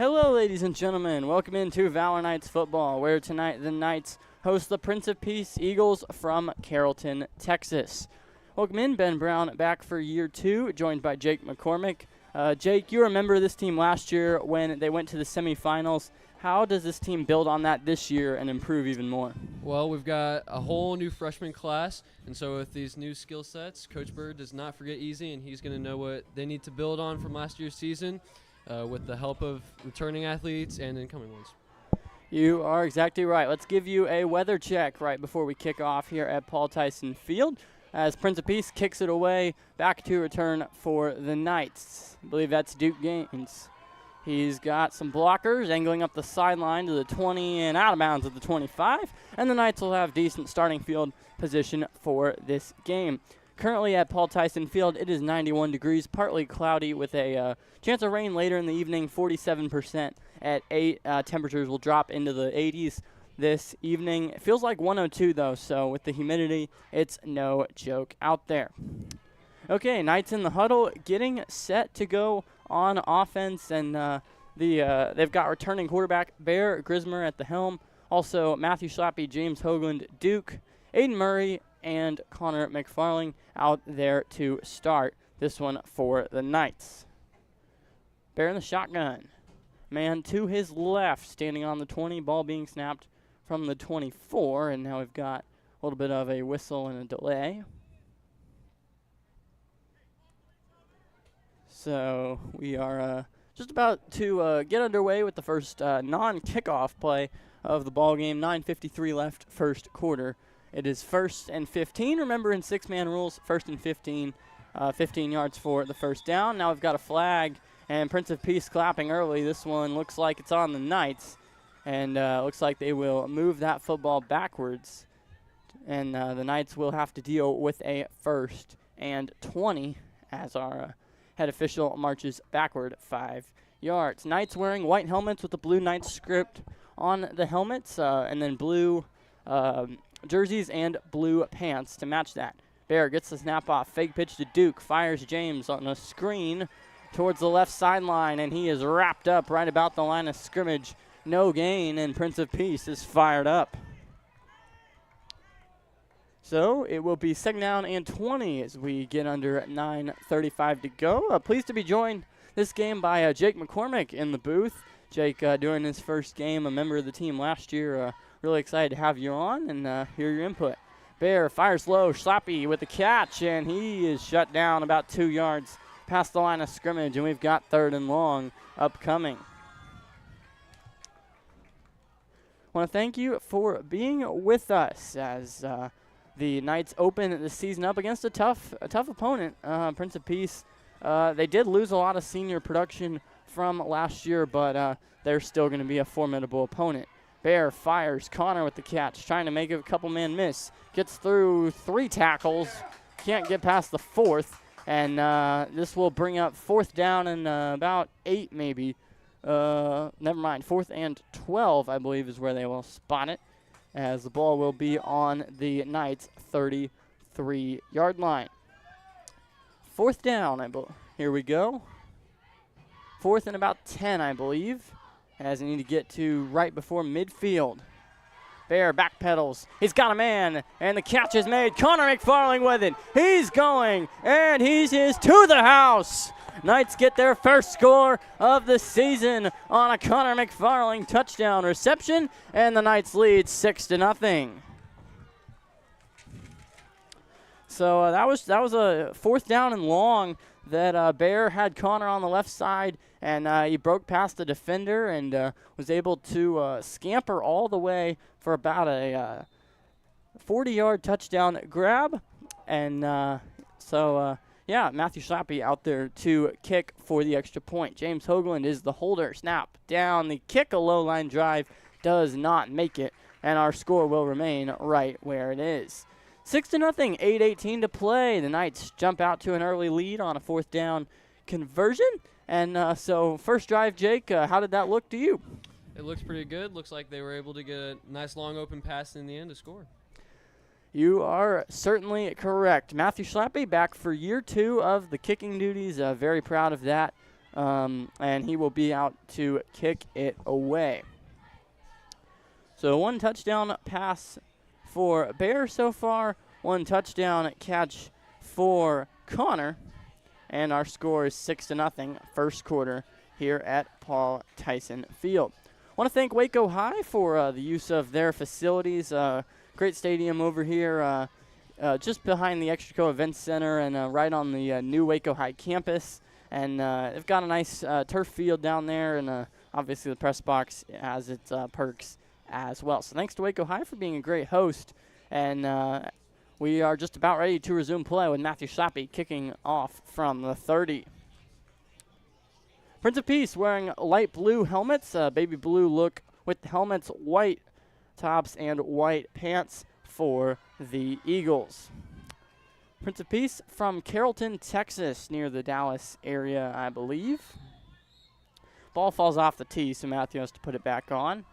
Hello, ladies and gentlemen. Welcome into Valor Knights Football, where tonight the Knights host the Prince of Peace Eagles from Carrollton, Texas. Welcome in, Ben Brown back for year 2, joined by Jake McCormick. Jake, you remember this team last year when they went to the semifinals. How does this team build on that this year and improve even more? Well, we've got a whole new freshman class, and so with these new skill sets, Coach Bird does not forget easy, and he's going to know what they need to build on from last year's season with the help of returning athletes and incoming ones. You are exactly right. Let's give you a weather check right before we kick off here at Paul Tyson Field, as Prince of Peace kicks it away, back to return for the Knights. I believe that's Duke Gaines. He's got some blockers angling up the sideline to the 20 and out of bounds at the 25, and the Knights will have decent starting field position for this game. Currently at Paul Tyson Field, it is 91 degrees, partly cloudy with a chance of rain later in the evening, 47% at 8. Temperatures will drop into the 80s this evening. It feels like 102, though, so with the humidity, it's no joke out there. Okay, Knights in the huddle, getting set to go on offense, and they've got returning quarterback Bear Grismer at the helm. Also, Matthew Schlappe, James Hoagland, Duke, Aiden Murray, and Connor McFarling out there to start this one for the Knights. Bear in the shotgun. Man to his left, standing on the 20, ball being snapped from the 24, and now we've got a little bit of a whistle and a delay. So we are just about to get underway with the first non-kickoff play of the ball game. 9:53 left, first quarter. It is 1st and 15. Remember, in 6-man rules, 1st and 15, 15 yards for the first down. Now we've got a flag, and Prince of Peace clapping early. This one looks like it's on the Knights, and looks like they will move that football backwards. And the Knights will have to deal with a 1st and 20 as our head official marches backward 5 yards. Knights wearing white helmets with the blue Knights script on the helmets, and then blue jerseys and blue pants to match that. Bear gets the snap off, fake pitch to Duke, fires James on a screen towards the left sideline, and he is wrapped up right about the line of scrimmage. No gain, and Prince of Peace is fired up. So it will be 2nd down and 20 as we get under 9:35 to go. Pleased to be joined this game by Jake McCormick in the booth. Jake, doing his first game, a member of the team last year. Really excited to have you on and hear your input. Bear fires low, Schlappe with the catch, and he is shut down about 2 yards past the line of scrimmage, and we've got 3rd and long upcoming. I want to thank you for being with us as the Knights open the season up against a tough opponent, Prince of Peace. They did lose a lot of senior production from last year, but they're still going to be a formidable opponent. Bear fires, Connor with the catch, trying to make a couple man miss. Gets through 3 tackles, can't get past the 4th, and this will bring up 4th down and about 8 maybe. Never mind, 4th and 12 I believe is where they will spot it, as the ball will be on the Knights' 33-yard line. 4th down, here we go. 4th and about 10, I believe, as they need to get to right before midfield. Bear backpedals. He's got a man, and the catch is made. Connor McFarling with it. He's going, and he's to the house. Knights get their first score of the season on a Connor McFarling touchdown reception, and the Knights lead 6-0. So that was a 4th down and long that Bear had Connor on the left side, and he broke past the defender and was able to scamper all the way for about a 40-yard touchdown grab. And yeah, Matthew Schlappe out there to kick for the extra point. James Hoagland is the holder. Snap down the kick, a low line drive, does not make it, and our score will remain right where it is. 6-0, 8:18 to play. The Knights jump out to an early lead on a 4th down conversion. And so first drive, Jake, how did that look to you? It looks pretty good. Looks like they were able to get a nice long open pass in the end to score. You are certainly correct. Matthew Schlappe back for year 2 of the kicking duties. Very proud of that. and he will be out to kick it away. So 1 touchdown pass for Bear so far, 1 touchdown catch for Connor, and our score is 6-0 first quarter here at Paul Tyson Field. I want to thank Waco High for the use of their facilities. Great stadium over here, just behind the Extraco Events Center and right on the new Waco High campus. And they've got a nice turf field down there, and obviously the press box has its perks as well. So thanks to Waco High for being a great host. And we are just about ready to resume play with Matthew Schlappe kicking off from the 30. Prince of Peace wearing light blue helmets, baby blue look with the helmets, white tops and white pants for the Eagles. Prince of Peace from Carrollton, Texas, near the Dallas area, I believe. Ball falls off the tee, so Matthew has to put it back on.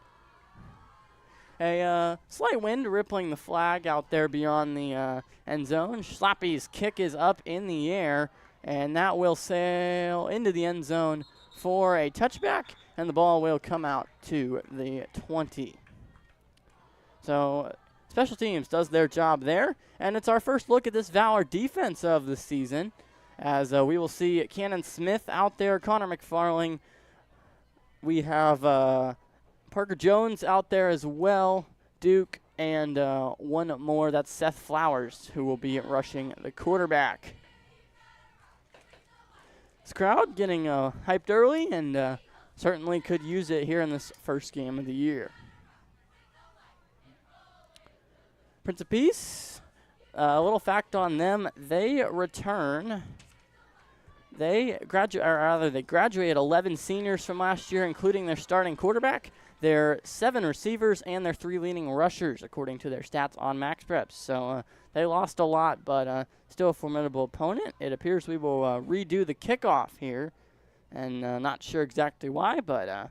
A slight wind rippling the flag out there beyond the end zone. Schlappe's kick is up in the air, and that will sail into the end zone for a touchback, and the ball will come out to the 20. So special teams does their job there, and it's our first look at this Valor defense of the season, as we will see Cannon Smith out there, Connor McFarling. We have Parker Jones out there as well, Duke, and one more, that's Seth Flowers, who will be rushing the quarterback. This crowd getting hyped early and certainly could use it here in this first game of the year. Prince of Peace, a little fact on them, they graduated 11 seniors from last year, including their starting quarterback, their 7 receivers, and their 3 leading rushers, according to their stats on Max Preps. So they lost a lot, but still a formidable opponent. It appears we will redo the kickoff here, and not sure exactly why, but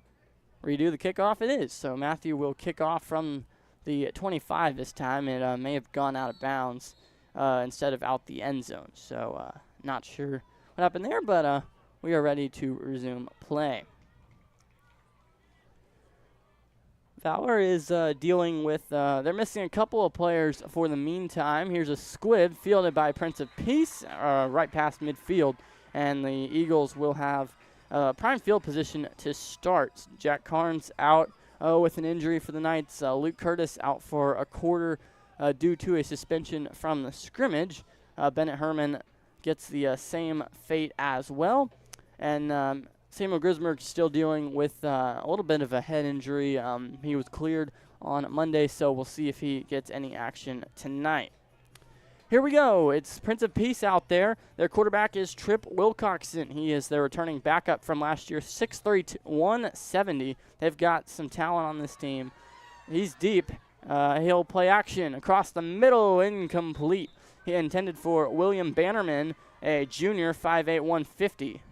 redo the kickoff it is. So Matthew will kick off from the 25 this time. It may have gone out of bounds instead of out the end zone. So not sure what happened there, but we are ready to resume play. Valor is dealing with, they're missing a couple of players for the meantime. Here's a squib fielded by Prince of Peace, right past midfield, and the Eagles will have prime field position to start. Jack Carnes out with an injury for the Knights. Luke Curtis out for a quarter due to a suspension from the scrimmage. Bennett Herman gets the same fate as well. And Samuel Grisberg still dealing with a little bit of a head injury. He was cleared on Monday, so we'll see if he gets any action tonight. Here we go. It's Prince of Peace out there. Their quarterback is Tripp Wilcoxon. He is their returning backup from last year, 6'3", 170. They've got some talent on this team. He's deep. He'll play action across the middle, incomplete. He intended for William Bannerman, a junior, 5'8", 150.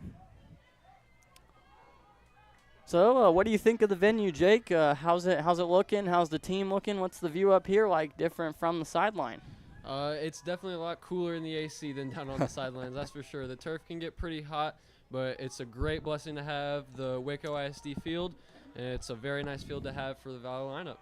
So, what do you think of the venue, Jake? How's it looking? How's the team looking? What's the view up here like, different from the sideline? It's definitely a lot cooler in the AC than down on the sidelines, that's for sure. The turf can get pretty hot, but it's a great blessing to have the Waco ISD field, and it's a very nice field to have for the Valor lineup.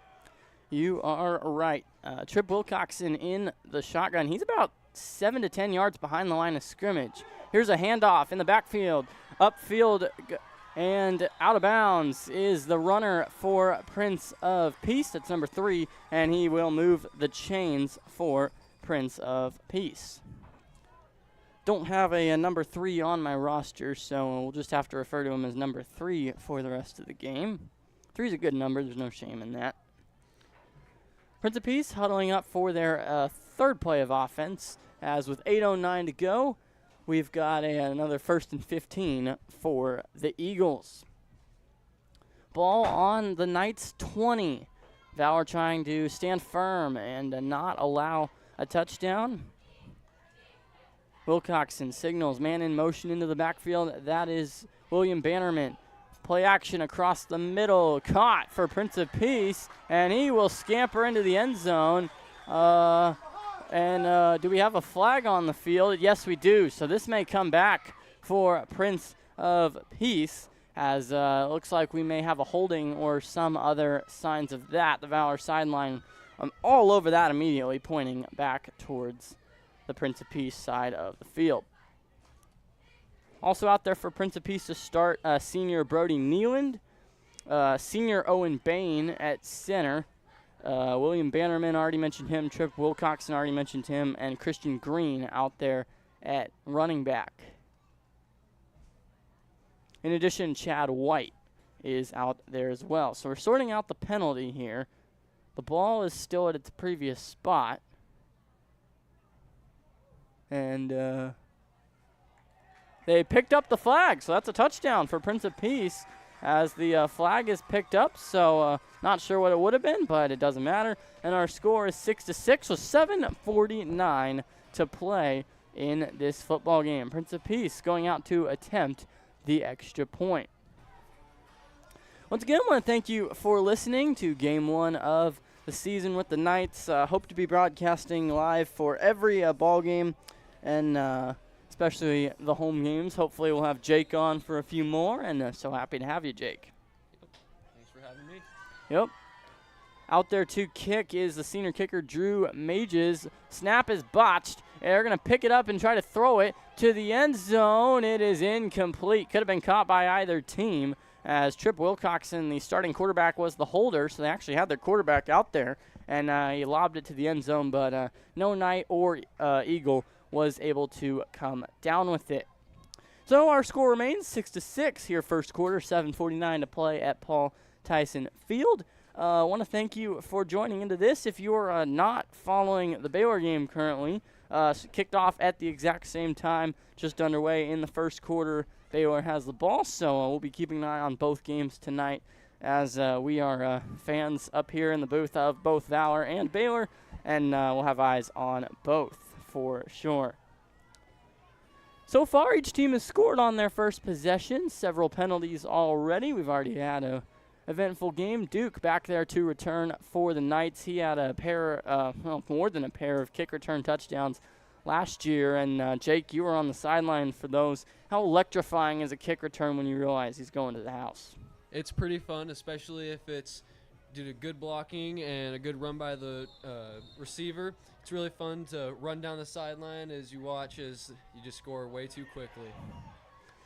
You are right. Tripp Wilcoxon in the shotgun. He's about 7 to 10 yards behind the line of scrimmage. Here's a handoff in the backfield. Upfield and out of bounds is the runner for Prince of Peace. That's number 3, and he will move the chains for Prince of Peace. Don't have a number 3 on my roster, so we'll just have to refer to him as number 3 for the rest of the game. 3 is a good number. There's no shame in that. Prince of Peace huddling up for their third play of offense, as with 8:09 to go, we've got another 1st and 15 for the Eagles. Ball on the Knights' 20. Valor trying to stand firm and not allow a touchdown. Wilcoxon signals man in motion into the backfield. That is William Bannerman. Play action across the middle. Caught for Prince of Peace, and he will scamper into the end zone. Do we have a flag on the field? Yes, we do. So this may come back for Prince of Peace, as looks like we may have a holding or some other signs of that. The Valor sideline all over that immediately, pointing back towards the Prince of Peace side of the field. Also out there for Prince of Peace to start, senior Brody Nealand, senior Owen Bain at center, William Bannerman, already mentioned him, Tripp Wilcoxon, already mentioned him, and Christian Green out there at running back. In addition, Chad White is out there as well. So we're sorting out the penalty here. The ball is still at its previous spot. And they picked up the flag, so that's a touchdown for Prince of Peace as the flag is picked up. So not sure what it would have been, but it doesn't matter. And our score is 6-6 with 7:49 to play in this football game. Prince of Peace going out to attempt the extra point. Once again, I want to thank you for listening to Game 1 of the season with the Knights. Hope to be broadcasting live for every ball game, and especially the home games. Hopefully we'll have Jake on for a few more, and so happy to have you, Jake. Yep. Thanks for having me. Yep. Out there to kick is the senior kicker, Drew Mages. Snap is botched. They're going to pick it up and try to throw it to the end zone. It is incomplete. Could have been caught by either team, as Tripp Wilcoxon, the starting quarterback, was the holder, so they actually had their quarterback out there, and he lobbed it to the end zone, but no Knight or Eagle was able to come down with it. So our score remains 6-6 here first quarter, 7:49 to play at Paul Tyson Field. I want to thank you for joining into this. If you're not following the Baylor game currently, kicked off at the exact same time, just underway in the first quarter. Baylor has the ball, so we'll be keeping an eye on both games tonight, as we are fans up here in the booth of both Valor and Baylor, and we'll have eyes on both for sure. So far, each team has scored on their first possession. Several penalties already. We've already had a eventful game. Duke back there to return for the Knights. He had a pair, more than a pair of kick return touchdowns last year. And Jake, you were on the sideline for those. How electrifying is a kick return when you realize he's going to the house? It's pretty fun, especially if it's due to good blocking and a good run by the receiver. It's really fun to run down the sideline as you watch as you just score way too quickly.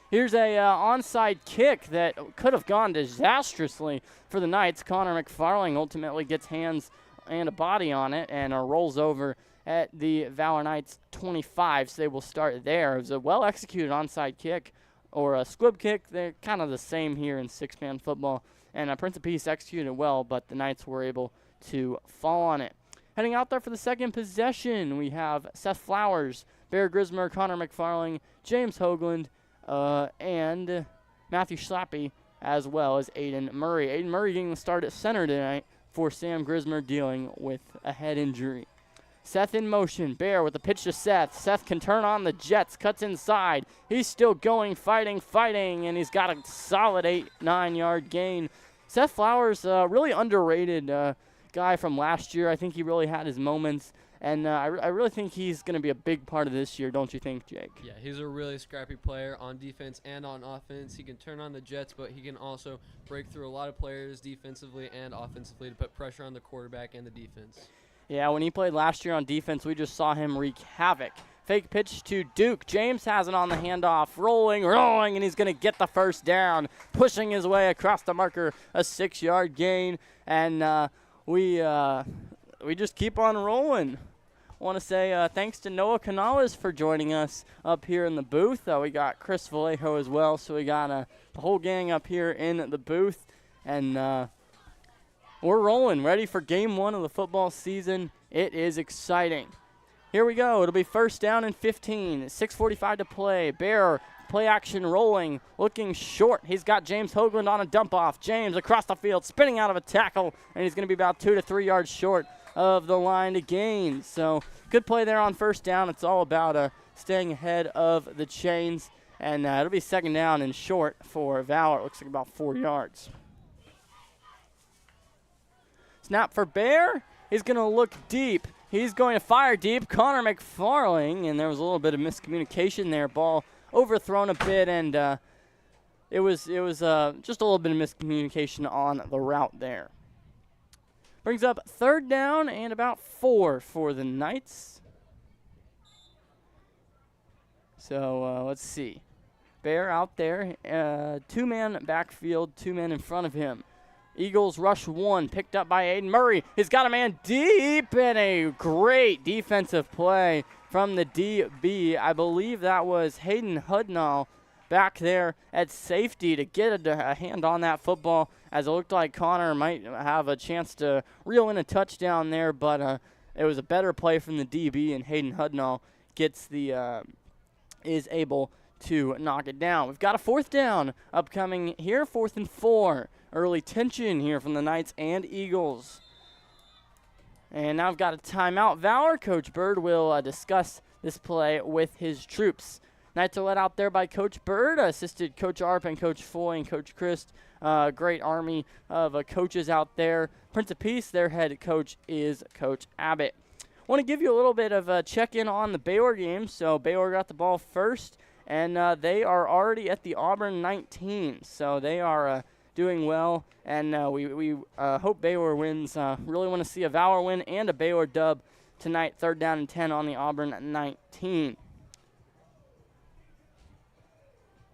Here's a onside kick that could have gone disastrously for the Knights. Connor McFarling ultimately gets hands and a body on it and rolls over at the Valor Knights 25, so they will start there. It was a well-executed onside kick or a squib kick. They're kind of the same here in six-man football. And Prince of Peace executed well, but the Knights were able to fall on it. Heading out there for the second possession, we have Seth Flowers, Bear Grismer, Connor McFarling, James Hoagland, and Matthew Schlappy, as well as Aiden Murray. Aiden Murray getting the start at center tonight for Sam Grismer, dealing with a head injury. Seth in motion. Bear with the pitch to Seth. Seth can turn on the Jets. Cuts inside. He's still going, fighting, and he's got a solid 8-9-yard gain. Seth Flowers, really underrated guy from last year. I think he really had his moments, and I really think he's going to be a big part of this year, don't you think, Jake? Yeah, he's a really scrappy player on defense and on offense. He can turn on the Jets, but he can also break through a lot of players defensively and offensively to put pressure on the quarterback and the defense. Yeah, when he played last year on defense, we just saw him wreak havoc. Fake pitch to Duke. James has it on the handoff. Rolling, and he's going to get the first down. Pushing his way across the marker, a 6-yard gain. And we just keep on rolling. I want to say thanks to Noah Canales for joining us up here in the booth. We got Chris Vallejo as well, so we got the whole gang up here in the booth. And we're rolling, ready for game 1 of the football season. It is exciting. Here we go. It'll be first down and 15. 6:45 to play. Bear play action rolling, looking short. He's got James Hoagland on a dump off. James across the field, spinning out of a tackle, and he's going to be about 2 to 3 yards short of the line to gain. So good play there on first down. It's all about staying ahead of the chains, and it'll be second down and short for Valor. It looks like about 4 yards. Snap for Bear. He's going to look deep. He's going to fire deep. Connor McFarling, and there was a little bit of miscommunication there. Ball overthrown a bit, and it was just a little bit of miscommunication on the route there. Brings up 3rd down and about 4 for the Knights. So let's see. Bear out there, 2-man backfield, 2 men in front of him. Eagles rush 1, picked up by Aiden Murray. He's got a man deep, and a great defensive play from the DB. I believe that was Hayden Hudnall back there at safety to get a hand on that football, as it looked like Connor might have a chance to reel in a touchdown there, but it was a better play from the DB, and Hayden Hudnall is able to knock it down. We've got a 4th down upcoming here, 4th and 4. Early tension here from the Knights and Eagles. And now I've got a timeout. Valor, Coach Bird will discuss this play with his troops. Knights are led out there by Coach Bird, assisted Coach Arp and Coach Foy and Coach Christ. Great army of coaches out there. Prince of Peace, their head coach, is Coach Abbott. Want to give you a little bit of a check-in on the Baylor game. So Baylor got the ball first, and they are already at the Auburn 19. So they are doing well, and we hope Baylor wins. Really want to see a Valor win and a Baylor dub tonight, 3rd down and 10 on the Auburn 19.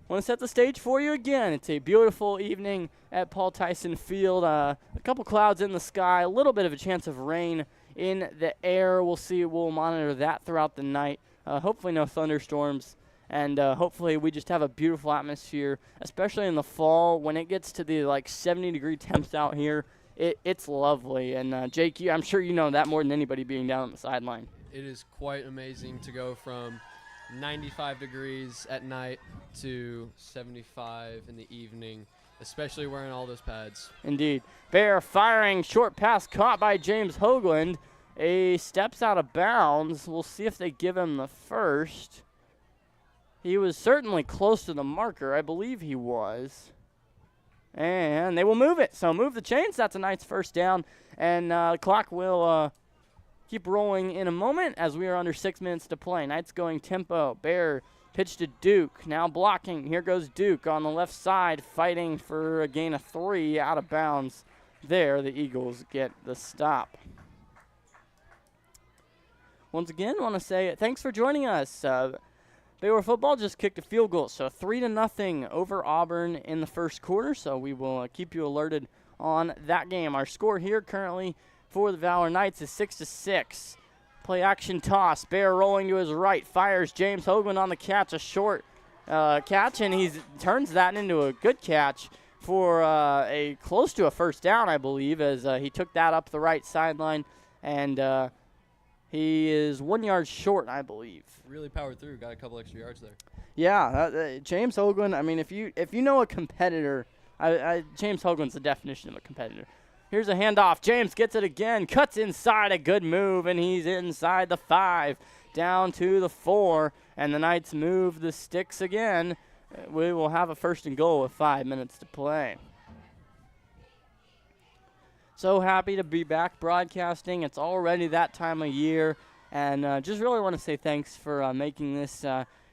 Want to set the stage for you again. It's a beautiful evening at Paul Tyson Field. A couple clouds in the sky, a little bit of a chance of rain in the air. We'll see. We'll monitor that throughout the night. Hopefully no thunderstorms. And hopefully we just have a beautiful atmosphere, especially in the fall when it gets to the 70-degree temps out here. It's lovely. And Jake, I'm sure you know that more than anybody being down on the sideline. It is quite amazing to go from 95 degrees at night to 75 in the evening, especially wearing all those pads. Indeed. Bear firing, short pass caught by James Hoagland. A steps out of bounds. We'll see if they give him the first. He was certainly close to the marker. I believe he was. And they will move it. So move the chains. That's a Knights first down. And the clock will keep rolling in a moment as we are under 6 minutes to play. Knights going tempo. Bear pitch to Duke. Now blocking. Here goes Duke on the left side, fighting for a gain of 3 out of bounds. There, the Eagles get the stop. Once again, want to say thanks for joining us. Baylor football just kicked a field goal, so 3-0 over Auburn in the first quarter, so we will keep you alerted on that game. Our score here currently for the Valor Knights is 6-6. Play action toss. Bear rolling to his right, fires James Hoagland on the catch, a short catch, and he turns that into a good catch for a close to a first down, I believe, as he took that up the right sideline, and he is 1 yard short, I believe. Really powered through, got a couple extra yards there. Yeah, James Hoagland, I mean, if you know a competitor, James Hoagland's the definition of a competitor. Here's a handoff. James gets it again, cuts inside, a good move, and he's inside the 5, down to the 4, and the Knights move the sticks again. We will have a 1st and goal with 5 minutes to play. So happy to be back broadcasting. It's already that time of year, and just really want to say thanks for making this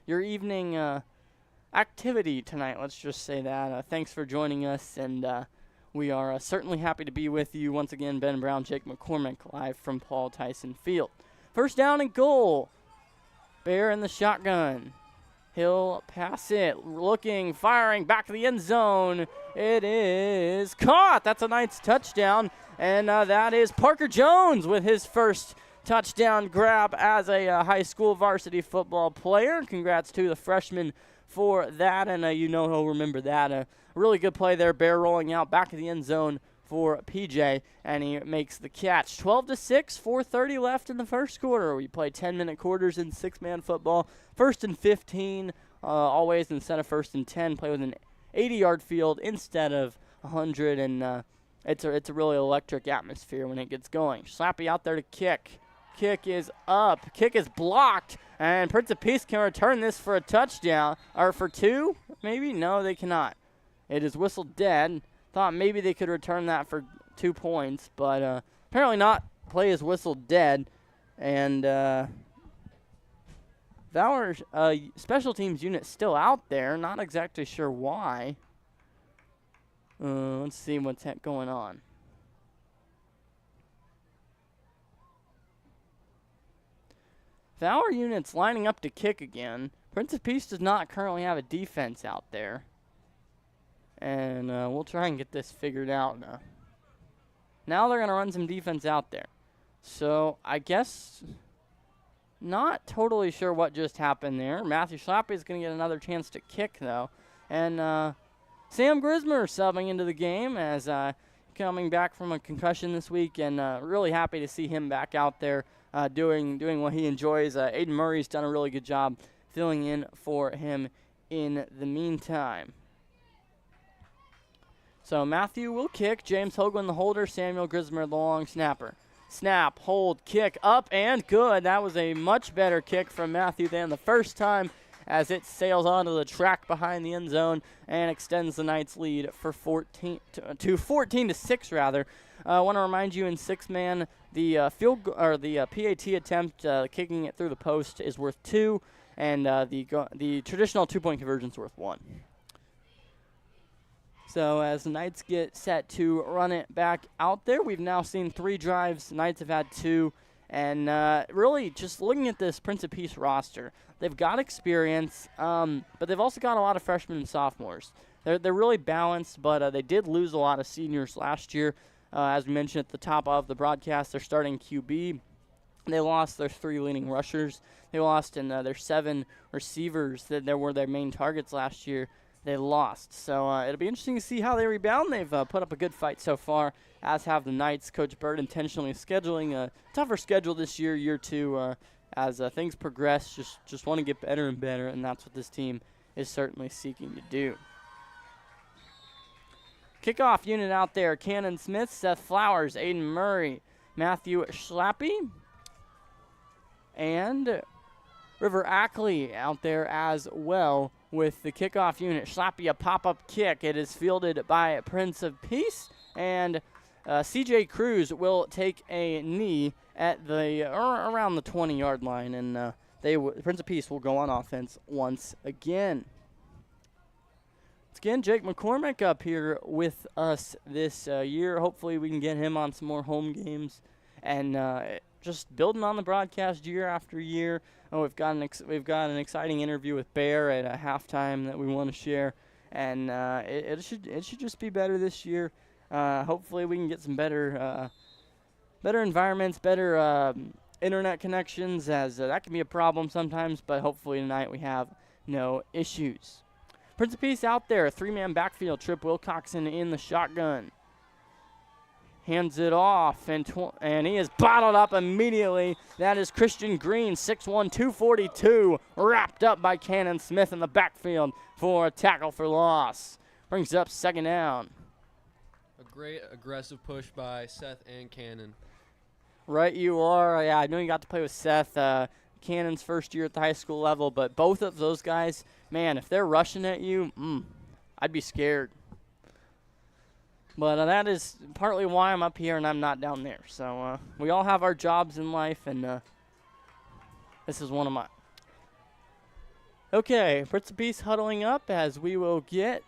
your evening activity tonight. Let's just say that. Thanks for joining us, and we are certainly happy to be with you once again. Ben Brown, Jake McCormick, live from Paul Tyson Field. 1st down and goal. Bear in the shotgun. He'll pass it, looking, firing, back to the end zone. It is caught. That's a Knights touchdown, and that is Parker Jones with his first touchdown grab as a high school varsity football player. Congrats to the freshman for that, and he'll remember that. A really good play there. Bear rolling out back of the end zone for PJ, and he makes the catch. 12-6, 4:30 left in the first quarter. We play 10-minute quarters in 6-man football. 1st and 15, always instead of 1st and 10. Play with an 80-yard field instead of 100, and it's a really electric atmosphere when it gets going. Slappy out there to kick. Kick is up. Kick is blocked, and Prince of Peace can return this for a touchdown, or for 2, maybe? No, they cannot. It is whistled dead. Thought maybe they could return that for 2 points, but apparently not. Play is whistled dead, and Valor's special teams unit still out there. Not exactly sure why. Let's see what's going on. Valor units lining up to kick again. Prince of Peace does not currently have a defense out there. And we'll try and get this figured out. Now they're going to run some defense out there. So I guess not totally sure what just happened there. Matthew Schlappe is going to get another chance to kick, though. And Sam Grismer subbing into the game as coming back from a concussion this week, and really happy to see him back out there doing what he enjoys. Aiden Murray's done a really good job filling in for him in the meantime. So Matthew will kick. James Hoagland the holder. Samuel Grismer the long snapper. Snap, hold, kick, up, and good. That was a much better kick from Matthew than the first time as it sails onto the track behind the end zone and extends the Knights' lead for 14-6 rather. I want to remind you in six-man, the PAT attempt kicking it through the post is worth 2, and the traditional 2-point conversion is worth 1. So as the Knights get set to run it back out there, we've now seen 3 drives. The Knights have had 2. And really just looking at this Prince of Peace roster, they've got experience, but they've also got a lot of freshmen and sophomores. They're really balanced, but they did lose a lot of seniors last year. As we mentioned at the top of the broadcast, they're starting QB. They lost their 3 leading rushers. They lost in their 7 receivers that were their main targets last year. They lost. So it'll be interesting to see how they rebound. They've put up a good fight so far, as have the Knights. Coach Bird intentionally scheduling a tougher schedule this year, year 2, as things progress. Just want to get better and better, and that's what this team is certainly seeking to do. Kickoff unit out there, Cannon Smith, Seth Flowers, Aiden Murray, Matthew Schlappe, and River Ackley out there as well with the kickoff unit. Schlappe, a pop-up kick. It is fielded by Prince of Peace, and CJ Cruz will take a knee at around the 20-yard line, and Prince of Peace will go on offense once again. Once again, Jake McCormick up here with us this year. Hopefully we can get him on some more home games, and just building on the broadcast year after year. We've got an exciting interview with Bear at a halftime that we want to share, and it should just be better this year. Hopefully we can get some better environments, better internet connections, as that can be a problem sometimes. But hopefully tonight we have no issues. Prince of Peace out there, 3-man backfield. Trip Wilcoxon in the shotgun. Hands it off, and he is bottled up immediately. That is Christian Green, 6'1", 242, wrapped up by Cannon Smith in the backfield for a tackle for loss. Brings up second down. A great aggressive push by Seth and Cannon. Right you are. Yeah, I know you got to play with Seth. Cannon's first year at the high school level, but both of those guys, man, if they're rushing at you, I'd be scared. But that is partly why I'm up here and I'm not down there. So we all have our jobs in life, and this is one of mine. Okay, Prince of Peace huddling up as we will get,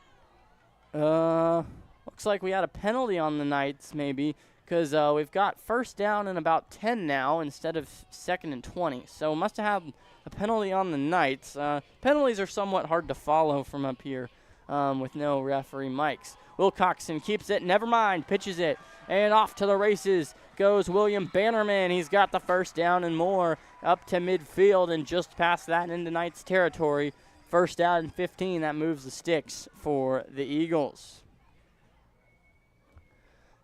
looks like we had a penalty on the Knights maybe, because we've got first down and about 10 now instead of 2nd and 20. So we must have had a penalty on the Knights. Penalties are somewhat hard to follow from up here with no referee mics. Wilcoxon keeps it, never mind, pitches it, and off to the races goes William Bannerman. He's got the first down and more up to midfield and just past that into Knights territory. First down and 15, that moves the sticks for the Eagles.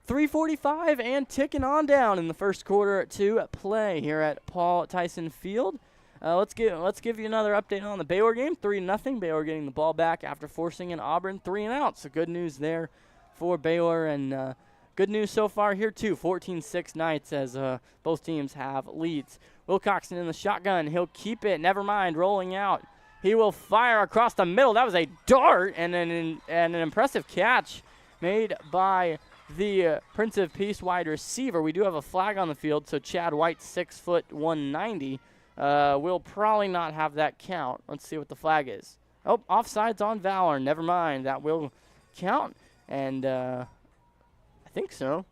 3:45 and ticking on down in the first quarter to play here at Paul Tyson Field. Let's give you another update on the Baylor game. 3-0. Baylor getting the ball back after forcing an Auburn 3-and-out. So good news there for Baylor, and good news so far here too. 14-6 Knights as both teams have leads. Wilcoxon in the shotgun. He'll keep it. Never mind. Rolling out. He will fire across the middle. That was a dart and an impressive catch made by the Prince of Peace wide receiver. We do have a flag on the field, so Chad White, 6', 190. We'll probably not have that count. Let's see what the flag is. Oh, offsides on Valor. Never mind. That will count. And I think so.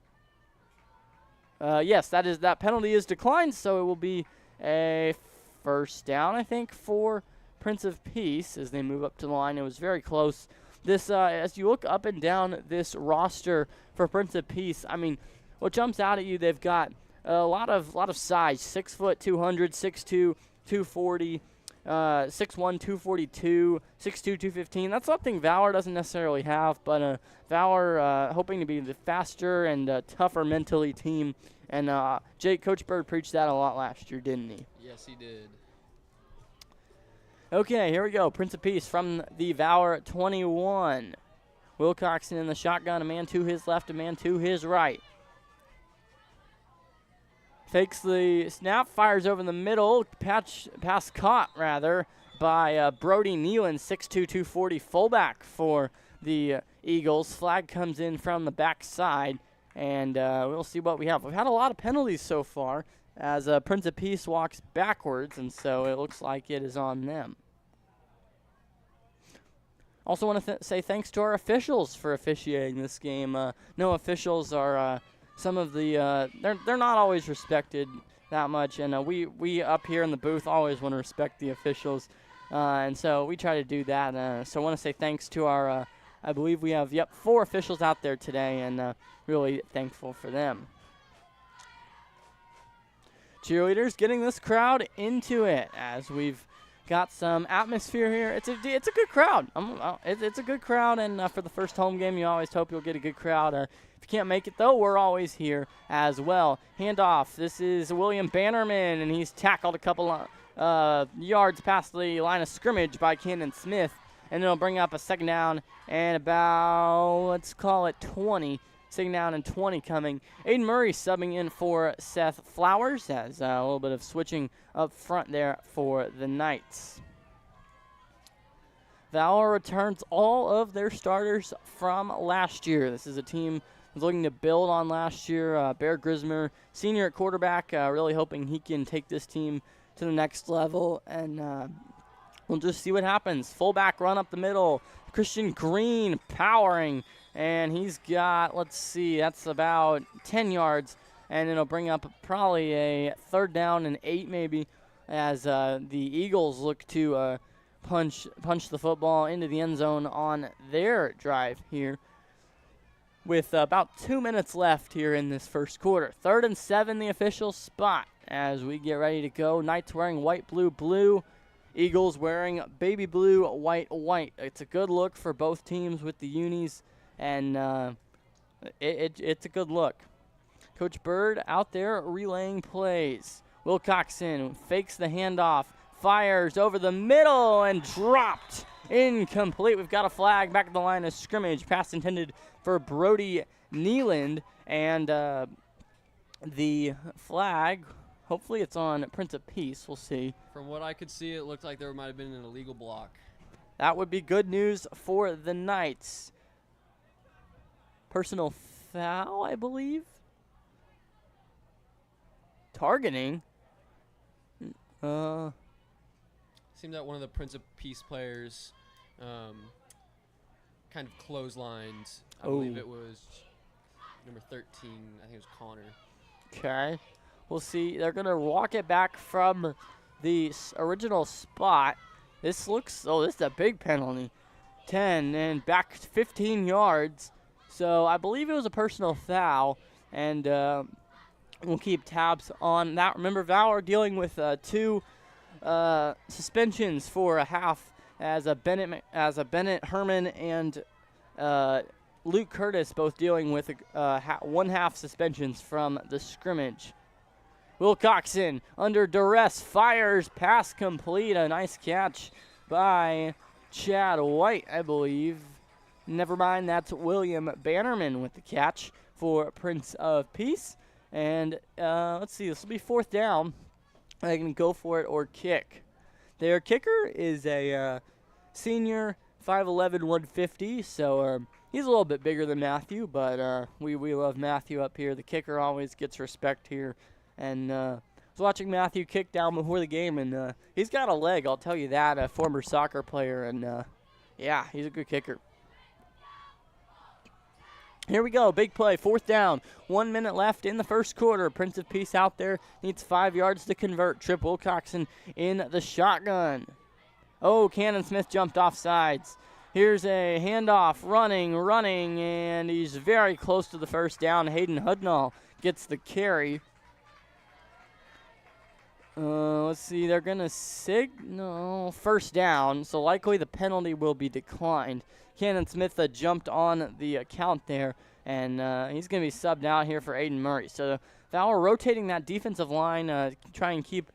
Yes, that penalty is declined, so it will be a first down, I think, for Prince of Peace as they move up to the line. It was very close. This, as you look up and down this roster for Prince of Peace, I mean, what jumps out at you, they've got a lot of size, 6 foot, 200, 6'2", 240, 6'1", 242, 6'2", 215. That's something Valor doesn't necessarily have, but Valor hoping to be the faster and tougher mentally team. And Coach Bird preached that a lot last year, didn't he? Yes, he did. Okay, here we go. Prince of Peace from the Valor 21. Wilcoxon in the shotgun, a man to his left, a man to his right. Fakes the snap, fires over the middle, pass caught, rather, by Brody Nealon, 6'2", 240, fullback for the Eagles. Flag comes in from the backside, and we'll see what we have. We've had a lot of penalties so far as Prince of Peace walks backwards, and so it looks like it is on them. Also want to say thanks to our officials for officiating this game. No officials are some of the they're not always respected that much, and we up here in the booth always want to respect the officials, and so we try to do that. So I want to say thanks to our I believe we have 4 officials out there today, and really thankful for them. Cheerleaders getting this crowd into it as we've got some atmosphere here. It's a good crowd. It's a good crowd, and for the first home game, you always hope you'll get a good crowd. If you can't make it, though, we're always here as well. Handoff. This is William Bannerman, and he's tackled a couple yards past the line of scrimmage by Cannon Smith, and it'll bring up a second down and about, let's call it 20. Second down and 20 coming. Aiden Murray subbing in for Seth Flowers as a little bit of switching up front there for the Knights. Valor returns all of their starters from last year. This is a team that's looking to build on last year. Bear Grismer, senior at quarterback, really hoping he can take this team to the next level, and we'll just see what happens. Fullback run up the middle. Christian Green powering. And he's got, let's see, that's about 10 yards. And it'll bring up probably a third down and 8 maybe as the Eagles look to punch the football into the end zone on their drive here. With about 2 minutes left here in this first quarter. 3rd and 7, the official spot as we get ready to go. Knights wearing white, blue, blue. Eagles wearing baby blue, white, white. It's a good look for both teams with the unis. And it's a good look. Coach Bird out there relaying plays. Wilcoxon fakes the handoff, fires over the middle, and dropped. Incomplete. We've got a flag back at the line of scrimmage. Pass intended for Brody Nealand. And the flag, hopefully it's on Prince of Peace. We'll see. From what I could see, it looked like there might have been an illegal block. That would be good news for the Knights. Personal foul, I believe. Targeting. Seemed that one of the Prince of Peace players kind of clotheslined. I believe it was number 13. I think it was Connor. Okay. We'll see. They're going to walk it back from the original spot. This looks, this is a big penalty. 10 and back 15 yards. So I believe it was a personal foul, and we'll keep tabs on that. Remember, Valor dealing with 2 suspensions for a half as Bennett Herman and Luke Curtis both dealing with 1 half suspensions from the scrimmage. Wilcoxon under duress fires, pass complete. A nice catch by Chad White, I believe. Never mind, that's William Bannerman with the catch for Prince of Peace. And let's see, this will be 4th down. They can go for it or kick. Their kicker is a senior, 5'11", 150. So he's a little bit bigger than Matthew, but we love Matthew up here. The kicker always gets respect here. And I was watching Matthew kick down before the game, and he's got a leg, I'll tell you that, a former soccer player. And, yeah, he's a good kicker. Here we go, big play, 4th down. 1 minute left in the first quarter. Prince of Peace out there, needs 5 yards to convert. Trip Wilcoxon in the shotgun. Oh, Cannon Smith jumped off sides. Here's a handoff, running, and he's very close to the first down. Hayden Hudnall gets the carry. Let's see, they're going to signal first down, so likely the penalty will be declined. Cannon Smith jumped on the account there, and he's going to be subbed out here for Aiden Murray. So Valor rotating that defensive line, try and keep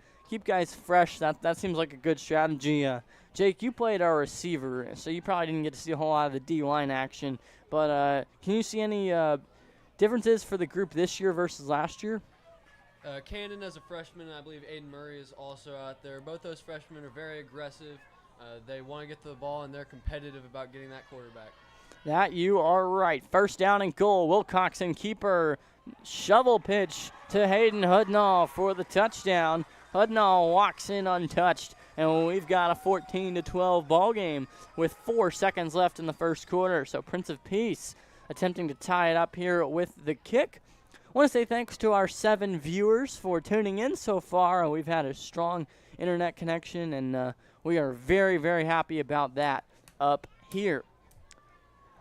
guys fresh. That seems like a good strategy. Jake, you played our receiver, so you probably didn't get to see a whole lot of the D-line action. But can you see any differences for the group this year versus last year? Cannon as a freshman, I believe Aiden Murray is also out there. Both those freshmen are very aggressive. They want to get to the ball, and they're competitive about getting that quarterback. That you are right. First down and goal. Wilcoxon keeper shovel pitch to Hayden Hudnall for the touchdown. Hudnall walks in untouched, and we've got a 14-12 ball game with 4 seconds left in the first quarter. So Prince of Peace attempting to tie it up here with the kick. I want to say thanks to our 7 viewers for tuning in so far. We've had a strong internet connection, and we are very, very happy about that up here.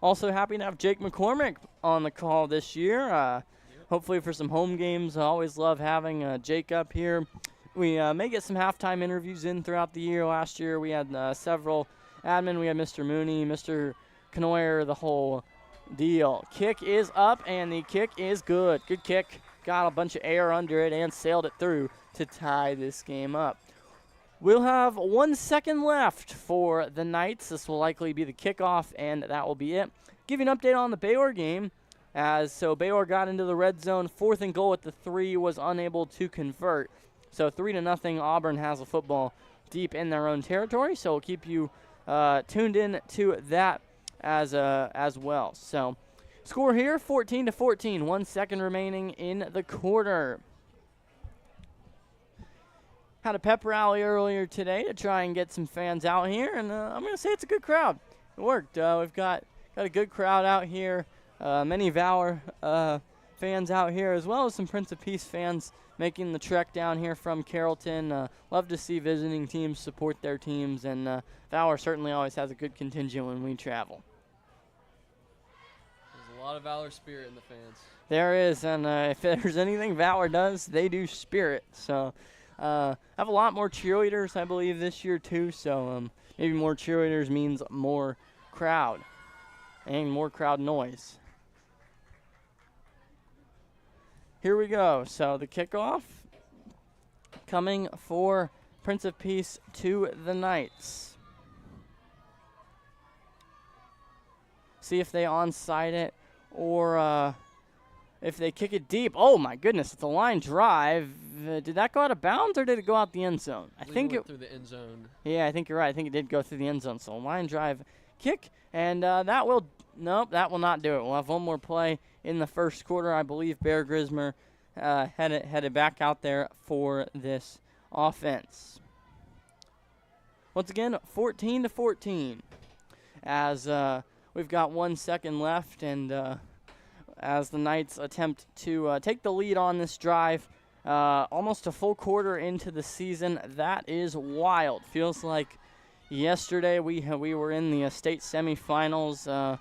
Also happy to have Jake McCormick on the call this year. Hopefully for some home games. I always love having Jake up here. We may get some halftime interviews in throughout the year. Last year we had several admin. We had Mr. Mooney, Mr. Knoyer, the whole deal. Kick is up, and the kick is good. Good kick. Got a bunch of air under it and sailed it through to tie this game up. We'll have 1 second left for the Knights. This will likely be the kickoff, and that will be it. Give you an update on the Baylor game. So Baylor got into the red zone. 4th and goal at the 3, was unable to convert. So 3-0, Auburn has the football deep in their own territory. So we'll keep you tuned in to that as well. So score here, 14-14. 1 second remaining in the quarter. Had a pep rally earlier today to try and get some fans out here, and I'm going to say it's a good crowd. It worked. We've got a good crowd out here. Many Valor fans out here, as well as some Prince of Peace fans making the trek down here from Carrollton. Love to see visiting teams support their teams, and Valor certainly always has a good contingent when we travel. There's a lot of Valor spirit in the fans. There is, and if there's anything Valor does, they do spirit. So have a lot more cheerleaders, I believe, this year too. So maybe more cheerleaders means more crowd and more crowd noise. Here we go. So the kickoff coming for Prince of Peace to the Knights. See if they onside it or if they kick it deep. Oh my goodness, it's a line drive. Did that go out of bounds or did it go out the end zone? I think it went through the end zone. Yeah, I think you're right. I think it did go through the end zone. So a line drive kick, and that will not do it. We'll have one more play in the first quarter. I believe Bear Grismer headed back out there for this offense. Once again, 14-14 as we've got 1 second left, and as the Knights attempt to take the lead on this drive, almost a full quarter into the season. That is wild. Feels like yesterday we were in the state semifinals,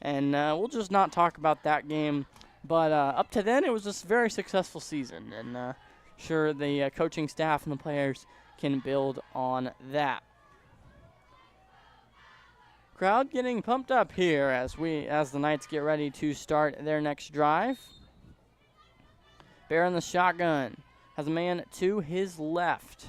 and we'll just not talk about that game. But up to then, it was just a very successful season, and sure the coaching staff and the players can build on that. Crowd getting pumped up here as the Knights get ready to start their next drive. Bear in the shotgun, has a man to his left.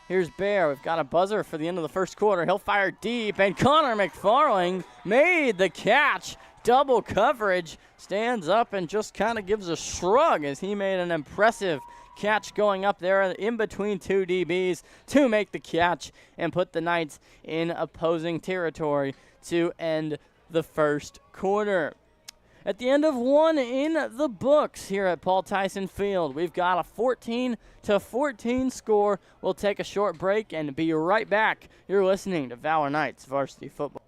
Here's Bear. We've got a buzzer for the end of the first quarter. He'll fire deep, and Connor McFarling made the catch. Double coverage, stands up and just kind of gives a shrug as he made an impressive catch going up there in between 2 DBs to make the catch and put the Knights in opposing territory to end the first quarter. At the end of 1 in the books here at Paul Tyson Field, we've got a 14-14 score. We'll take a short break and be right back. You're listening to Valor Knights Varsity Football.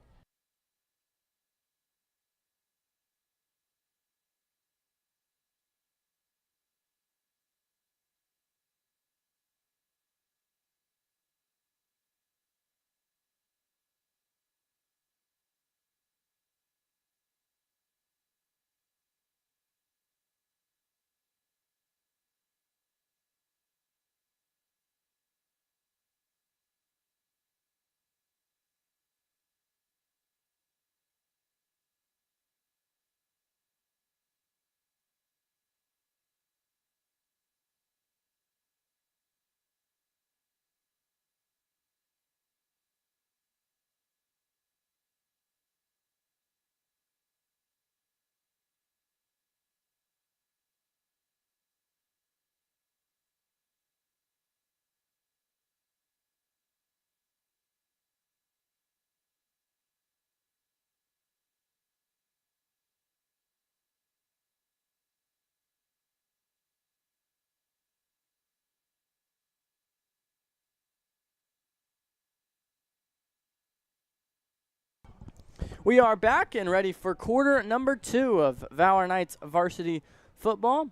We are back and ready for quarter number 2 of Valor Knights Varsity Football.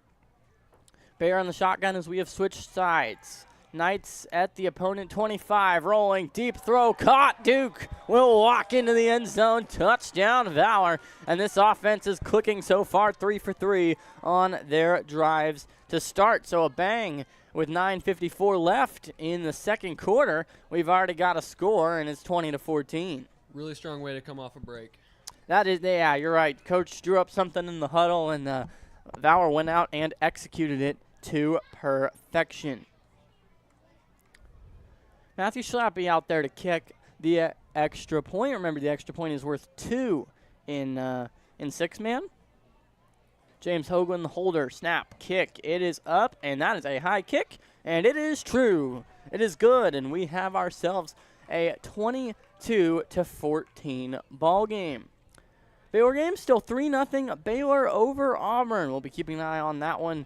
Bear on the shotgun as we have switched sides. Knights at the opponent 25, rolling, deep throw, caught. Duke will walk into the end zone. Touchdown, Valor. And this offense is clicking so far, 3 for 3 on their drives to start. So a bang with 9:54 left in the second quarter. We've already got a score, and it's 20-14. Really strong way to come off a break. That is, yeah, you're right. Coach drew up something in the huddle, and Valor went out and executed it to perfection. Matthew Schlappy out there to kick the extra point. Remember, the extra point is worth 2 in six-man. James Hoagland, the holder, snap, kick. It is up, and that is a high kick, and it is true. It is good, and we have ourselves a 22-14 ball game. Baylor game still 3-0 Baylor over Auburn. We'll be keeping an eye on that one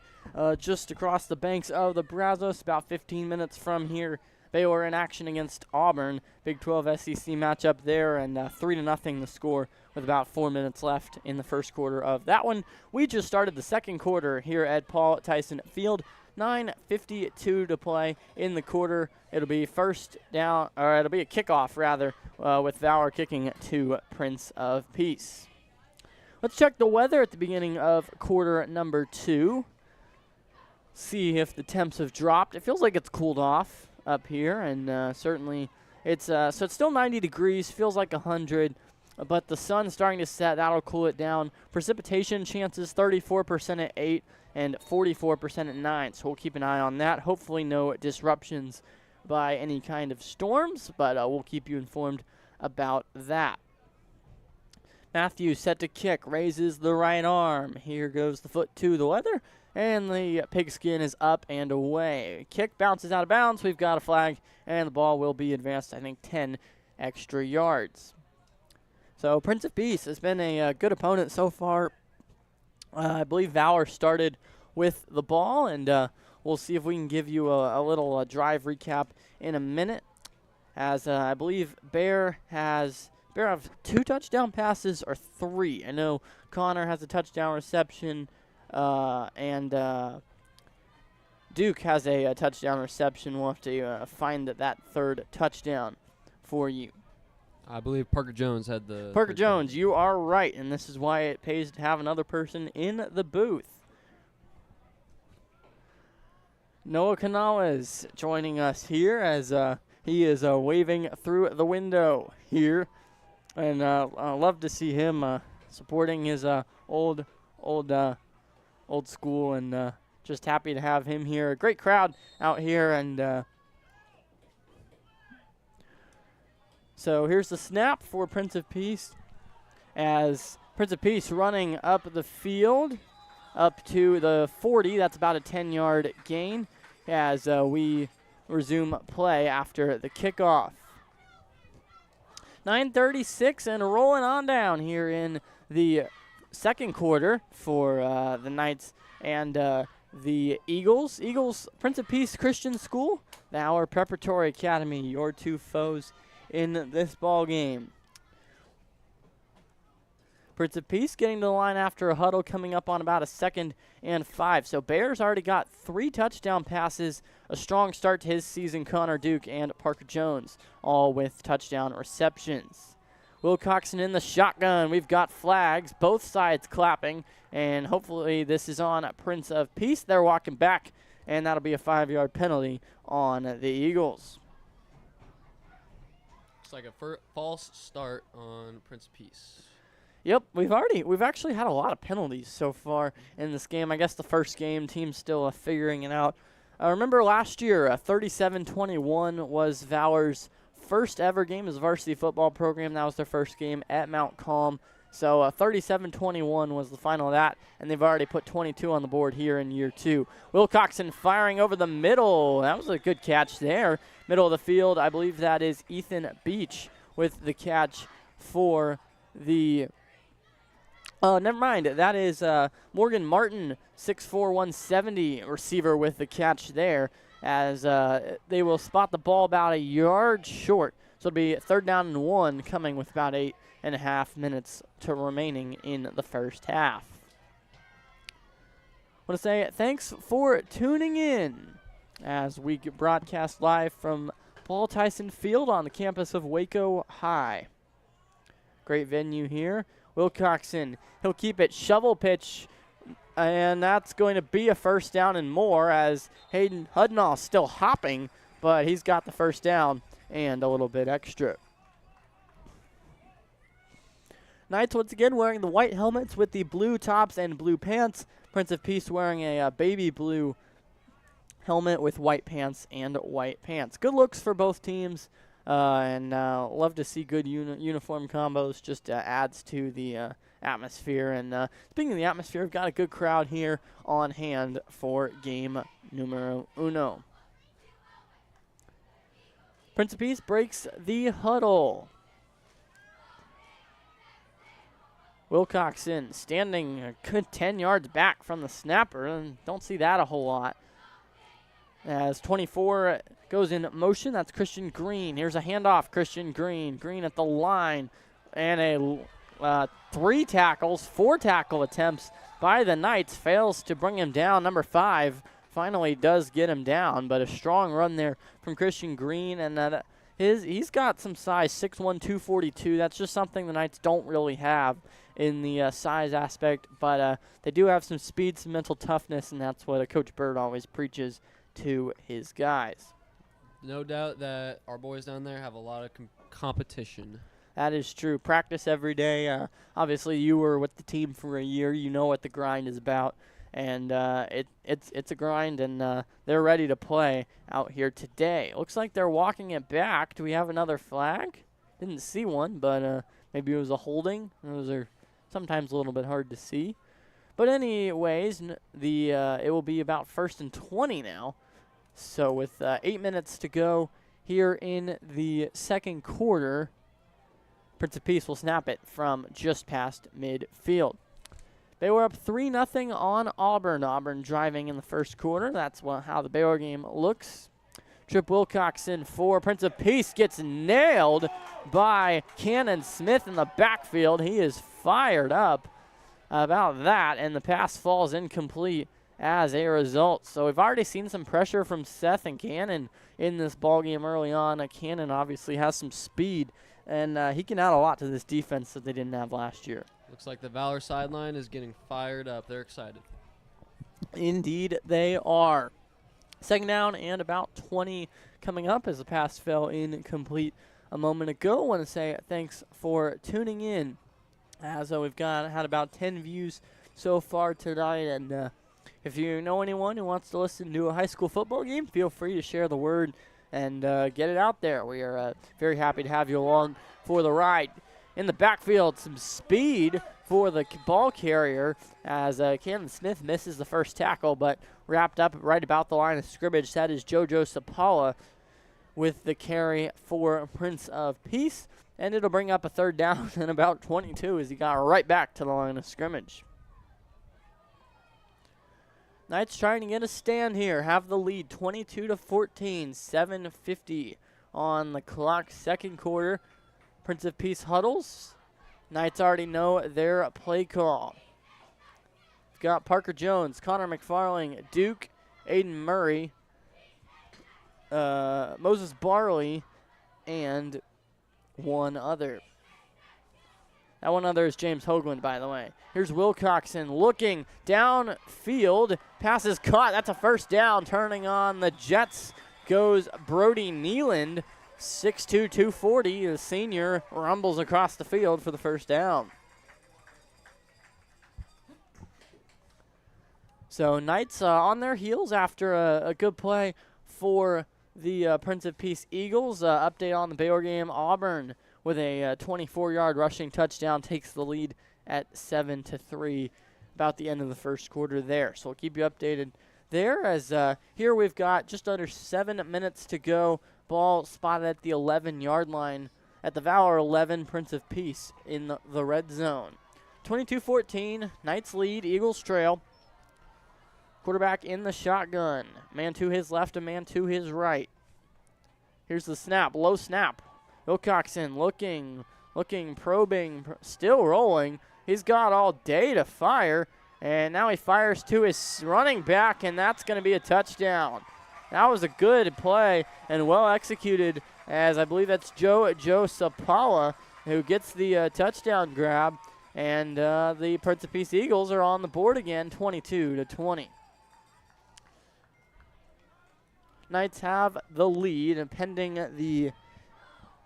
just across the banks of the Brazos, about 15 minutes from here. Baylor in action against Auburn. Big 12 SEC matchup there, and 3-0 the score with about 4 minutes left in the first quarter of that one. We just started the second quarter here at Paul Tyson Field. 9:52 to play in the quarter. It'll be first down, or it'll be a kickoff rather, with Valor kicking to Prince of Peace. Let's check the weather at the beginning of quarter number 2. See if the temps have dropped. It feels like it's cooled off up here, and certainly it's so it's still 90 degrees, feels like 100, but the sun's starting to set. That'll cool it down. Precipitation chances 34% at 8 and 44% at 9, so we'll keep an eye on that. Hopefully no disruptions by any kind of storms, but we'll keep you informed about that. Matthews set to kick, raises the right arm. Here goes the foot to the weather, and the pigskin is up and away. Kick bounces out of bounds. We've got a flag, and the ball will be advanced, I think, 10 extra yards. So Prince of Peace has been a good opponent so far. I believe Valor started with the ball, and we'll see if we can give you a little drive recap in a minute. As I believe Bear have 2 touchdown passes or 3. I know Connor has a touchdown reception, and Duke has a touchdown reception. We'll have to find that third touchdown for you. I believe Parker Jones had the... Parker Jones, you are right, and this is why it pays to have another person in the booth. Noah Canales joining us here as he is waving through the window here. And I love to see him supporting his old school, and just happy to have him here. A great crowd out here, and so here's the snap for Prince of Peace, as Prince of Peace running up the field up to the 40. That's about a 10-yard gain as we resume play after the kickoff. 9:36 and rolling on down here in the second quarter for the Knights and the Eagles. Prince of Peace Christian School, the Valor Preparatory Academy, your 2 foes in this ball game. Prince of Peace getting to the line after a huddle, coming up on about a 2nd and 5. So Bears already got 3 touchdown passes, a strong start to his season. Connor Duke and Parker Jones, all with touchdown receptions. Wilcoxon in the shotgun. We've got flags, both sides clapping, and hopefully this is on Prince of Peace. They're walking back, and that'll be a 5-yard penalty on the Eagles. It's like a false start on Prince of Peace. Yep, we've actually had a lot of penalties so far in this game. I guess the first game, team's still figuring it out. Remember last year, 37-21 was Valor's first ever game as a varsity football program. That was their first game at Mount Calm. So 37-21 was the final of that, and they've already put 22 on the board here in year 2. Wilcoxon firing over the middle. That was a good catch there. Middle of the field, I believe that is Ethan Beach with the catch for the... never mind. That is Morgan Martin, 6'4", 170 receiver with the catch there, as they will spot the ball about a yard short. So it'll be 3rd down and 1 coming with about 8 2.5 minutes to remaining in the first half. I want to say thanks for tuning in as we broadcast live from Paul Tyson Field on the campus of Waco High. Great venue here. Wilcoxon, he'll keep it shovel pitch, and that's going to be a first down and more as Hayden Hudnall still hopping, but he's got the first down and a little bit extra. Knights once again wearing the white helmets with the blue tops and blue pants. Prince of Peace wearing a baby blue helmet with white pants and white pants. Good looks for both teams, and love to see good uniform combos. Just adds to the atmosphere. And speaking of the atmosphere, we've got a good crowd here on hand for game numero uno. Prince of Peace breaks the huddle. Wilcoxon standing a good 10 yards back from the snapper, and don't see that a whole lot. As 24 goes in motion, that's Christian Green. Here's a handoff, Christian Green. Green at the line, and a 4 tackle attempts by the Knights. Fails to bring him down. Number 5 finally does get him down, but a strong run there from Christian Green, and he's got some size, 6'1", 242. That's just something the Knights don't really have in the size aspect, but they do have some speed, some mental toughness, and that's what Coach Bird always preaches to his guys. No doubt that our boys down there have a lot of competition. That is true. Practice every day. Obviously, you were with the team for a year. You know what the grind is about, and it's a grind, and they're ready to play out here today. Looks like they're walking it back. Do we have another flag? Didn't see one, but maybe it was a holding. Those are sometimes a little bit hard to see. But anyways, it will be about 1st and 20 now. So with 8 minutes to go here in the second quarter, Prince of Peace will snap it from just past midfield. They were up 3-0 on Auburn. Auburn driving in the first quarter. That's how the Baylor game looks. Trip Wilcoxon for Prince of Peace gets nailed by Cannon Smith in the backfield. He is fired up about that, and the pass falls incomplete as a result. So we've already seen some pressure from Seth and Cannon in this ballgame early on. Cannon obviously has some speed, and he can add a lot to this defense that they didn't have last year. Looks like the Valor sideline is getting fired up. They're excited. Indeed, they are. Second down and about 20 coming up as the pass fell incomplete a moment ago. I want to say thanks for tuning in. As we've had about 10 views so far tonight, and if you know anyone who wants to listen to a high school football game, feel free to share the word and get it out there. We are very happy to have you along for the ride. In the backfield, some speed for the ball carrier as Cannon Smith misses the first tackle, but wrapped up right about the line of scrimmage. That is JoJo Sapala with the carry for Prince of Peace, and it'll bring up a third down and about 22 as he got right back to the line of scrimmage. Knights trying to get a stand here, have the lead 22-14, 7:50 on the clock, second quarter. Prince of Peace huddles. Knights already know their play call. We've got Parker Jones, Connor McFarling, Duke, Aiden Murray, Moses Barley, and one other. That one other is James Hoagland, by the way. Here's Wilcoxon looking downfield. Pass is caught. That's a first down. Turning on the Jets goes Brody Nealand. 6'2", 240. The senior rumbles across the field for the first down. So Knights on their heels after a good play for the Prince of Peace Eagles. Update on the Baylor game. Auburn with a 24-yard rushing touchdown takes the lead at 7-3 about the end of the first quarter there. So we'll keep you updated there as here we've got just under 7 minutes to go. Ball spotted at the 11-yard line at the Valor 11, Prince of Peace in the red zone. 22-14, Knights lead, Eagles trail. Quarterback in the shotgun. Man to his left, a man to his right. Here's the snap, low snap. Wilcoxon looking looking, probing, still rolling. He's got all day to fire, and now he fires to his running back, and that's going to be a touchdown. That was a good play and well executed, as I believe that's Joe Sapala who gets the touchdown grab, and the Prince of Peace Eagles are on the board again, 22-20. Knights have the lead, and pending the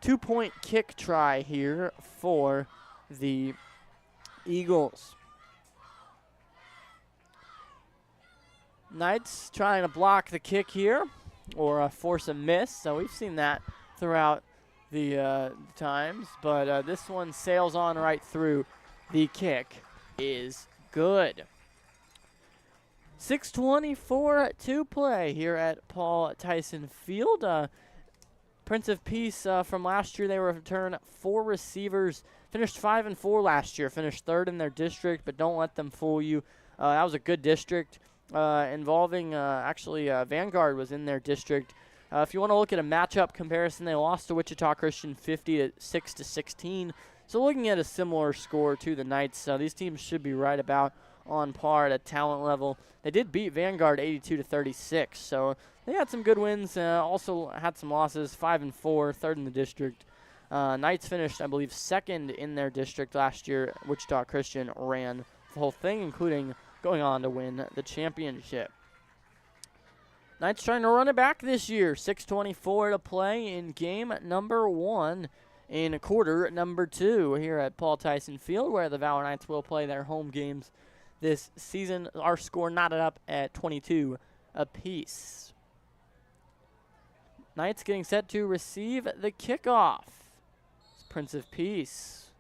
2-point kick try here for the Eagles. Knights trying to block the kick here or force a miss. So we've seen that throughout the times. But this one sails on right through. The kick is good. 6:24 to play here at Paul Tyson Field. Prince of Peace from last year, they returned 4 receivers. Finished 5-4 last year. Finished 3rd in their district, but don't let them fool you. That was a good district involving Vanguard was in their district. If you want to look at a matchup comparison, they lost to Wichita Christian 50-6-16. So looking at a similar score to the Knights, these teams should be right about on par at a talent level. They did beat Vanguard 82-36, so they had some good wins. Also had some losses, 5-4, 3rd in the district. Knights finished, I believe, 2nd in their district last year. Wichita Christian ran the whole thing, including going on to win the championship. Knights trying to run it back this year. 6:24 to play in game number 1 in quarter number 2 here at Paul Tyson Field, where the Valor Knights will play their home games this season. Our score knotted up at 22 apiece. Knights getting set to receive the kickoff. It's Prince of Peace.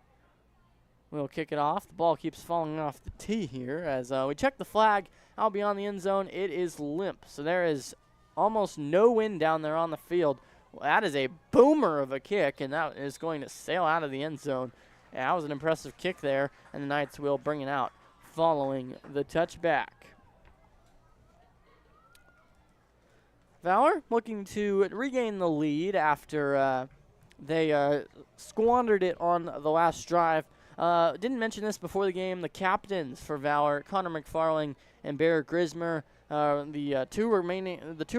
We'll kick it off. The ball keeps falling off the tee here as we check the flag out beyond the end zone. It is limp, so there is almost no wind down there on the field. Well, that is a boomer of a kick, and that is going to sail out of the end zone. Yeah, that was an impressive kick there, and the Knights will bring it out following the touchback. Valor looking to regain the lead after they squandered it on the last drive. Didn't mention this before the game. The captains for Valor, Connor McFarling and Bear Grismer, the two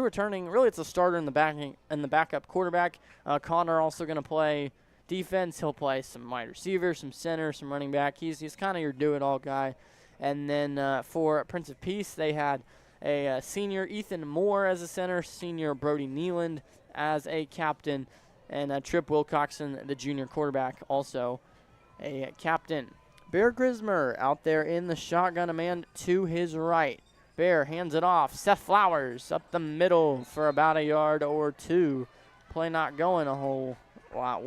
returning. Really, it's a starter and the backup quarterback. Connor also going to play defense. He'll play some wide receiver, some center, some running back. He's kind of your do-it-all guy. And then for Prince of Peace, they had a senior Ethan Moore as a center, senior Brody Nealand as a captain, and Trip Wilcoxon, the junior quarterback, also a captain. Bear Grismer out there in the shotgun, a man to his right. Bear hands it off. Seth Flowers up the middle for about a yard or 2. Play not going a whole lot.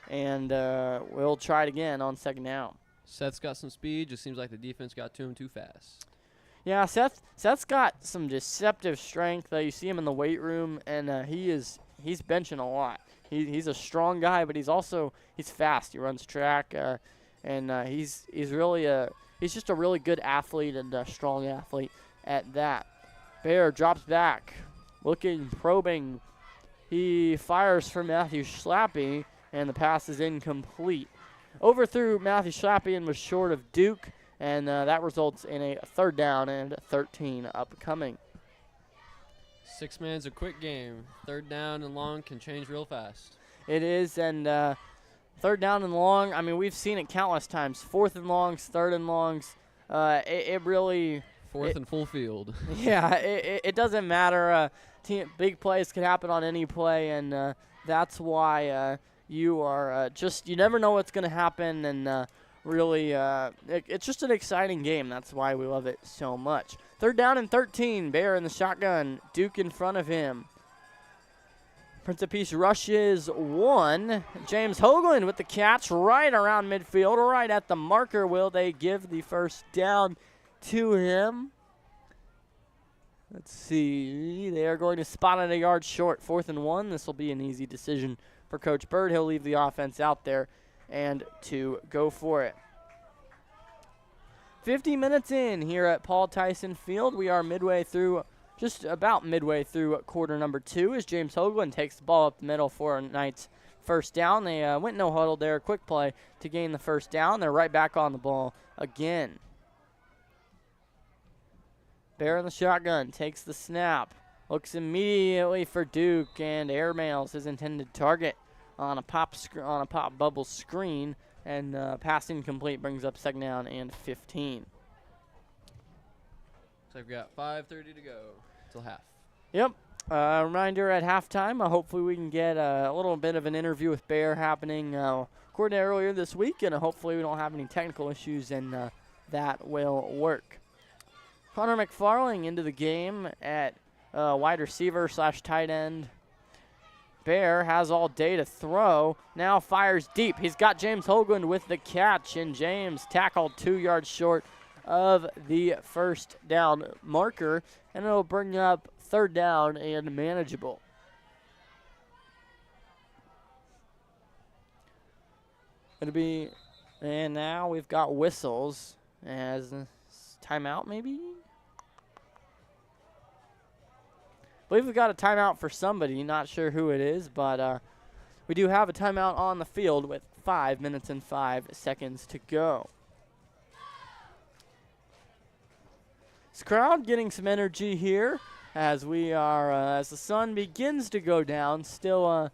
And we'll try it again on 2nd down. Seth's got some speed. Just seems like the defense got to him too fast. Yeah, Seth's got some deceptive strength. You see him in the weight room, and he's benching a lot. He's a strong guy, but he's fast. He runs track, and he's just a really good athlete and a strong athlete at that. Bear drops back, looking, probing. He fires for Matthew Schlappe, and the pass is incomplete. Overthrew Matthew Schlappe and was short of Duke, and that results in a 3rd down and 13 upcoming. 6 man's a quick game. 3rd down and long can change real fast. It is, and 3rd down and long, I mean, we've seen it countless times. 4th and longs, 3rd and longs. It really... 4th and full field. Yeah, it doesn't matter. Big plays can happen on any play, and that's why you are you never know what's going to happen, and really, it's just an exciting game. That's why we love it so much. 3rd down and 13. Bear in the shotgun. Duke in front of him. Prince of Peace rushes 1. James Hoagland with the catch right around midfield, right at the marker. Will they give the 1st down to him? Let's see. They are going to spot it a yard short. 4th and 1. This will be an easy decision for Coach Bird. He'll leave the offense out there and to go for it. 50 minutes in here at Paul Tyson Field. We are just about midway through quarter number 2 as James Hoagland takes the ball up the middle for Knights first down. They went no huddle there, quick play to gain the first down. They're right back on the ball again. Bear in the shotgun, takes the snap, looks immediately for Duke, and airmails his intended target on a pop bubble screen, and pass incomplete brings up second down and 15. So we've got 5:30 to go till half. Yep. Reminder at halftime, hopefully we can get a little bit of an interview with Bear happening according to earlier this week, and hopefully we don't have any technical issues, and that will work. Connor McFarling into the game at wide receiver / tight end. Bear has all day to throw, now fires deep. He's got James Hoagland with the catch, and James tackled 2 yards short of the first down marker, and it'll bring up third down and manageable. And now we've got whistles as timeout maybe? I believe we've got a timeout for somebody, not sure who it is, but we do have a timeout on the field with 5 minutes and 5 seconds to go. This crowd getting some energy here as we are, as the sun begins to go down. Still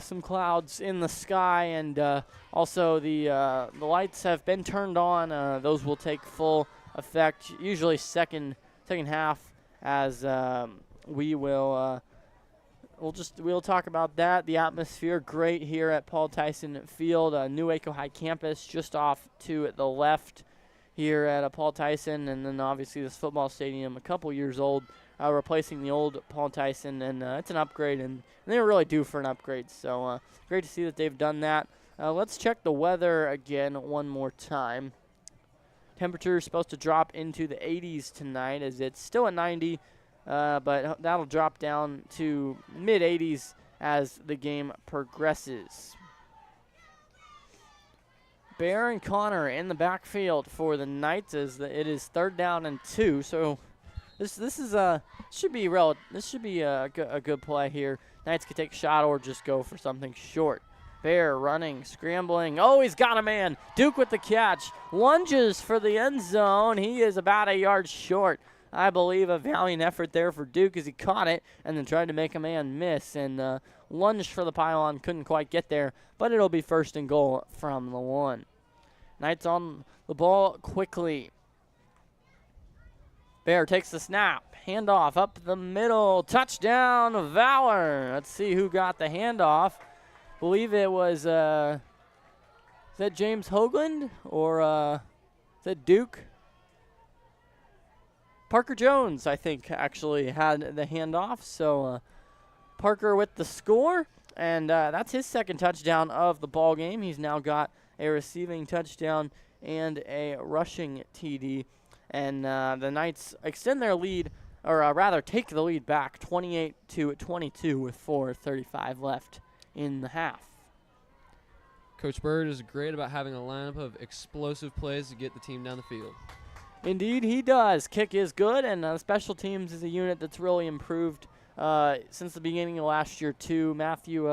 some clouds in the sky, and also the lights have been turned on. Those will take full effect, usually second half, as we'll talk about that. The atmosphere great here at Paul Tyson Field, New Waco High campus, just off to the left here at Paul Tyson, and then obviously this football stadium, a couple years old, replacing the old Paul Tyson, and it's an upgrade, and they were really due for an upgrade. So great to see that they've done that. Let's check the weather again one more time. Temperature is supposed to drop into the 80s tonight, as it's still at 90, but that'll drop down to mid-80s as the game progresses. Bear and Connor in the backfield for the Knights as it is third down and 2. So this should be a good play here. Knights could take a shot or just go for something short. Bear running, scrambling. Oh, he's got a man. Duke with the catch. Lunges for the end zone. He is about a yard short. I believe a valiant effort there for Duke as he caught it and then tried to make a man miss, and lunged for the pylon. Couldn't quite get there, but it'll be first and goal from the 1. Knights on the ball quickly. Bear takes the snap. Handoff up the middle. Touchdown, Valor. Let's see who got the handoff. Believe it was, is that James Hoagland or is that Duke? Parker Jones, I think, actually had the handoff. So Parker with the score, and that's his second touchdown of the ball game. He's now got a receiving touchdown and a rushing TD, and the Knights extend their lead, or rather take the lead back 28-22 with 4:35 left in the half. Coach Bird is great about having a lineup of explosive plays to get the team down the field. Indeed, he does. Kick is good, and special teams is a unit that's really improved since the beginning of last year, too. Matthew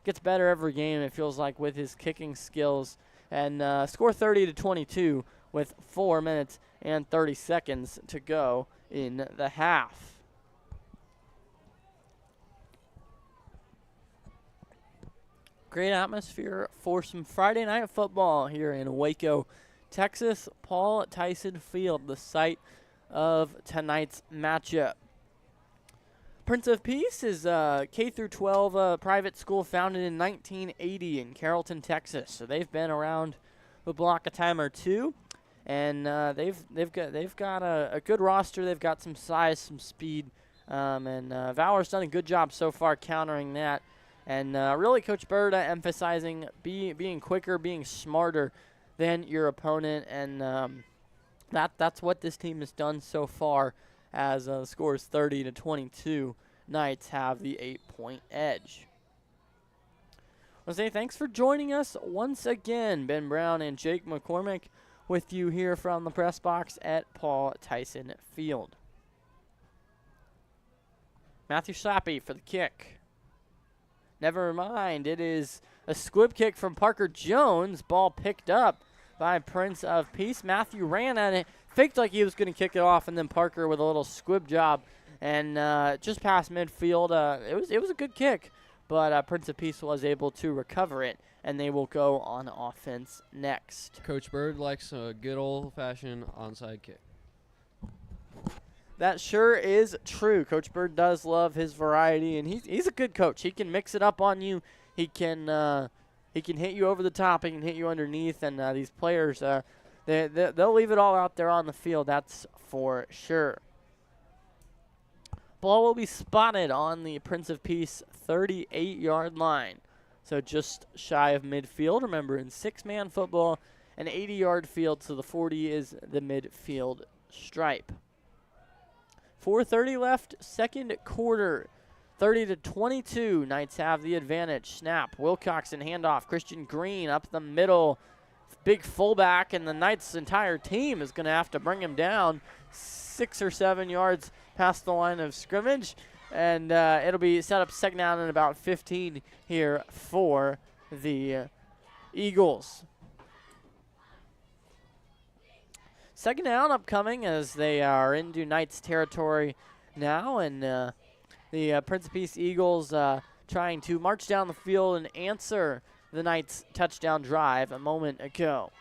gets better every game, it feels like, with his kicking skills, and score 30-22 with 4 minutes and 30 seconds to go in the half. Great atmosphere for some Friday night football here in Waco, Texas. Paul Tyson Field, the site of tonight's matchup. Prince of Peace is a K-12 private school founded in 1980 in Carrollton, Texas. So they've been around the block a time or two, and they've got a good roster. They've got some size, some speed, and Valor's done a good job so far countering that. And really, Coach Bird emphasizing being quicker, being smarter than your opponent, and that's what this team has done so far. As the score is 30-22, Knights have the 8-point edge. I want to say thanks for joining us once again. Ben Brown and Jake McCormick with you here from the press box at Paul Tyson Field. Matthew Slappy for the kick. Never mind. It is a squib kick from Parker Jones. Ball picked up by Prince of Peace. Matthew ran at it, faked like he was going to kick it off, and then Parker with a little squib job. And just past midfield, it was a good kick, but Prince of Peace was able to recover it, and they will go on offense next. Coach Bird likes a good old-fashioned onside kick. That sure is true. Coach Bird does love his variety, and he's a good coach. He can mix it up on you. He can hit you over the top. He can hit you underneath, and these players, they'll leave it all out there on the field. That's for sure. Ball will be spotted on the Prince of Peace 38-yard line. So just shy of midfield. Remember, in 6-man football, an 80-yard field, so the 40 is the midfield stripe. 4:30 left, second quarter. 30-22, Knights have the advantage. Snap, Wilcoxon handoff, Christian Green up the middle. Big fullback, and the Knights' entire team is going to have to bring him down 6 or 7 yards past the line of scrimmage. And it'll be set up second down and about 15 here for the Eagles. Second down upcoming as they are into Knights territory now, and the Prince of Peace Eagles trying to march down the field and answer the Knights' touchdown drive a moment ago.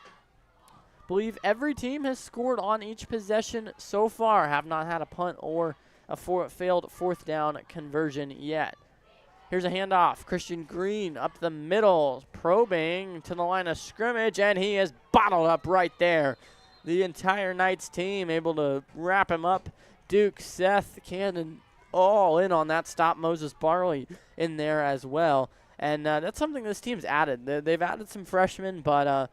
Believe every team has scored on each possession so far, have not had a punt or a failed fourth down conversion yet. Here's a handoff. Christian Green up the middle, probing to the line of scrimmage, and he is bottled up right there. The entire Knights team able to wrap him up. Duke, Seth, Cannon, all in on that stop. Moses Barley in there as well. And that's something this team's added. They've added some freshmen, but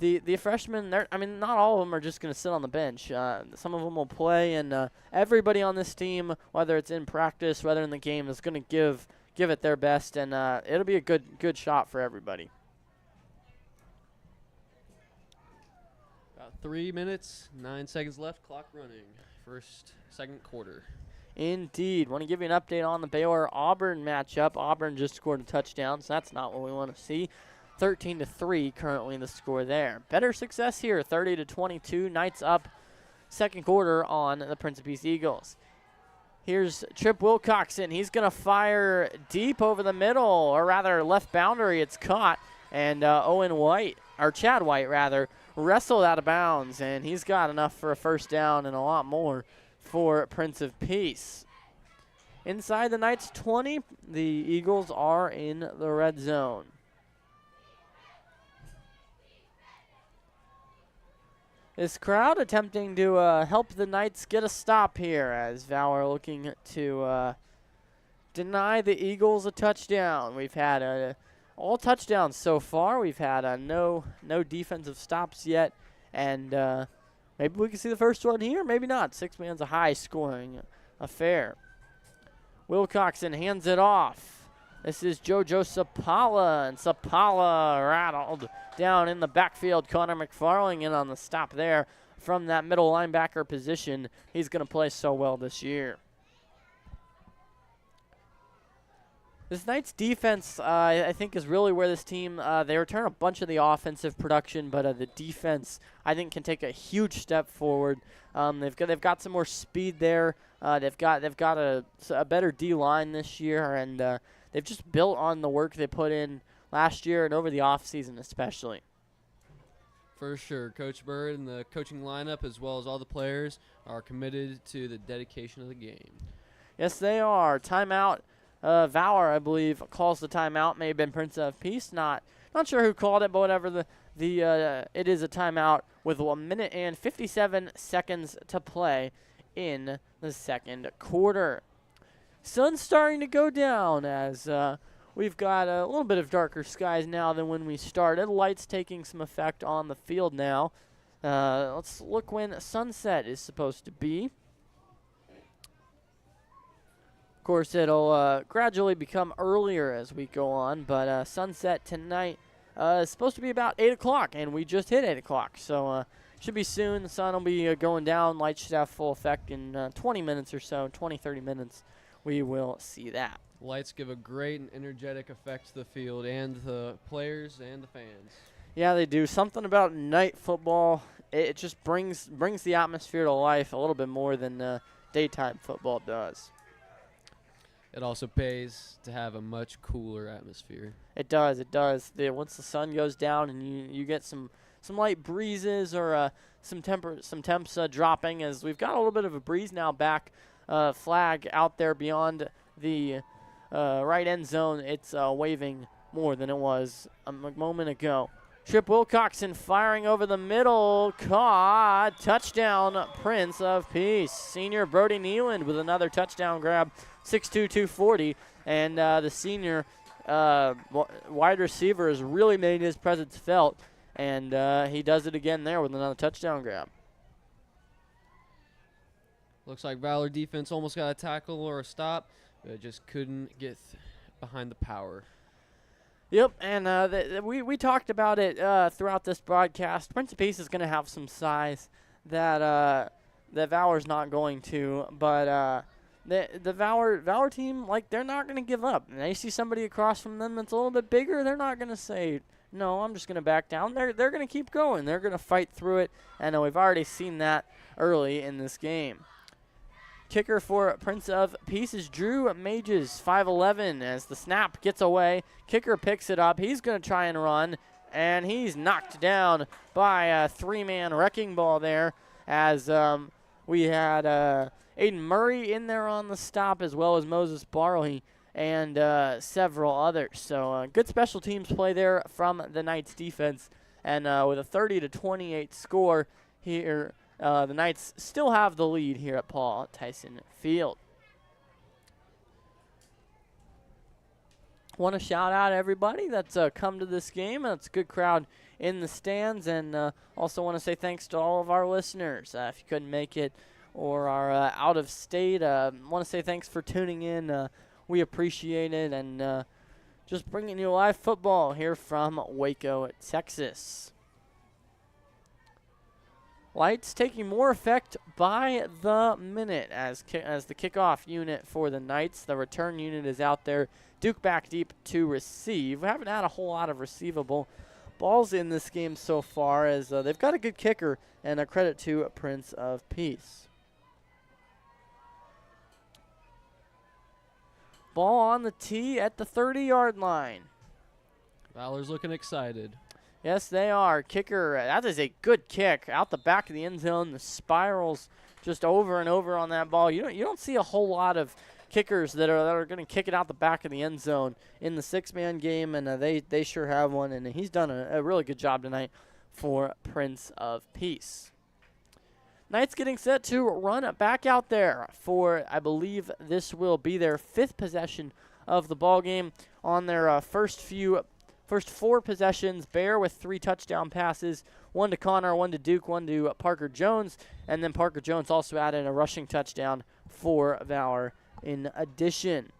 the freshmen, not all of them are just going to sit on the bench. Some of them will play, and everybody on this team, whether it's in practice, whether in the game, is going to give it their best, and it'll be a good shot for everybody. About 3 minutes, 9 seconds left, clock running. Second quarter. Indeed. Want to give you an update on the Baylor-Auburn matchup. Auburn just scored a touchdown, so that's not what we want to see. 13-3 currently the score there. Better success here, 30-22. Knights up second quarter on the Prince of Peace Eagles. Here's Trip Wilcoxon. He's going to fire deep over the middle, or rather left boundary. It's caught, and Chad White, wrestled out of bounds, and he's got enough for a first down and a lot more for Prince of Peace. Inside the Knights 20, the Eagles are in the red zone. This crowd attempting to help the Knights get a stop here as Valor looking to deny the Eagles a touchdown. We've had all touchdowns so far. We've had no defensive stops yet, and maybe we can see the first one here, maybe not. 6-man's a high-scoring affair. Wilcoxon hands it off. This is JoJo Sapala, and Sapala rattled down in the backfield. Connor McFarling in on the stop there from that middle linebacker position. He's going to play so well this year. This Knights defense, I think, is really where this team, they return a bunch of the offensive production, but the defense, I think, can take a huge step forward. They've got some more speed there. They've got a better D-line this year, and they've just built on the work they put in last year and over the offseason especially. For sure. Coach Bird and the coaching lineup, as well as all the players, are committed to the dedication of the game. Yes, they are. Timeout. Valor, I believe, calls the timeout. May have been Prince of Peace. Not sure who called it, but whatever. It is a timeout with 1 minute and 57 seconds to play in the second quarter. Sun's starting to go down as we've got a little bit of darker skies now than when we started. Lights taking some effect on the field now. Let's look when sunset is supposed to be. Of course, it'll gradually become earlier as we go on, but sunset tonight is supposed to be about 8 o'clock, and we just hit 8 o'clock. So should be soon. The sun will be going down. Lights should have full effect in 20 minutes or so, 20, 30 minutes. We will see that. Lights give a great and energetic effect to the field and the players and the fans. Yeah, they do. Something about night football, it just brings the atmosphere to life a little bit more than daytime football does. It also pays to have a much cooler atmosphere. It does. It does. Once the sun goes down and you get some light breezes or some temps dropping, as we've got a little bit of a breeze now back. Flag out there beyond the right end zone. It's waving more than it was a moment ago. Trip Wilcoxon firing over the middle. Caught. Touchdown, Prince of Peace. Senior Brody Nealand with another touchdown grab. 6'2", 240. And the senior wide receiver has really made his presence felt. And he does it again there with another touchdown grab. Looks like Valor defense almost got a tackle or a stop, but it just couldn't get behind the power. Yep, and we talked about it throughout this broadcast. Prince of Peace is going to have some size that Valor's not going to, but the Valor team, like, they're not going to give up. And they see somebody across from them that's a little bit bigger, they're not going to say, no, I'm just going to back down. They're going to keep going. They're going to fight through it, and we've already seen that early in this game. Kicker for Prince of Peace is Drew Mages, 5'11", as the snap gets away. Kicker picks it up. He's going to try and run, and he's knocked down by a three-man wrecking ball there, as we had Aiden Murray in there on the stop, as well as Moses Barley and several others. So good special teams play there from the Knights defense, and with a 30-28 score here, the Knights still have the lead here at Paul Tyson Field. Want to shout out everybody that's come to this game. It's a good crowd in the stands, and also want to say thanks to all of our listeners. If you couldn't make it or are out of state, want to say thanks for tuning in. We appreciate it, and just bringing you live football here from Waco, Texas. Lights taking more effect by the minute as the kickoff unit for the Knights. The return unit is out there. Duke back deep to receive. We haven't had a whole lot of receivable balls in this game so far, as they've got a good kicker, and a credit to Prince of Peace. Ball on the tee at the 30-yard line. Valor's looking excited. Yes, they are. Kicker, that is a good kick out the back of the end zone. The spirals just over and over on that ball. You don't see a whole lot of kickers that are going to kick it out the back of the end zone in the six-man game, and they sure have one, and he's done a really good job tonight for Prince of Peace. Knights getting set to run it back out there for, I believe this will be their fifth possession of the ball game on their first four possessions. Bear with 3 touchdown passes, 1 to Connor, 1 to Duke, 1 to Parker Jones, and then Parker Jones also added a rushing touchdown for Valor in addition.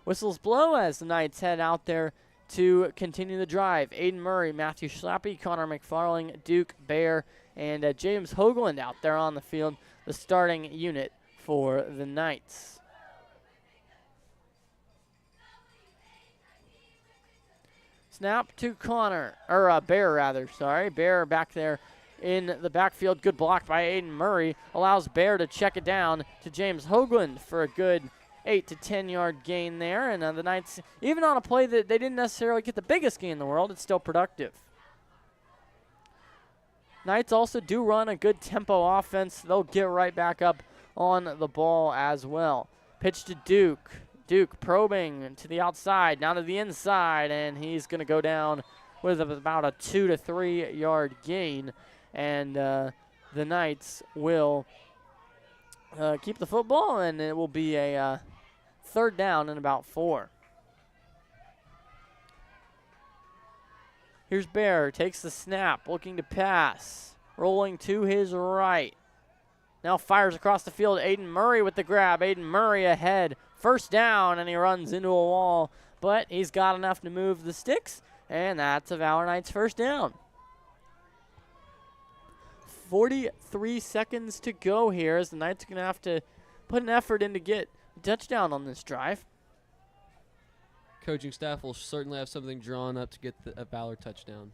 Whistles blow as the Knights head out there to continue the drive. Aiden Murray, Matthew Schlappy, Connor McFarling, Duke, Bear, and James Hoagland out there on the field, the starting unit for the Knights. Snap to Bear, Bear back there in the backfield. Good block by Aiden Murray. Allows Bear to check it down to James Hoagland for a good 8 to 10 yard gain there. And the Knights, even on a play that they didn't necessarily get the biggest gain in the world, it's still productive. Knights also do run a good tempo offense. They'll get right back up on the ball as well. Pitch to Duke. Duke probing to the outside, down to the inside, and he's going to go down with about a 2 to 3 yard gain. And the Knights will keep the football, and it will be a third down and about 4. Here's Bear, takes the snap, looking to pass, rolling to his right. Now fires across the field. Aiden Murray with the grab. Aiden Murray ahead. First down, and he runs into a wall, but he's got enough to move the sticks, and that's a Valor Knights first down. 43 seconds to go here, as the Knights are going to have to put an effort in to get touchdown on this drive. Coaching staff will certainly have something drawn up to get a Valor touchdown.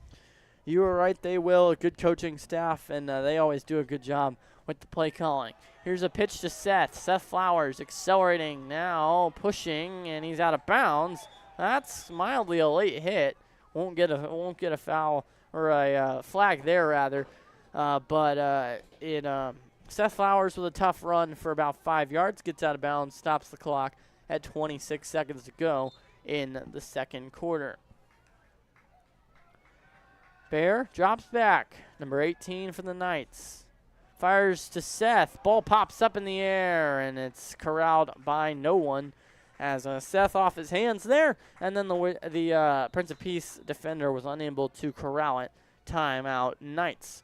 You were right, they will. A good coaching staff, and they always do a good job with the play calling. Here's a pitch to Seth. Seth Flowers accelerating now, pushing, and he's out of bounds. That's mildly a late hit. Won't get a foul or a flag there rather. Seth Flowers with a tough run for about 5 yards, gets out of bounds, stops the clock at 26 seconds to go in the second quarter. Bear drops back. Number 18 for the Knights. Fires to Seth. Ball pops up in the air, and it's corralled by no one as Seth off his hands there, and then the Prince of Peace defender was unable to corral it. Timeout, Knights.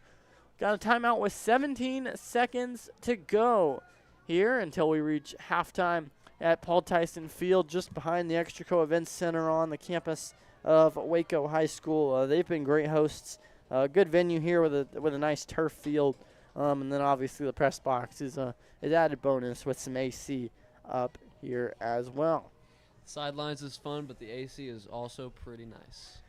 Got a timeout with 17 seconds to go here until we reach halftime at Paul Tyson Field, just behind the Extraco Events Center on the campus of Waco High School. They've been great hosts. Good venue here with a nice turf field, and then obviously the press box is added bonus with some AC up here as well. Sidelines is fun, but the AC is also pretty nice.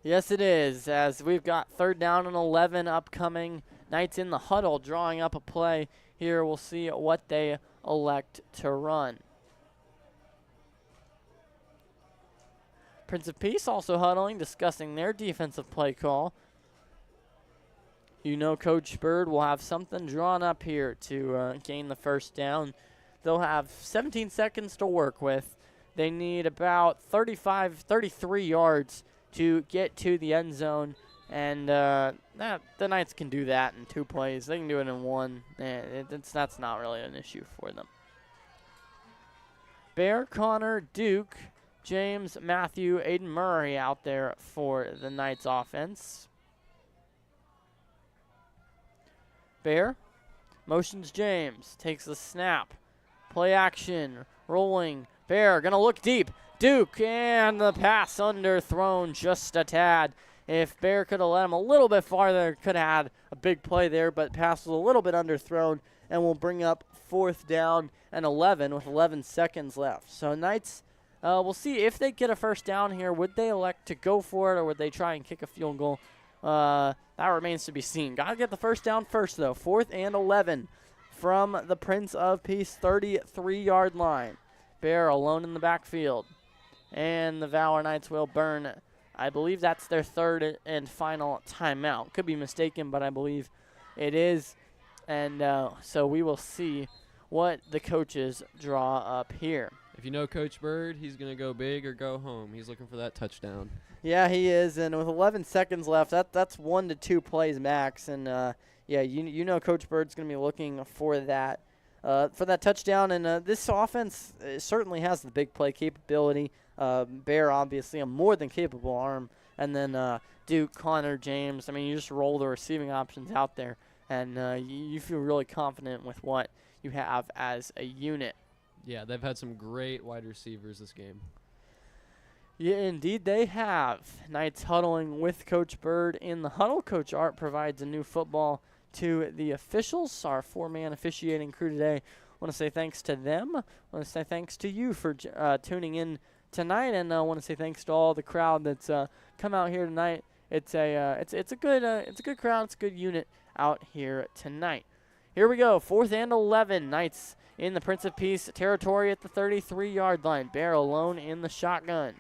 Yes, it is, as we've got 3rd down and 11 upcoming. Knights in the huddle drawing up a play. Here we'll see what they elect to run. Prince of Peace also huddling, discussing their defensive play call. You know Coach Bird will have something drawn up here to gain the first down. They'll have 17 seconds to work with. They need about 33 yards to get to the end zone, and the Knights can do that in 2 plays. They can do it in 1. That's not really an issue for them. Bear, Connor, Duke, James, Matthew, Aiden Murray out there for the Knights offense. Bear motions James, takes the snap. Play action, rolling. Bear gonna look deep. Duke, and the pass underthrown just a tad. If Bear could have let him a little bit farther, could have had a big play there, but pass was a little bit underthrown, and will bring up 4th down and 11 with 11 seconds left. So Knights, we'll see if they get a first down here. Would they elect to go for it, or would they try and kick a field goal? That remains to be seen. Got to get the first down first, though. 4th and 11 from the Prince of Peace 33-yard line. Bear alone in the backfield. And the Valor Knights will burn. I believe that's their 3rd and final timeout. Could be mistaken, but I believe it is. And so we will see what the coaches draw up here. If you know Coach Bird, he's going to go big or go home. He's looking for that touchdown. Yeah, he is. And with 11 seconds left, that's 1 to 2 plays max. And, you know Coach Bird's going to be looking for that touchdown. And this offense certainly has the big play capability. Bear, obviously, a more than capable arm. And then Duke, Connor, James. I mean, you just roll the receiving options out there. And you feel really confident with what you have as a unit. Yeah, they've had some great wide receivers this game. Yeah, indeed they have. Knights huddling with Coach Bird in the huddle. Coach Art provides a new football to the officials. Our 4-man officiating crew today. I want to say thanks to them. I want to say thanks to you for tuning in tonight, and I want to say thanks to all the crowd that's come out here tonight. It's a good crowd. It's a good unit out here tonight. Here we go. 4th and 11. Knights in the Prince of Peace territory at the 33-yard line. Bear alone in the shotgun.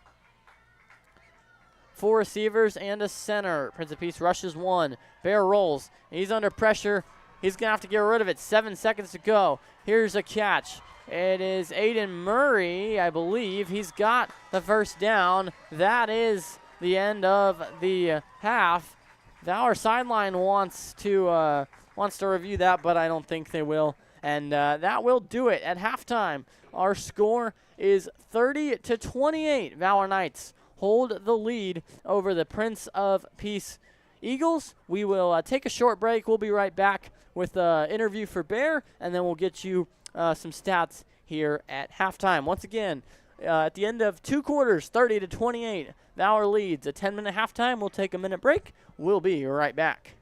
4 receivers and a center. Prince of Peace rushes 1. Bear rolls. He's under pressure. He's going to have to get rid of it. 7 seconds to go. Here's a catch. It is Aiden Murray, I believe. He's got the first down. That is the end of the half. Valor sideline wants to review that, but I don't think they will. And that will do it at halftime. Our score is 30-28. Valor Knights hold the lead over the Prince of Peace Eagles. We will take a short break. We'll be right back with an interview for Bear, and then we'll get you some stats here at halftime. Once again, at the end of 2 quarters, 30-28, Valor leads. A 10-minute halftime. We'll take a minute break. We'll be right back.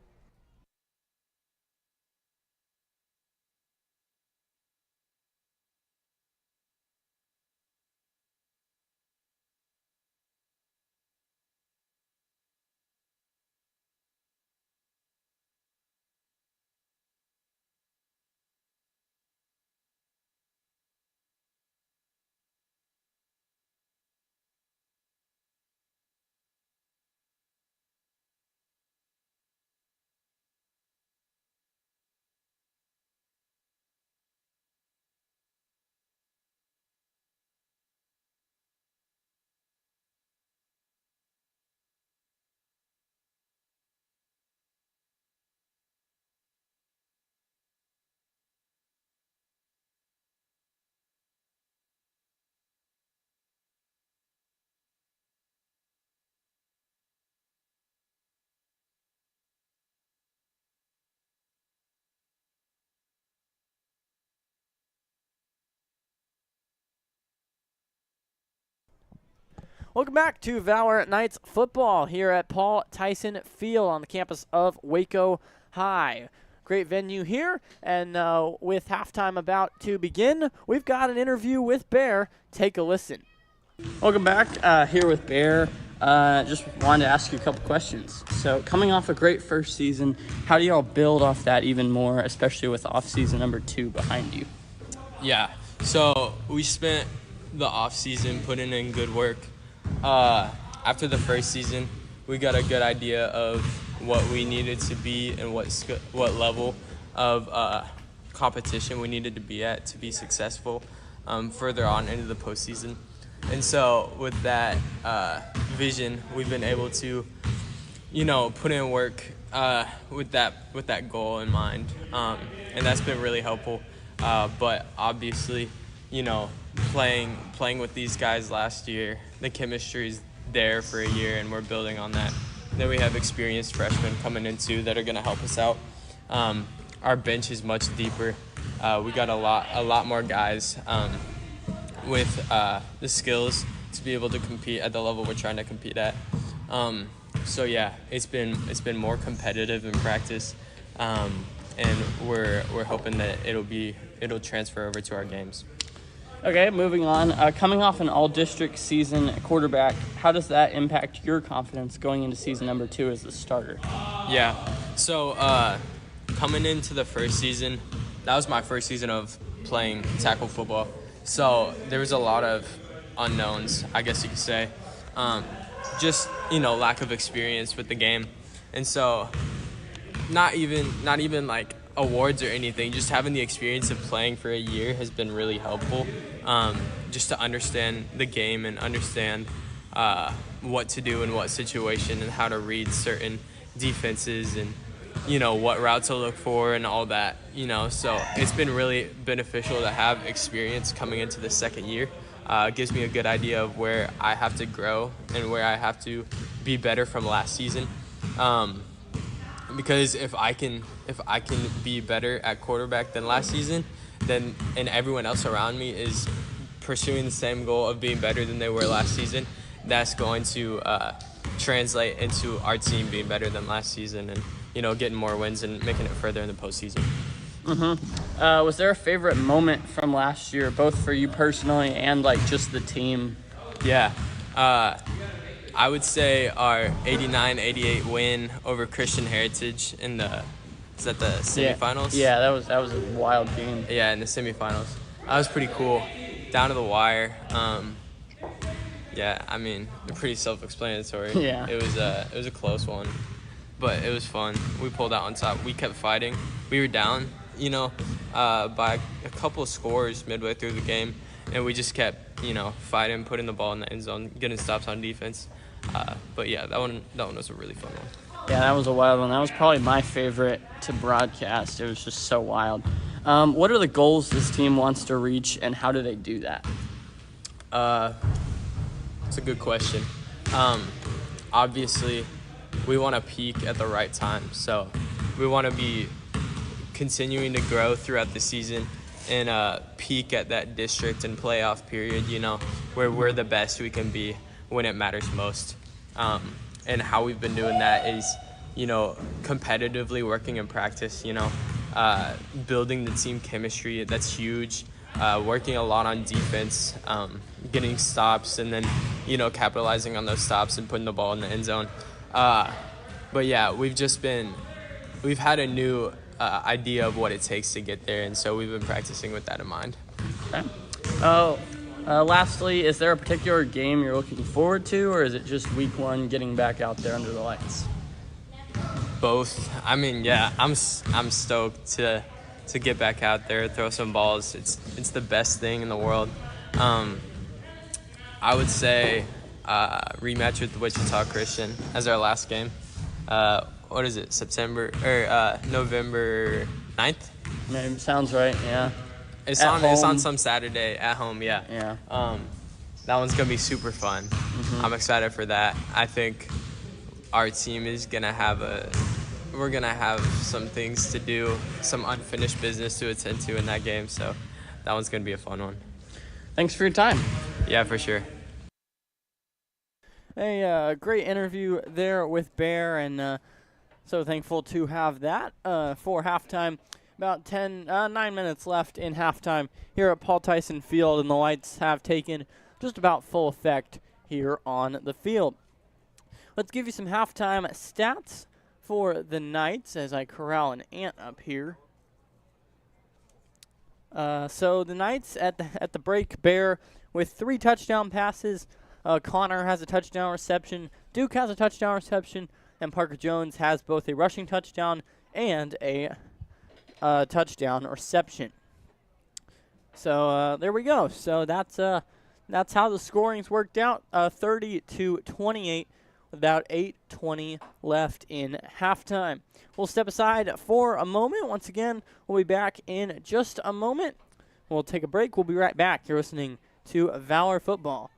Welcome back to Valor Knights Football here at Paul Tyson Field on the campus of Waco High. Great venue here, and with halftime about to begin, we've got an interview with Bear. Take a listen. Welcome back here with Bear. Just wanted to ask you a couple questions. So coming off a great first season, how do y'all build off that even more, especially with off-season number 2 behind you? Yeah, so we spent the off-season putting in good work. After the first season, we got a good idea of what we needed to be and what level of competition we needed to be at to be successful further on into the postseason. And so with that vision, we've been able to, put in work with that goal in mind, and that's been really helpful. But obviously, playing with these guys last year, the chemistry's there for a year, and we're building on that. Then we have experienced freshmen coming in too that are going to help us out. Our bench is much deeper. We got a lot more guys with the skills to be able to compete at the level we're trying to compete at. So yeah, it's been more competitive in practice, and we're hoping that it'll transfer over to our games. Okay, moving on. Coming off an all-district season at quarterback, how does that impact your confidence going into season number 2 as the starter? Yeah, so coming into the first season, that was my first season of playing tackle football. So there was a lot of unknowns, I guess you could say. Just, lack of experience with the game. And so not even like awards or anything, just having the experience of playing for a year has been really helpful, just to understand the game and understand what to do in what situation and how to read certain defenses and what route to look for and all that. So it's been really beneficial to have experience coming into the second year. It gives me a good idea of where I have to grow and where I have to be better from last season. Because if I can be better at quarterback than last season, then and everyone else around me is pursuing the same goal of being better than they were last season, that's going to translate into our team being better than last season and getting more wins and making it further in the postseason. Was there a favorite moment from last year, both for you personally and just the team? Yeah. I would say our 89-88 win over Christian Heritage in the semifinals? Yeah, that was a wild game. Yeah, in the semifinals. That was pretty cool. Down to the wire. Yeah, I mean, pretty self-explanatory. Yeah. It was a close one, but it was fun. We pulled out on top. We kept fighting. We were down, by a couple of scores midway through the game, and we just kept, fighting, putting the ball in the end zone, getting stops on defense. But yeah, that one was a really fun one. Yeah, that was a wild one. That was probably my favorite to broadcast. It was just so wild. What are the goals this team wants to reach, and how do they do that? It's a good question. Obviously, we want to peak at the right time. So we want to be continuing to grow throughout the season and peak at that district and playoff period, where we're the best we can be when it matters most. And how we've been doing that is, competitively working in practice, building the team chemistry. That's huge. Working a lot on defense, getting stops, and then, capitalizing on those stops and putting the ball in the end zone. But yeah, we've had a new idea of what it takes to get there, and so we've been practicing with that in mind. Okay. Lastly, is there a particular game you're looking forward to, or is it just week 1 getting back out there under the lights? Both. I mean, yeah, I'm stoked to get back out there, throw some balls. It's the best thing in the world. I would say rematch with Wichita Christian as our last game. What is it? November 9th? Maybe, sounds right. Yeah. It's on some Saturday at home. Yeah. Yeah. That one's gonna be super fun. Mm-hmm. I'm excited for that. I think our team is gonna have we're gonna have some things to do, some unfinished business to attend to in that game. So that one's gonna be a fun one. Thanks for your time. Yeah, for sure. A great interview there with Bear, and so thankful to have that for halftime. About 9 minutes left in halftime here at Paul Tyson Field, and the lights have taken just about full effect here on the field. Let's give you some halftime stats for the Knights as I corral an ant up here. So the Knights at the break, Bear with 3 touchdown passes. Connor has a touchdown reception. Duke has a touchdown reception. And Parker Jones has both a rushing touchdown and a touchdown reception. So there we go. So that's how the scoring's worked out. 30-28 with about 8:20 left in halftime. We'll step aside for a moment. Once again, we'll be back in just a moment. We'll take a break. We'll be right back. You're listening to Valor Football.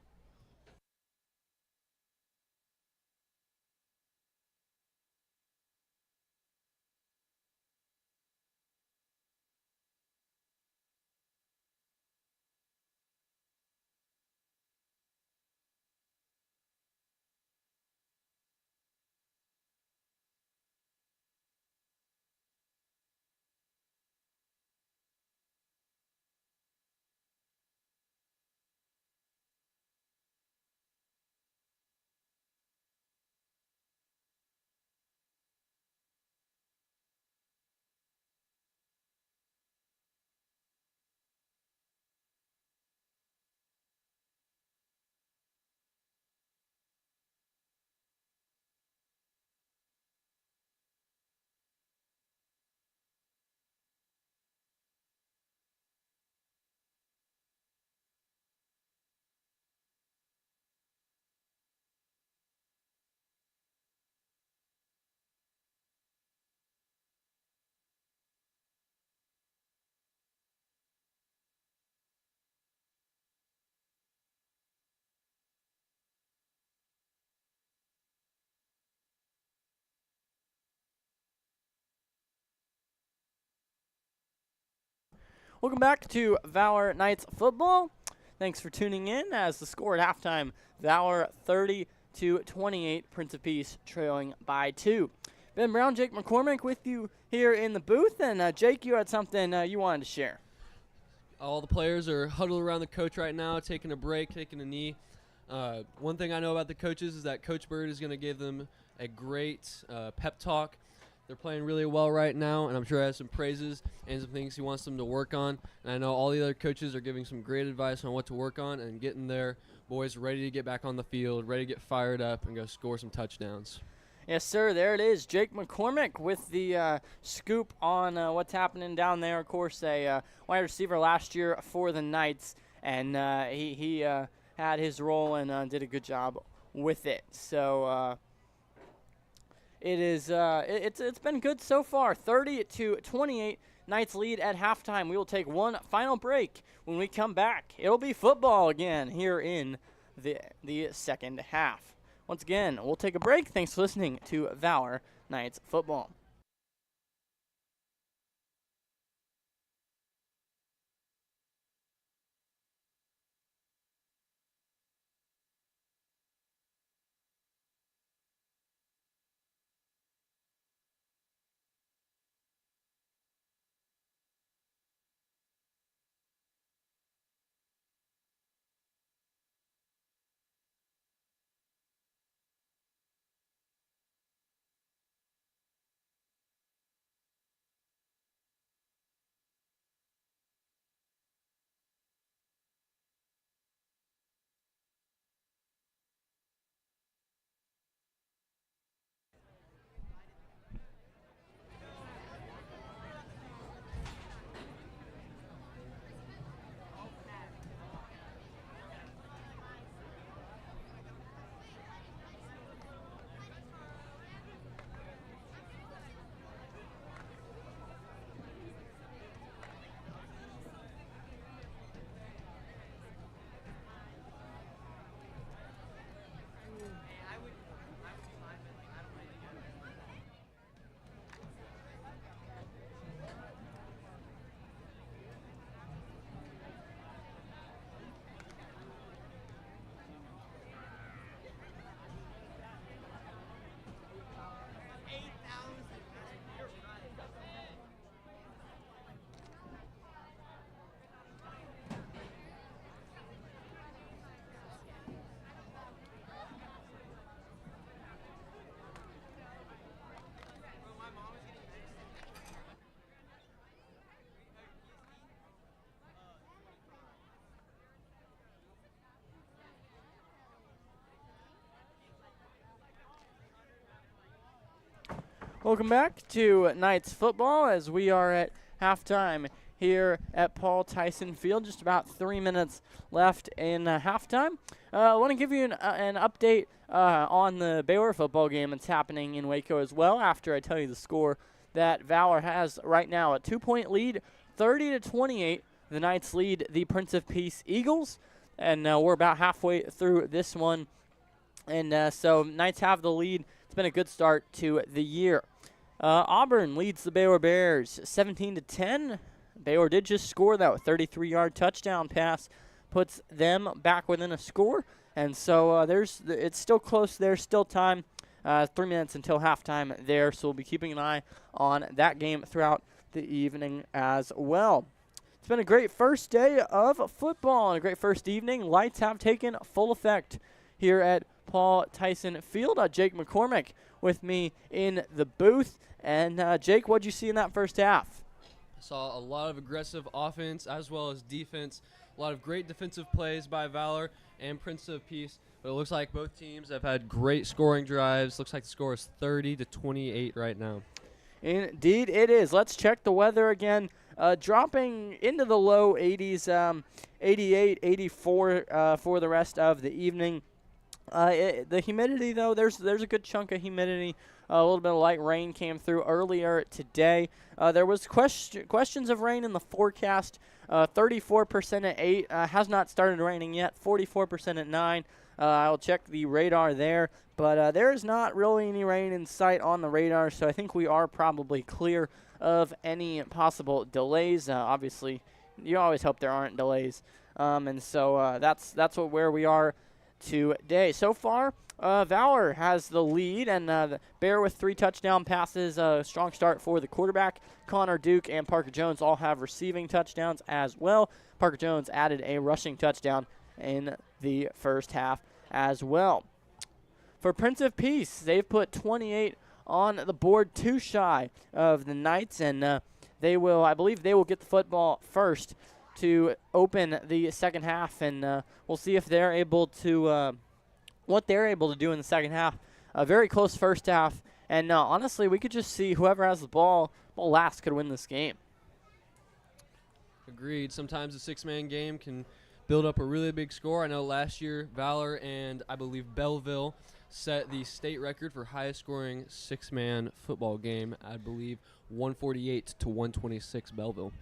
Welcome back to Valor Knights Football. Thanks for tuning in as the score at halftime, Valor 30-28, Prince of Peace trailing by 2. Ben Brown, Jake McCormick with you here in the booth. And Jake, you had something you wanted to share. All the players are huddled around the coach right now, taking a break, taking a knee. One thing I know about the coaches is that Coach Bird is going to give them a great pep talk. They're playing really well right now, and I'm sure he has some praises and some things he wants them to work on. And I know all the other coaches are giving some great advice on what to work on and getting their boys ready to get back on the field, ready to get fired up and go score some touchdowns. Yes, sir. There it is. Jake McCormick with the scoop on what's happening down there. Of course, a wide receiver last year for the Knights, and he had his role and did a good job with it. So it's been good so far. 30-28, Knights lead at halftime. We will take one final break. When we come back, it'll be football again here in the second half. Once again, we'll take a break. Thanks for listening to Valor Knights Football. Welcome back to Knights football as we are at halftime here at Paul Tyson Field. Just about 3 minutes left in halftime. I want to give you an update on the Baylor football game that's happening in Waco as well after I tell you the score that Valor has right now. A 2-point lead, 30-28. The Knights lead the Prince of Peace Eagles, and we're about halfway through this one. And so Knights have the lead. It's been a good start to the year. Auburn leads the Baylor Bears 17-10. Baylor did just score that 33-yard touchdown pass, puts them back within a score. And so it's still close. There's still time, 3 minutes until halftime there. So we'll be keeping an eye on that game throughout the evening as well. It's been a great first day of football and a great first evening. Lights have taken full effect here at Paul Tyson Field. Jake McCormick with me in the booth. And Jake, what'd you see in that first half? I saw a lot of aggressive offense as well as defense. A lot of great defensive plays by Valor and Prince of Peace. But it looks like both teams have had great scoring drives. Looks like the score is 30-28 right now. Indeed it is. Let's check the weather again. Dropping into the low 80s, 88, 84 for the rest of the evening. The humidity, though, there's a good chunk of humidity. A little bit of light rain came through earlier today. There was questions of rain in the forecast. 34% at 8. Has not started raining yet. 44% at 9. I'll check the radar there. But there is not really any rain in sight on the radar, so I think we are probably clear of any possible delays. Obviously, you always hope there aren't delays. And so that's where we are today. So far, Valor has the lead, and the Bear with 3 touchdown passes. A strong start for the quarterback. Connor Duke and Parker Jones all have receiving touchdowns as well. Parker Jones added a rushing touchdown in the first half as well. For Prince of Peace, they've put 28 on the board, too shy of the Knights, and I believe they will get the football first to open the second half, and we'll see if they're able to what they're able to do in the second half. A very close first half, and honestly, we could just see whoever has the ball last could win this game. Agreed. Sometimes a 6-man game can build up a really big score. I know last year Valor and I believe Belleville set the state record for highest scoring 6-man football game. I believe 148-126 Belleville.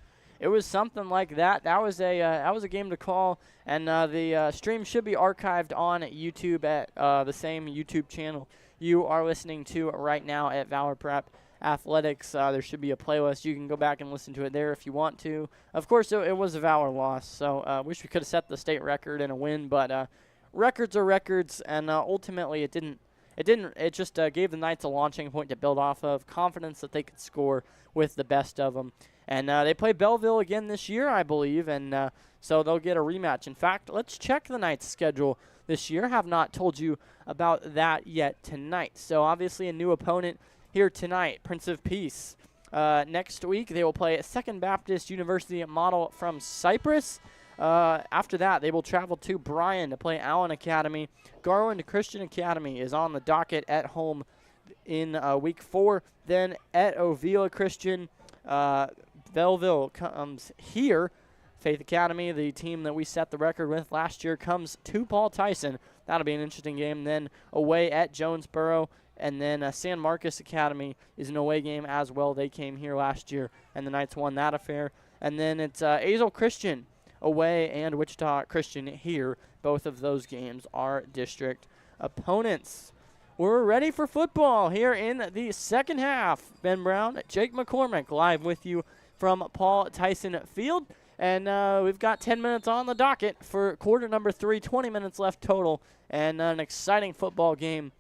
It was something like that. That was a game to call, and the stream should be archived on YouTube at the same YouTube channel you are listening to right now at Valor Prep Athletics. There should be a playlist. You can go back and listen to it there if you want to. Of course, it was a Valor loss, so wish we could have set the state record in a win, but records are records, and ultimately it didn't. It just gave the Knights a launching point to build off of, confidence that they could score with the best of them. And they play Belleville again this year, I believe, and so they'll get a rematch. In fact, let's check the Knights' schedule this year. Have not told you about that yet tonight. So obviously a new opponent here tonight, Prince of Peace. Next week they will play Second Baptist University Model from Cyprus. After that, they will travel to Bryan to play Allen Academy. Garland Christian Academy is on the docket at home in week 4. Then at Ovila Christian, Belleville comes here. Faith Academy, the team that we set the record with last year, comes to Paul Tyson. That'll be an interesting game. Then away at Jonesboro. And then San Marcos Academy is an away game as well. They came here last year, and the Knights won that affair. And then it's Azle Christian away and Wichita Christian here. Both of those games are district opponents. We're ready for football here in the second half. Ben Brown, Jake McCormick live with you from Paul Tyson Field. And we've got 10 minutes on the docket for quarter number 3, 20 minutes left total. And an exciting football game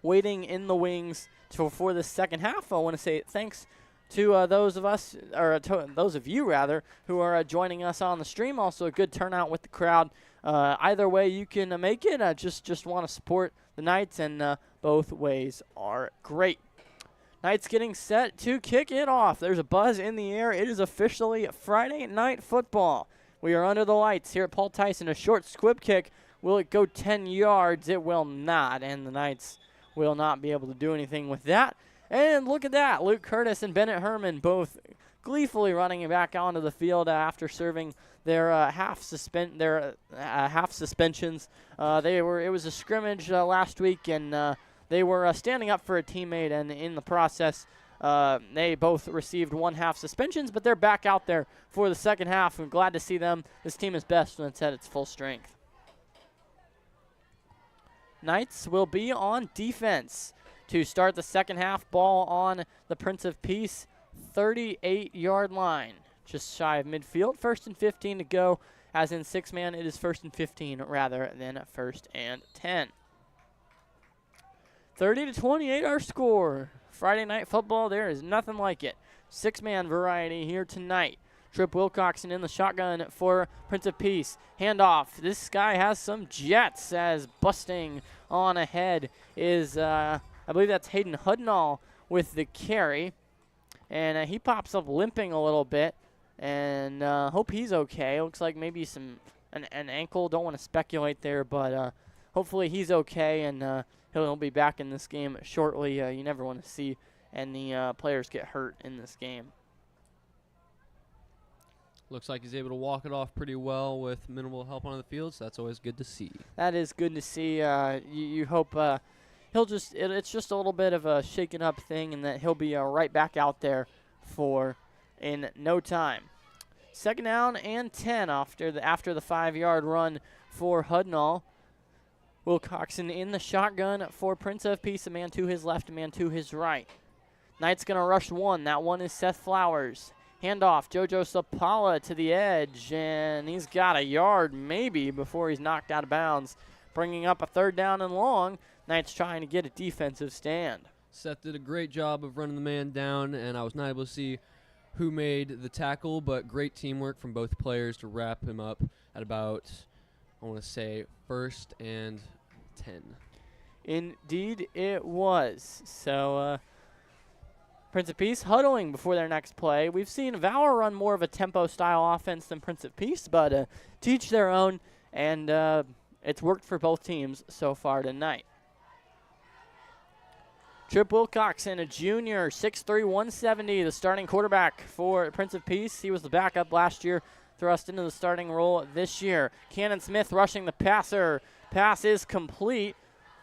waiting in the wings for the second half. I want to say thanks to those of you rather, who are joining us on the stream. Also a good turnout with the crowd. Either way you can make it. Just want to support the Knights, and both ways are great. Knights getting set to kick it off. There's a buzz in the air. It is officially Friday night football. We are under the lights here at Paul Tyson. A short squib kick. Will it go 10 yards? It will not, and the Knights will not be able to do anything with that. And look at that. Luke Curtis and Bennett Herman both gleefully running back onto the field after serving their half suspensions. It was a scrimmage last week, and they were standing up for a teammate, and in the process, they both received 1 half suspensions, but they're back out there for the second half. I'm glad to see them. This team is best when it's at its full strength. Knights will be on defense to start the second half. Ball on the Prince of Peace 38-yard line, just shy of midfield. 1st and 15 to go. As in 6-man, it is 1st and 15 rather than 1st and 10. 30-28 our score. Friday night football, there is nothing like it. 6-man variety here tonight. Trip Wilcoxon in the shotgun for Prince of Peace. Handoff. This guy has some jets as busting on ahead is, I believe that's Hayden Hudnall with the carry. And he pops up limping a little bit. And hope he's okay. Looks like maybe an ankle. Don't want to speculate there, but hopefully he's okay. And he'll be back in this game shortly. You never want to see any players get hurt in this game. Looks like he's able to walk it off pretty well with minimal help on the field, so that's always good to see. That is good to see. You hope it's just a little bit of a shaken up thing, and that he'll be right back out there in no time. 2nd down and 10 after the 5-yard run for Hudnall. Wilcoxon in the shotgun for Prince of Peace, a man to his left, a man to his right. Knight's going to rush one. That one is Seth Flowers. Handoff, Jojo Sapala to the edge, and he's got a yard maybe before he's knocked out of bounds, bringing up a 3rd down and long. Knights trying to get a defensive stand. Seth did a great job of running the man down, and I was not able to see who made the tackle, but great teamwork from both players to wrap him up at about, I want to say, 1st and 10. Indeed it was. So Prince of Peace huddling before their next play. We've seen Valor run more of a tempo-style offense than Prince of Peace, but teach their own, and it's worked for both teams so far tonight. Trip Wilcoxon, a junior, 6'3", 170, the starting quarterback for Prince of Peace. He was the backup last year, thrust into the starting role this year. Cannon Smith rushing the passer. Pass is complete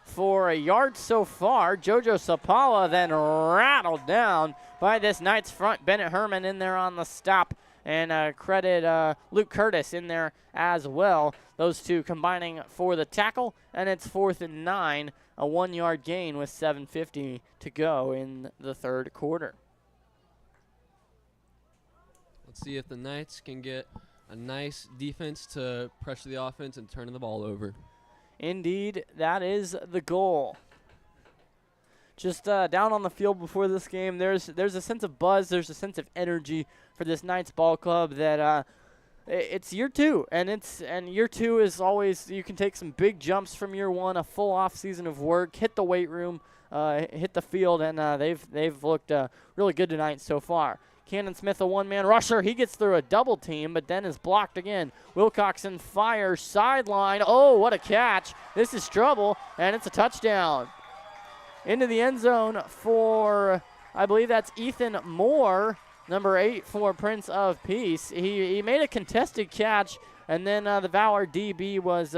for a yard so far. Jojo Sapala then rattled down by this Knights front. Bennett Herman in there on the stop, and credit Luke Curtis in there as well. Those two combining for the tackle, and it's 4th and 9, a 1-yard gain with 7:50 to go in the 3rd quarter. Let's see if the Knights can get a nice defense to pressure the offense and turn the ball over. Indeed, that is the goal. Just down on the field before this game, there's a sense of buzz, there's a sense of energy for this Knights ball club that it's year 2, and year 2 is always, you can take some big jumps from year 1, a full off season of work, hit the weight room, hit the field, and they've looked really good tonight so far. Cannon Smith, a one-man rusher. He gets through a double team, but then is blocked again. Wilcoxon fires sideline. Oh, what a catch. This is trouble, and it's a touchdown. Into the end zone for, I believe that's Ethan Moore, number 8 for Prince of Peace. He made a contested catch, and then the Valor DB was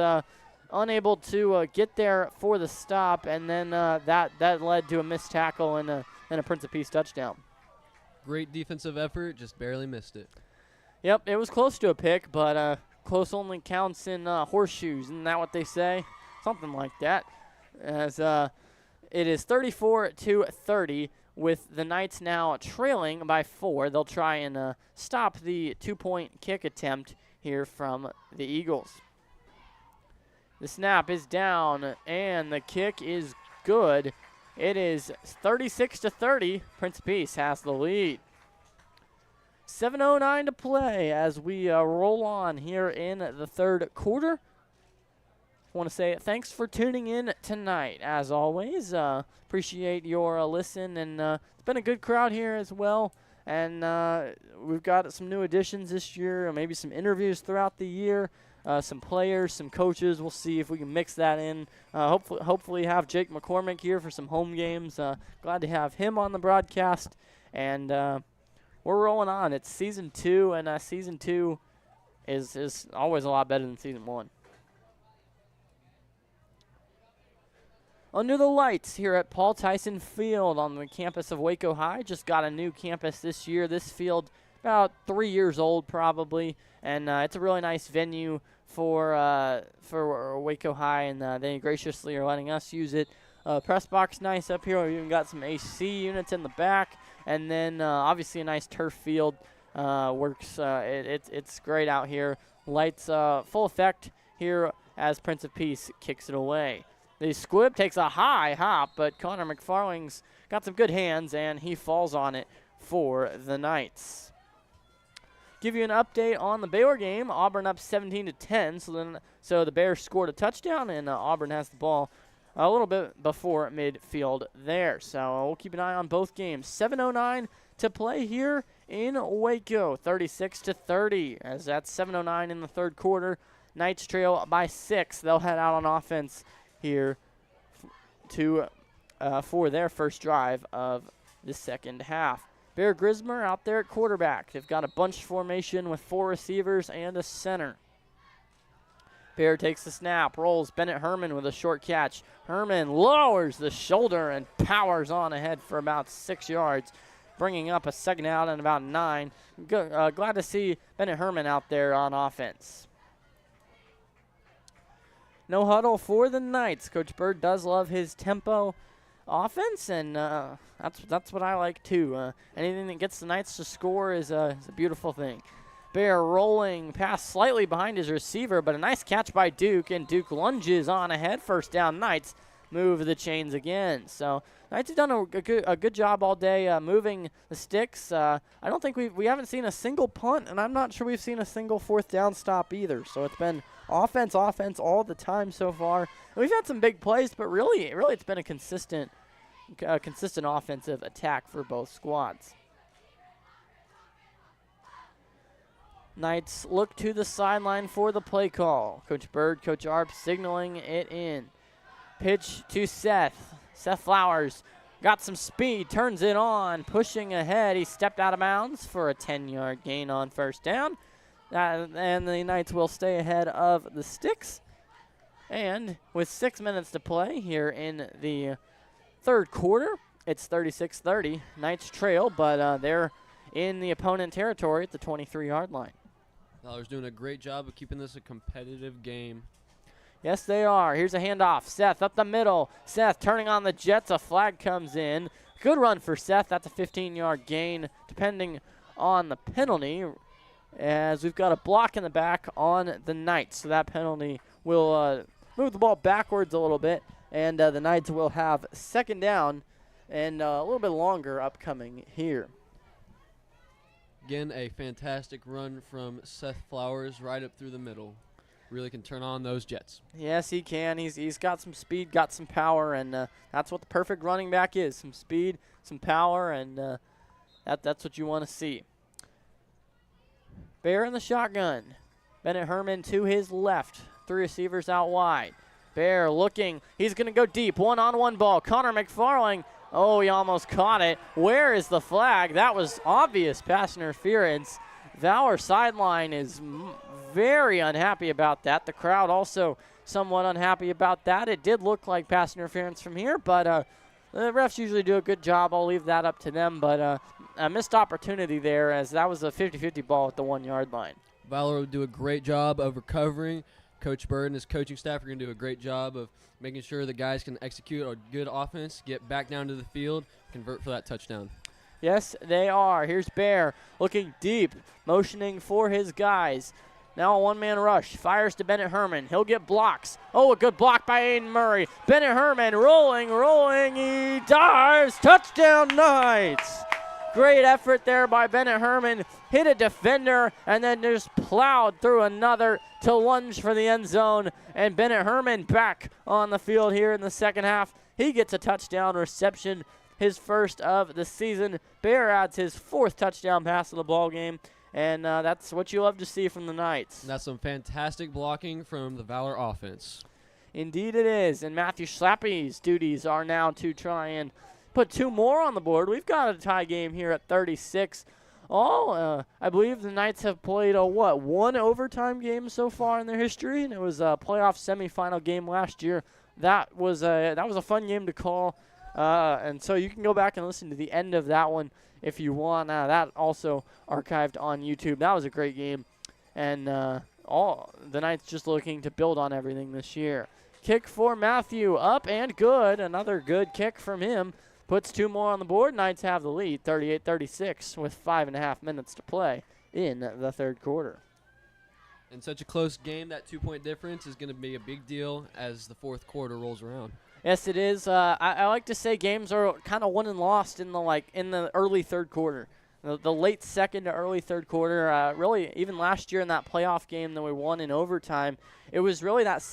unable to get there for the stop, and then that led to a missed tackle and a Prince of Peace touchdown. Great defensive effort, just barely missed it. Yep, it was close to a pick, but close only counts in horseshoes. Isn't that what they say? Something like that. As it is 34-30 with the Knights now trailing by 4. They'll try and stop the 2-point kick attempt here from the Eagles. The snap is down, and the kick is good. It is 36-30. Prince of Peace has the lead. 7:09 to play as we roll on here in the 3rd quarter. I want to say thanks for tuning in tonight. As always, appreciate your listen, and it's been a good crowd here as well And we've got some new additions this year, maybe some interviews throughout the year, some players, some coaches. We'll see if we can mix that in. Hopefully have Jake McCormick here for some home games. Glad to have him on the broadcast. And we're rolling on. It's Season 2, and Season 2 is always a lot better than Season 1. Under the lights here at Paul Tyson Field on the campus of Waco High. Just got a new campus this year. This field about 3 years old probably, and it's a really nice venue for Waco High, and they graciously are letting us use it. Press box nice up here. We've even got some AC units in the back, and then obviously a nice turf field. Works. It's great out here. Lights full effect here as Prince of Peace kicks it away. The squib takes a high hop, but Connor McFarling's got some good hands, and he falls on it for the Knights. Give you an update on the Baylor game. Auburn up 17-10, so the Bears scored a touchdown, and Auburn has the ball a little bit before midfield there. So we'll keep an eye on both games. 7:09 to play here in Waco, 36-30, as that's 7:09 in the third quarter. Knights trail by 6. They'll head out on offense here for their first drive of the second half. Bear Grismer out there at quarterback. They've got a bunch formation with 4 receivers and a center. Bear takes the snap, rolls. Bennett Herman with a short catch. Herman lowers the shoulder and powers on ahead for about 6 yards, bringing up a second out and about 9. Glad to see Bennett Herman out there on offense. No huddle for the Knights. Coach Bird does love his tempo offense, and that's what I like too. Anything that gets the Knights to score is a beautiful thing. Bear rolling pass slightly behind his receiver, but a nice catch by Duke, and Duke lunges on ahead. First down, Knights move the chains again. So Knights have done a good job all day moving the sticks. I don't think we haven't seen a single punt, and I'm not sure we've seen a single fourth down stop either. So it's been offense all the time so far. And we've had some big plays, but really it's been a consistent offensive attack for both squads. Knights look to the sideline for the play call. Coach Bird, Coach Arp signaling it in. Pitch to Seth. Seth Flowers got some speed, turns it on, pushing ahead. He stepped out of bounds for a 10-yard gain on first down. And the Knights will stay ahead of the Sticks. And with 6 minutes to play here in the third quarter, it's 36-30. Knights trail, but they're in the opponent territory at the 23-yard line. Valor's doing a great job of keeping this a competitive game. Yes, they are. Here's a handoff. Seth up the middle. Seth turning on the Jets. A flag comes in. Good run for Seth. That's a 15-yard gain, depending on the penalty, as we've got a block in the back on the Knights. So that penalty will move the ball backwards a little bit, and the Knights will have second down and a little bit longer upcoming here. Again, a fantastic run from Seth Flowers right up through the middle. Really can turn on those Jets. Yes, he can. He's got some speed, got some power, and that's what the perfect running back is. Some speed, some power, and that's what you want to see. Bear in the shotgun. Bennett Herman to his left. 3 receivers out wide. Bear looking. He's going to go deep. One-on-one ball. Connor McFarling. Oh, he almost caught it. Where is the flag? That was obvious pass interference. Valor sideline is very unhappy about that. The crowd also somewhat unhappy about that. It did look like pass interference from here, but the refs usually do a good job. I'll leave that up to them, but a missed opportunity there, as that was a 50-50 ball at the 1-yard line. Valor will do a great job of recovering. Coach Bird and his coaching staff are going to do a great job of making sure the guys can execute a good offense, get back down to the field, convert for that touchdown. Yes, they are. Here's Bear looking deep, motioning for his guys. Now a one-man rush. Fires to Bennett Herman. He'll get blocks. Oh, a good block by Aiden Murray. Bennett Herman rolling. He dives. Touchdown, Knights. Great effort there by Bennett Herman. Hit a defender and then just plowed through another to lunge for the end zone. And Bennett Herman back on the field here in the second half. He gets a touchdown reception his first of the season. Bear adds his 4th touchdown pass of the ball game, and that's what you love to see from the Knights. That's some fantastic blocking from the Valor offense. Indeed it is, and Matthew Schlappy's duties are now to try and put 2 more on the board. We've got a tie game here at 36. I believe the Knights have played one overtime game so far in their history, and it was a playoff semifinal game last year. That was a fun game to call, and so you can go back and listen to the end of that one if you want. That also archived on YouTube. That was a great game, and all the Knights just looking to build on everything this year. Kick for Matthew, up and good. Another good kick from him. Puts 2 more on the board. Knights have the lead, 38-36, with 5.5 minutes to play in the 3rd quarter. In such a close game, that 2-point difference is going to be a big deal as the 4th quarter rolls around. Yes, it is. I like to say games are kind of won and lost in the early 3rd quarter. The late 2nd to early 3rd quarter. Really, even last year in that playoff game that we won in overtime, it was really that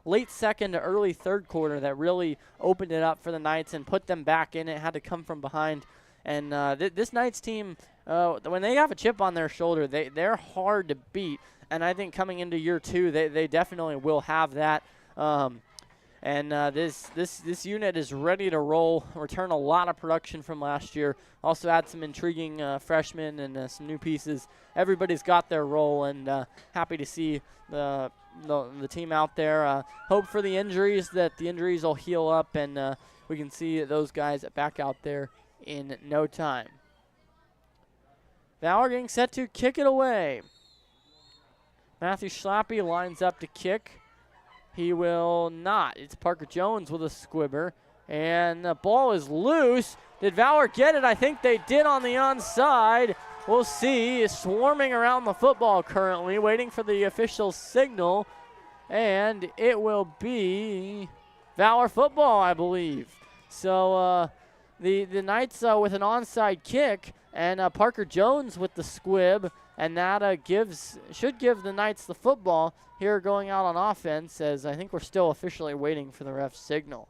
late 2nd to early 3rd quarter that really opened it up for the Knights and put them back in. It had to come from behind. And this Knights team, when they have a chip on their shoulder, they're hard to beat. And I think coming into year 2, they definitely will have that. This unit is ready to roll, return a lot of production from last year. Also add some intriguing freshmen and some new pieces. Everybody's got their role, and happy to see the team out there. Hope for the injuries, that the injuries will heal up, and we can see those guys back out there in no time. Valor getting set to kick it away. Matthew Schlappy lines up to kick. He will not. It's Parker Jones with a squibber, and the ball is loose. Did Valor get it? I think they did on the onside. We'll see. Swarming around the football currently, waiting for the official signal. And it will be Valor football, I believe. So the Knights with an onside kick, and Parker Jones with the squib. And that should give the Knights the football here going out on offense, as I think we're still officially waiting for the ref's signal.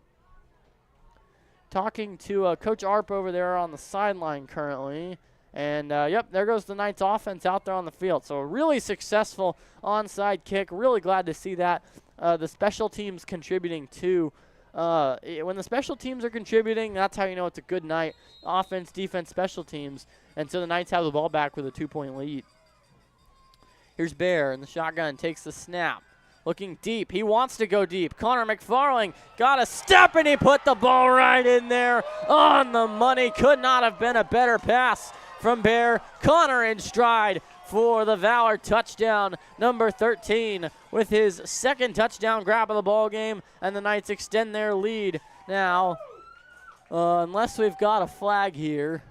Talking to Coach Arp over there on the sideline currently. And, yep, there goes the Knights offense out there on the field. So a really successful onside kick. Really glad to see that. The special teams contributing too. When the special teams are contributing, that's how you know it's a good night. Offense, defense, special teams. And so the Knights have the ball back with a 2-point lead. Here's Bear in the shotgun, takes the snap. Looking deep. He wants to go deep. Connor McFarling got a step, and he put the ball right in there on the money. Could not have been a better pass from Bear. Connor in stride for the Valor touchdown, number 13, with his 2nd touchdown grab of the ball game, and the Knights extend their lead now, unless we've got a flag here,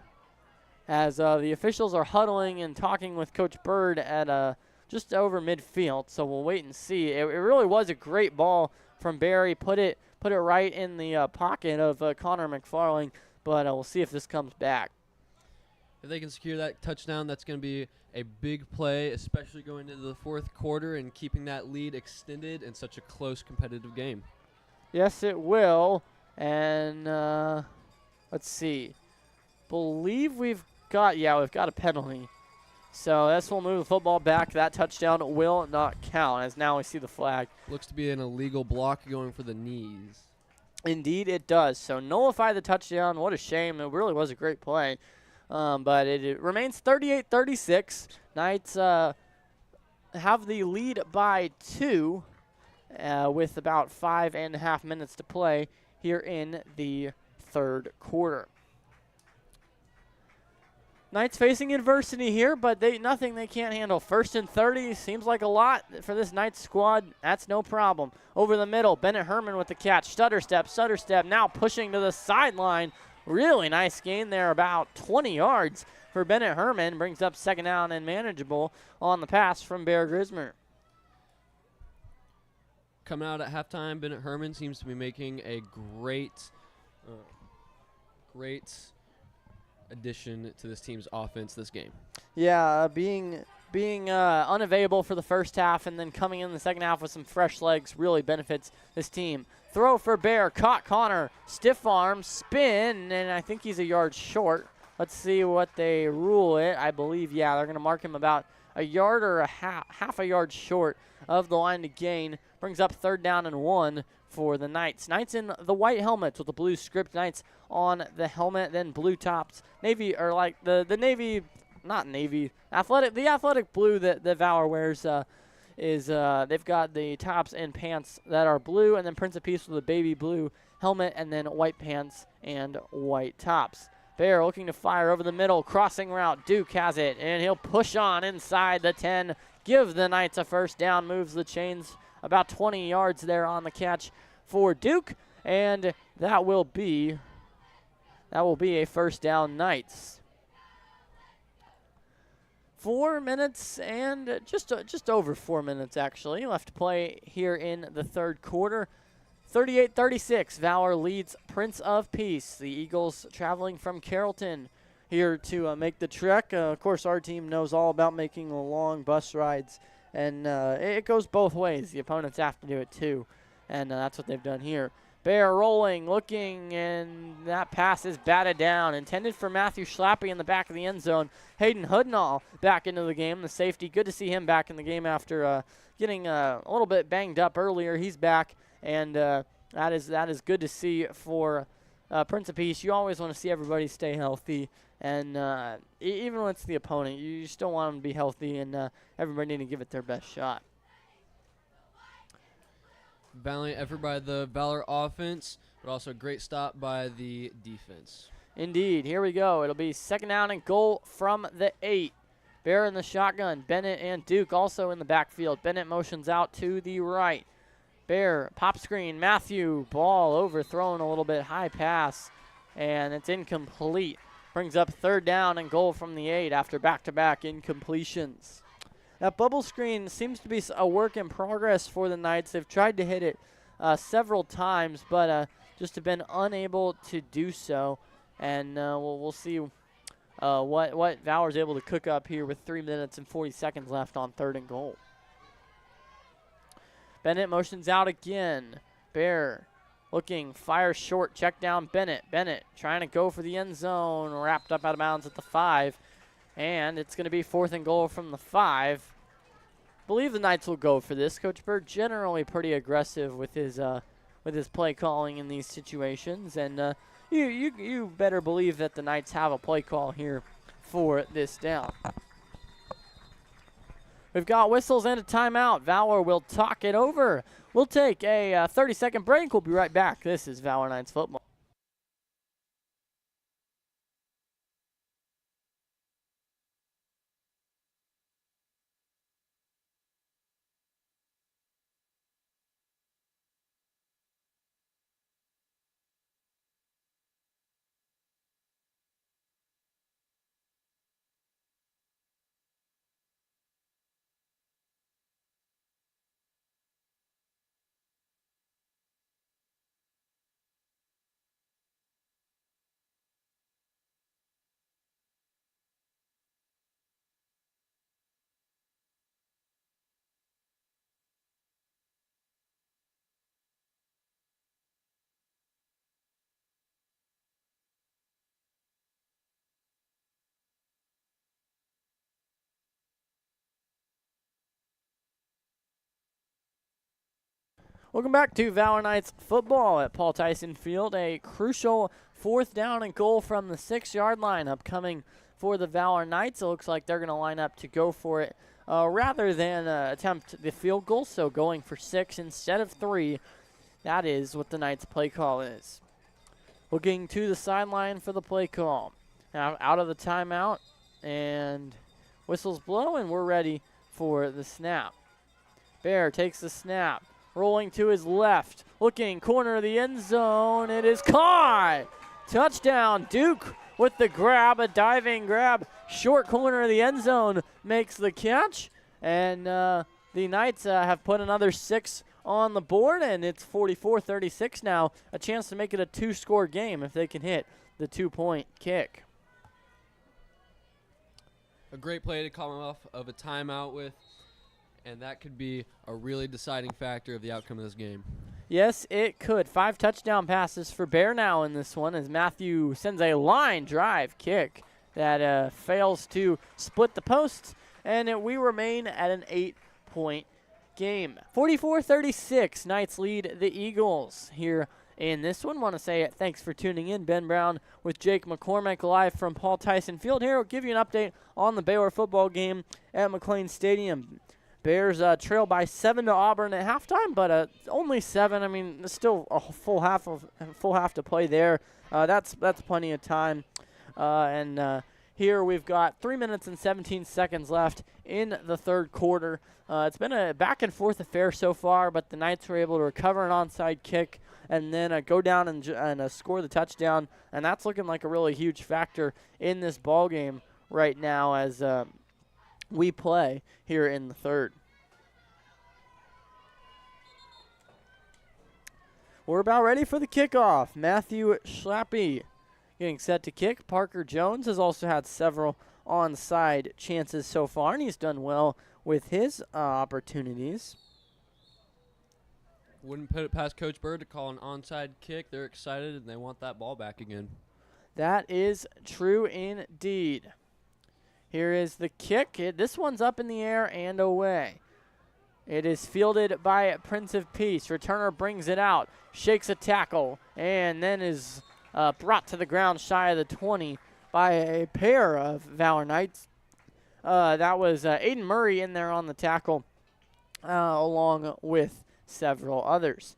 as the officials are huddling and talking with Coach Bird at just over midfield. So we'll wait and see. It really was a great ball from Barry. Put it right in the pocket of Connor McFarling, but we'll see if this comes back. If they can secure that touchdown, that's going to be a big play, especially going into the 4th quarter and keeping that lead extended in such a close competitive game. Yes, it will. And let's see. Believe we've got a penalty. So this will move the football back. That touchdown will not count, as now we see the flag. Looks to be an illegal block going for the knees. Indeed it does. So nullify the touchdown. What a shame. It really was a great play. But it remains 38-36. Knights have the lead by 2 with about 5.5 minutes to play here in the 3rd quarter. Knights facing adversity here, but nothing they can't handle. 1st and 30 seems like a lot for this Knights squad. That's no problem. Over the middle, Bennett Herman with the catch. Stutter step, now pushing to the sideline. Really nice gain there, about 20 yards for Bennett Herman. Brings up 2nd down and manageable on the pass from Bear Grismer. Coming out at halftime, Bennett Herman seems to be making a great addition to this team's offense this game. Yeah, being unavailable for the first half and then coming in the second half with some fresh legs really benefits this team. throw for Bear, caught Connor, stiff arm, spin, and I think he's a yard short. Let's see what they rule it. I believe, yeah, they're going to mark him about a yard or a half a yard short of the line to gain. Brings up 3rd down and 1 for the Knights. Knights in the white helmets with the blue script. Knights on the helmet, then blue tops. Navy, or like the navy, not navy, the athletic blue that Valor wears they've got the tops and pants that are blue, and then Prince of Peace with a baby blue helmet, and then white pants and white tops. Bear looking to fire over the middle, crossing route. Duke has it, and he'll push on inside the 10, give the Knights a 1st down, moves the chains about 20 yards there on the catch for Duke, and that will be a 1st down Knights. 4 minutes and just over 4 minutes actually left to play here in the 3rd quarter. 38-36, Valor leads Prince of Peace. The Eagles traveling from Carrollton here to make the trek. Of course, our team knows all about making long bus rides, and it goes both ways. The opponents have to do it too, and that's what they've done here. Bear rolling, looking, and that pass is batted down. Intended for Matthew Schlappy in the back of the end zone. Hayden Hudnall back into the game, the safety. Good to see him back in the game after getting a little bit banged up earlier. He's back. And that is good to see for Prince of Peace. You always want to see everybody stay healthy, and even when it's the opponent, you still want them to be healthy, and everybody need to give it their best shot. Valiant effort by the Valor offense, but also a great stop by the defense. Indeed. Here we go. It'll be 2nd down and goal from the 8. Bear in the shotgun. Bennett and Duke also in the backfield. Bennett motions out to the right. Bear, pop screen, Matthew, ball overthrown a little bit, high pass, and it's incomplete. Brings up 3rd down and goal from the 8 after back-to-back incompletions. That bubble screen seems to be a work in progress for the Knights. They've tried to hit it several times, but just have been unable to do so. And we'll see what Valor's able to cook up here with 3 minutes and 40 seconds left on 3rd and goal. Bennett motions out again. Bear looking, fires short, check down Bennett. Bennett trying to go for the end zone, wrapped up out of bounds at the 5. And it's going to be 4th and goal from the 5. Believe the Knights will go for this. Coach Bird generally pretty aggressive with his play calling in these situations, and you better believe that the Knights have a play call here for this down. We've got whistles and a timeout. Valor will talk it over. We'll take a 30-second break. We'll be right back. This is Valor Knights Football. Welcome back to Valor Knights Football at Paul Tyson Field. A crucial 4th down and goal from the 6-yard line upcoming for the Valor Knights. It looks like they're going to line up to go for it rather than attempt the field goal, so going for 6 instead of 3. That is what the Knights' play call is. Looking to the sideline for the play call. Now out of the timeout, and whistles blow, and we're ready for the snap. Bear takes the snap. Rolling to his left, looking, corner of the end zone. It is caught. Touchdown, Duke with the grab, a diving grab. Short corner of the end zone makes the catch. And the Knights have put another 6 on the board, and it's 44-36 now. A chance to make it a 2-score game if they can hit the 2-point kick. A great play to come off of a timeout with. And that could be a really deciding factor of the outcome of this game. Yes, it could. 5 touchdown passes for Bear now in this one as Matthew sends a line drive kick that fails to split the posts, and we remain at an 8-point game. 44-36, Knights lead the Eagles here in this one. Want to say thanks for tuning in. Ben Brown with Jake McCormick live from Paul Tyson Field here. We'll give you an update on the Baylor football game at McLean Stadium. Bears trail by 7 to Auburn at halftime, but only 7. I mean, there's still a full half to play there. That's plenty of time. Here we've got 3 minutes and 17 seconds left in the third quarter. It's been a back and forth affair so far, but the Knights were able to recover an onside kick and then go down and score the touchdown, and that's looking like a really huge factor in this ball game right now as we play here in the third. We're about ready for the kickoff. Matthew Schlappe getting set to kick. Parker Jones has also had several onside chances so far, and he's done well with his opportunities. Wouldn't put it past Coach Bird to call an onside kick. They're excited, and they want that ball back again. That is true indeed. Here is the kick. This one's up in the air and away. It is fielded by Prince of Peace. Returner brings it out, shakes a tackle, and then is brought to the ground shy of the 20 by a pair of Valor Knights. That was Aiden Murray in there on the tackle, along with several others.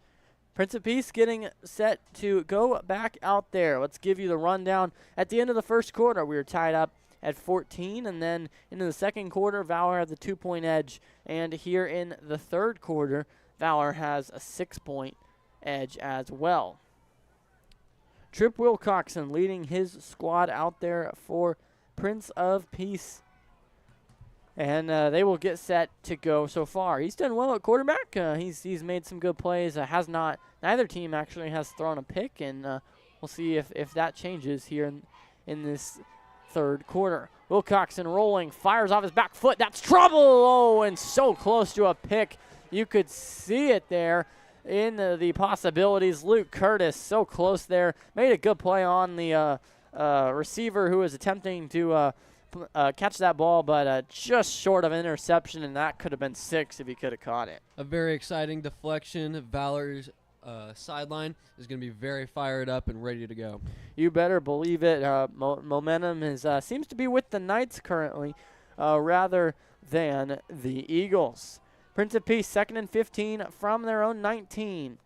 Prince of Peace getting set to go back out there. Let's give you the rundown. At the end of the first quarter, we were tied up at 14, and then into the second quarter, Valor had the 2-point edge, and here in the third quarter, Valor has a 6-point edge as well. Trip Wilcoxon leading his squad out there for Prince of Peace, and they will get set to go so far. He's done well at quarterback. He's made some good plays. Neither team actually has thrown a pick, and we'll see if that changes here in this third quarter. Wilcoxon rolling, fires off his back foot. That's trouble! Oh, and so close to a pick. You could see it there in the possibilities. Luke Curtis so close there. Made a good play on the receiver who was attempting to catch that ball, but just short of interception, and that could have been 6 if he could have caught it. A very exciting deflection. Valor's sideline is going to be very fired up and ready to go. You better believe it. Momentum seems to be with the Knights currently rather than the Eagles. Prince of Peace, 2nd and 15 from their own 19.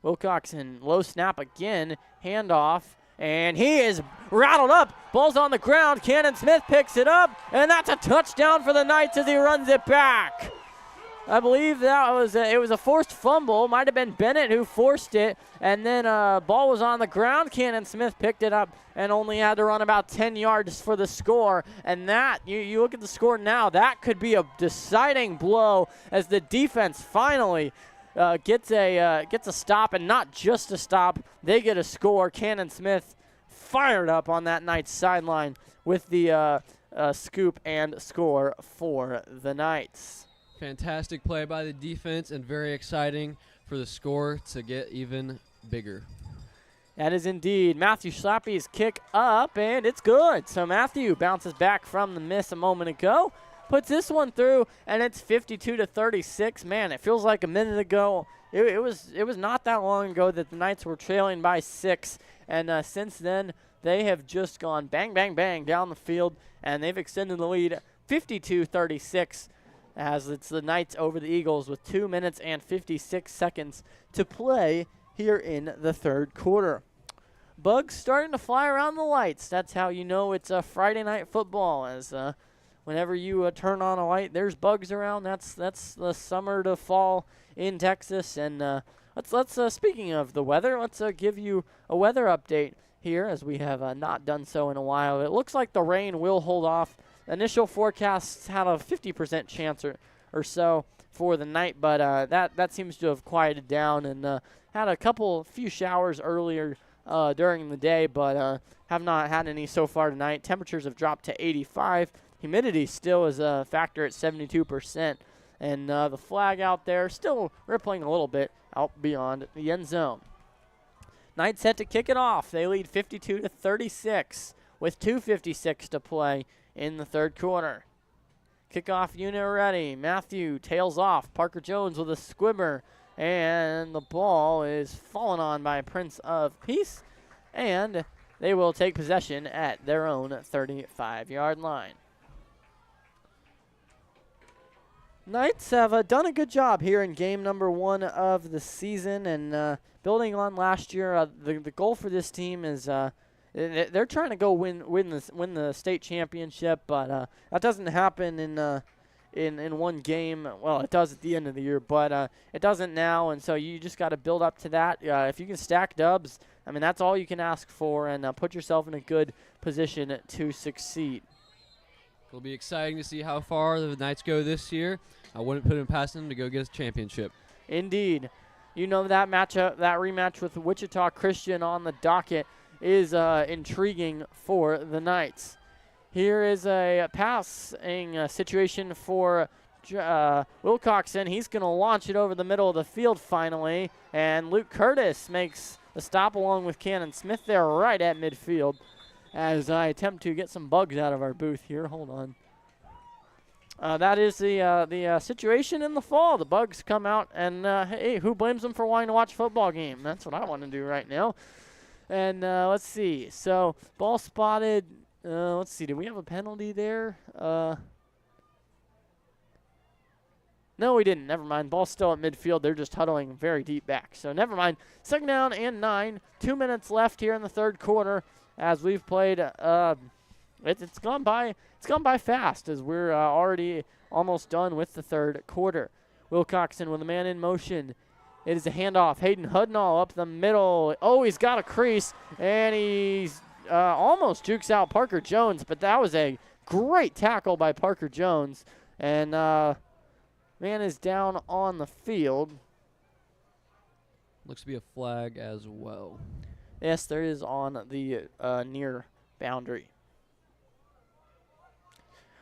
Wilcoxon, low snap again, handoff, and he is rattled up. Ball's on the ground. Cannon Smith picks it up, and that's a touchdown for the Knights as he runs it back. I believe that was it was a forced fumble. Might have been Bennett who forced it, and then ball was on the ground. Cannon Smith picked it up and only had to run about 10 yards for the score. And that, you look at the score now, that could be a deciding blow as the defense finally gets a stop, and not just a stop. They get a score. Cannon Smith fired up on that Knights sideline with the scoop and score for the Knights. Fantastic play by the defense, and very exciting for the score to get even bigger. That is indeed Matthew Schlappe's kick up, and it's good. So Matthew bounces back from the miss a moment ago, puts this one through, and it's 52-36. Man, it feels like a minute ago. It was not that long ago that the Knights were trailing by 6, and since then they have just gone bang, bang, bang down the field, and they've extended the lead 52-36. As it's the Knights over the Eagles with 2 minutes and 56 seconds to play here in the third quarter. Bugs starting to fly around the lights. That's how you know it's a Friday night football, as whenever you turn on a light, there's bugs around. That's the summer to fall in Texas. And let's speaking of the weather, let's give you a weather update here, as we have not done so in a while. It looks like the rain will hold off. Initial forecasts had a 50% chance or so for the night, but that seems to have quieted down, and had a few showers earlier during the day, but have not had any so far tonight. Temperatures have dropped to 85. Humidity still is a factor at 72%. And the flag out there still rippling a little bit out beyond the end zone. Knights set to kick it off. They lead 52-36 with 2:56 to play in the third quarter. Kickoff unit ready. Matthew tails off. Parker Jones with a squibber. And the ball is fallen on by Prince of Peace. And they will take possession at their own 35-yard line. Knights have done a good job here in game number 1 of the season. And building on last year, the goal for this team is they're trying to go win the state championship, but that doesn't happen in one game. Well, it does at the end of the year, but it doesn't now, and so you just got to build up to that. If you can stack dubs, I mean, that's all you can ask for, and put yourself in a good position to succeed. It'll be exciting to see how far the Knights go this year. I wouldn't put it past them to go get a championship. Indeed. You know, that rematch with Wichita Christian on the docket is intriguing for the Knights. Here is a passing situation for Wilcoxon. He's going to launch it over the middle of the field finally, and Luke Curtis makes the stop along with Cannon Smith there right at midfield as I attempt to get some bugs out of our booth here. Hold on. That is the situation in the fall. The bugs come out, and hey, who blames them for wanting to watch a football game? That's what I want to do right now. And let's see. So ball spotted. Let's see. Did we have a penalty there? No, we didn't. Never mind. Ball's still at midfield. They're just huddling very deep back. So never mind. 2nd down and 9. 2 minutes left here in the third quarter as we've played. It's gone by. It's gone by fast as we're already almost done with the third quarter. Wilcoxon with a man in motion. It is a handoff. Hayden Hudnall up the middle. Oh, he's got a crease, and he's almost jukes out Parker Jones, but that was a great tackle by Parker Jones. And man is down on the field. Looks to be a flag as well. Yes, there is on the near boundary.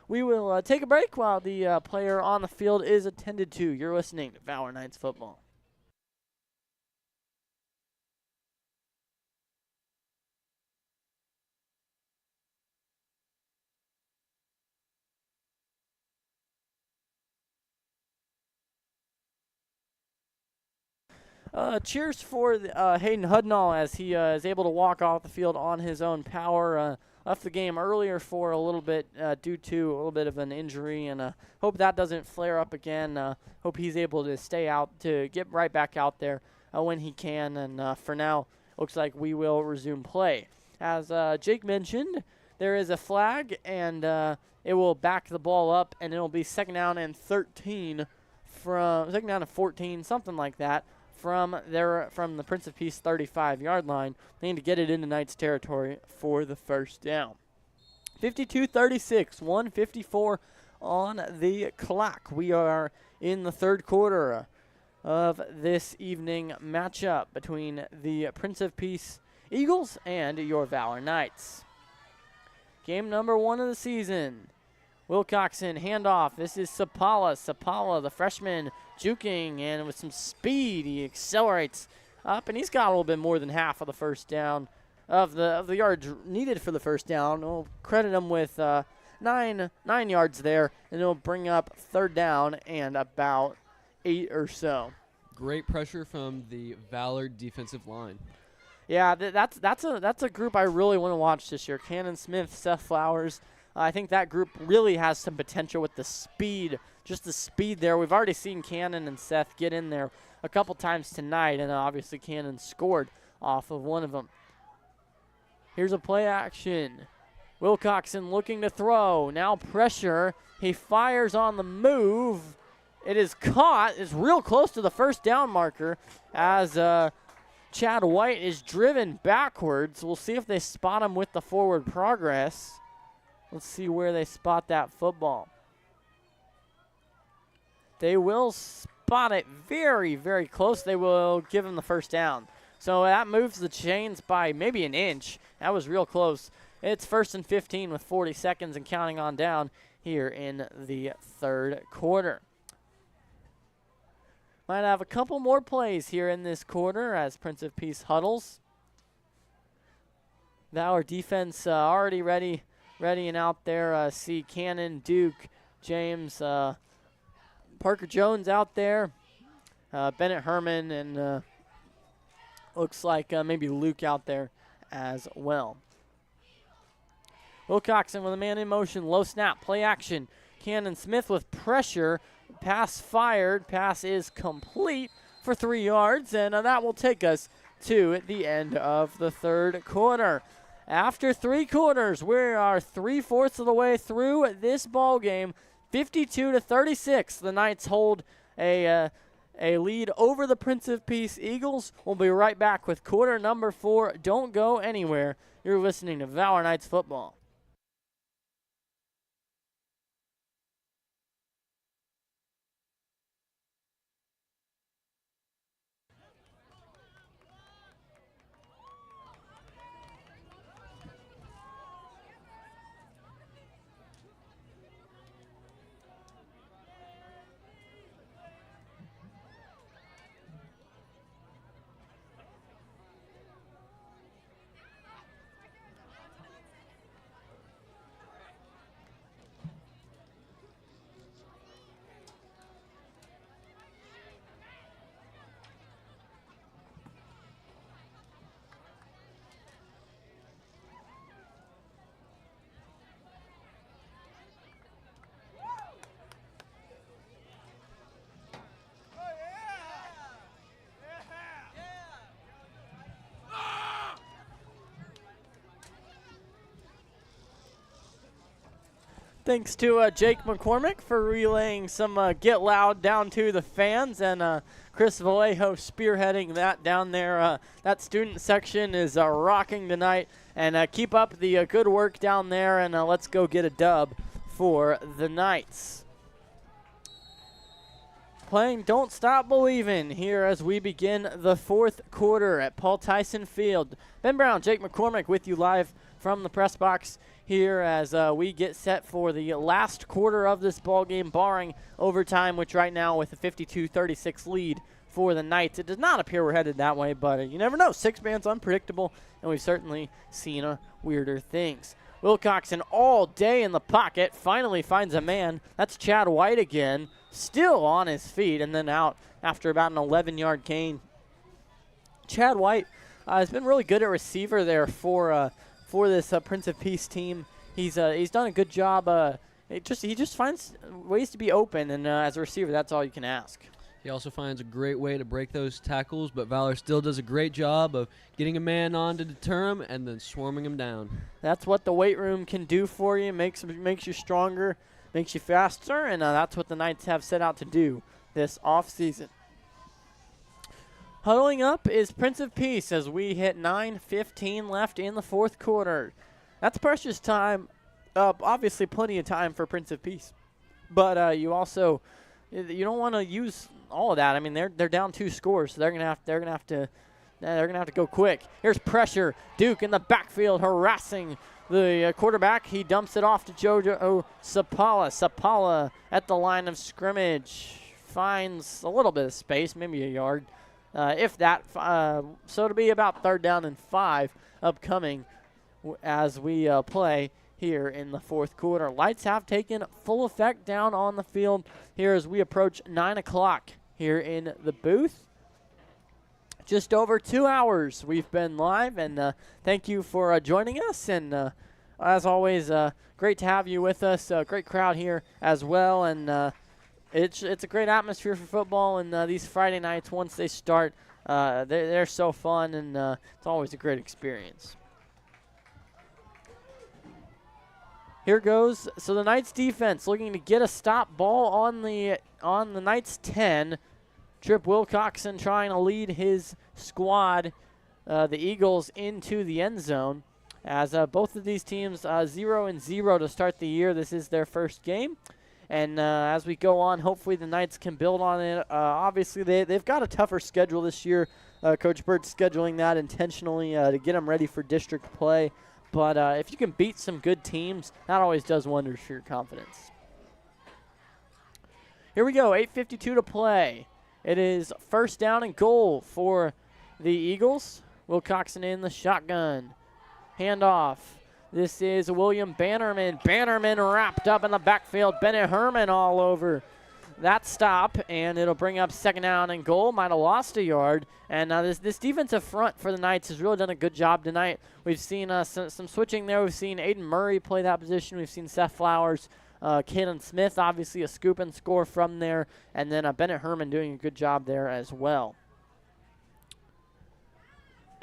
We will take a break while the player on the field is attended to. You're listening to Valor Knights Football. Cheers for Hayden Hudnall as he is able to walk off the field on his own power. Left the game earlier for a little bit due to a little bit of an injury, and hope that doesn't flare up again. Hope he's able to stay out, to get right back out there when he can, and for now, looks like we will resume play. As Jake mentioned, there is a flag, and it will back the ball up, and it'll be 2nd down and 13 from 2nd down and 14, something like that, from the Prince of Peace 35-yard line. They need to get it into Knights territory for the first down. 52-36, 1:54 on the clock. We are in the third quarter of this evening matchup between the Prince of Peace Eagles and your Valor Knights. Game number 1 of the season. Wilcoxon handoff. This is Sapala. Sapala, the freshman, juking, and with some speed, he accelerates up, and he's got a little bit more than half of the first down of the yards needed for the first down. We'll credit him with nine yards there, and it'll bring up 3rd down and about 8 or so. Great pressure from the Valor defensive line. Yeah, that's a group I really want to watch this year. Cannon Smith, Seth Flowers. I think that group really has some potential with the speed, just the speed there. We've already seen Cannon and Seth get in there a couple times tonight, and obviously Cannon scored off of one of them. Here's a play action. Wilcoxon looking to throw. Now pressure. He fires on the move. It is caught. It's real close to the first down marker as Chad White is driven backwards. We'll see if they spot him with the forward progress. Let's see where they spot that football. They will spot it very, very close. They will give him the first down. So that moves the chains by maybe an inch. That was real close. It's 1st and 15 with 40 seconds and counting on down here in the third quarter. Might have a couple more plays here in this quarter as Prince of Peace huddles. Valor defense already ready and out there. See Cannon, Duke, James, Parker Jones out there. Bennett Herman, and looks like maybe Luke out there as well. Wilcoxon with a man in motion, low snap, play action. Cannon Smith with pressure, pass fired, pass is complete for 3 yards, and that will take us to the end of the third quarter. After 3 quarters, we are 3/4 of the way through this ball game, 52-36. The Knights hold a lead over the Prince of Peace Eagles. We'll be right back with quarter number 4. Don't go anywhere. You're listening to Valor Knights Football. Thanks to Jake McCormick for relaying some Get Loud down to the fans, and Chris Vallejo spearheading that down there. That student section is rocking tonight, and keep up the good work down there, and let's go get a dub for the Knights. Playing Don't Stop Believin' here as we begin the fourth quarter at Paul Tyson Field. Ben Brown, Jake McCormick with you live from the press box here as we get set for the last quarter of this ball game, barring overtime, which right now with a 52-36 lead for the Knights. It does not appear we're headed that way, but you never know. 6-man's unpredictable, and we've certainly seen weirder things. Wilcoxon all day in the pocket, finally finds a man. That's Chad White again, still on his feet, and then out after about an 11-yard gain. Chad White has been really good at receiver there for this Prince of Peace team. He's done a good job. He just finds ways to be open, and as a receiver, that's all you can ask. He also finds a great way to break those tackles, but Valor still does a great job of getting a man on to deter him and then swarming him down. That's what the weight room can do for you. Makes you stronger, makes you faster, and that's what the Knights have set out to do this offseason. Huddling up is Prince of Peace as we hit 9:15 left in the fourth quarter. That's precious time. Obviously, plenty of time for Prince of Peace, but you don't want to use all of that. I mean, they're down 2 scores, so they're gonna have to go quick. Here's pressure. Duke in the backfield harassing the quarterback. He dumps it off to Jojo Sapala. Sapala at the line of scrimmage finds a little bit of space, maybe a yard. If that, so it'll be about 3rd down and 5 upcoming as we play here in the fourth quarter. Lights have taken full effect down on the field here as we approach 9 o'clock here in the booth. Just over 2 hours we've been live, and thank you for joining us. And as always, great to have you with us. Great crowd here as well, and it's a great atmosphere for football, and these Friday nights, once they start, they're so fun, and it's always a great experience. Here goes. So the Knights defense looking to get a stop ball on the Knights 10. Trip Wilcoxon trying to lead his squad, the Eagles, into the end zone. As both of these teams 0-0 to start the year. This is their first game. And as we go on, hopefully the Knights can build on it. Obviously, they've got a tougher schedule this year. Coach Bird's scheduling that intentionally to get them ready for district play. But if you can beat some good teams, that always does wonders for your confidence. Here we go, 8:52 to play. It is first down and goal for the Eagles. Wilcoxon in the shotgun. Handoff. This is William Bannerman. Bannerman wrapped up in the backfield. Bennett Herman all over that stop, and it'll bring up second down and goal. Might have lost a yard. And this defensive front for the Knights has really done a good job tonight. We've seen some switching there. We've seen Aiden Murray play that position. We've seen Seth Flowers, Kaden Smith, obviously a scoop and score from there, and then Bennett Herman doing a good job there as well.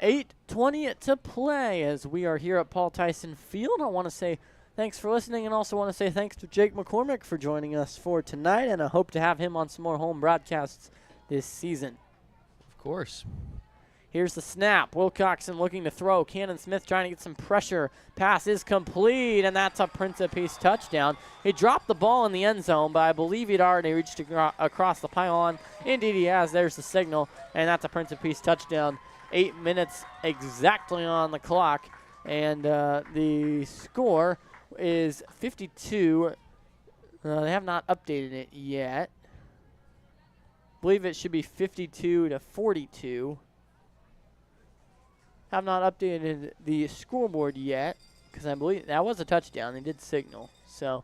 8:20 to play as we are here at Paul Tyson Field. I want to say thanks for listening, and also want to say thanks to Jake McCormick for joining us for tonight, and I hope to have him on some more home broadcasts this season. Of course. Here's the snap. Wilcoxon looking to throw. Cannon Smith trying to get some pressure. Pass is complete, and that's a Prince of Peace touchdown. He dropped the ball in the end zone, but I believe he'd already reached across the pylon. Indeed he has. There's the signal, and that's a Prince of Peace touchdown. 8 minutes exactly on the clock, and the score is 52. They have not updated it yet. I believe it should be 52 to 42. Have not updated the scoreboard yet because I believe that was a touchdown. They did signal. So,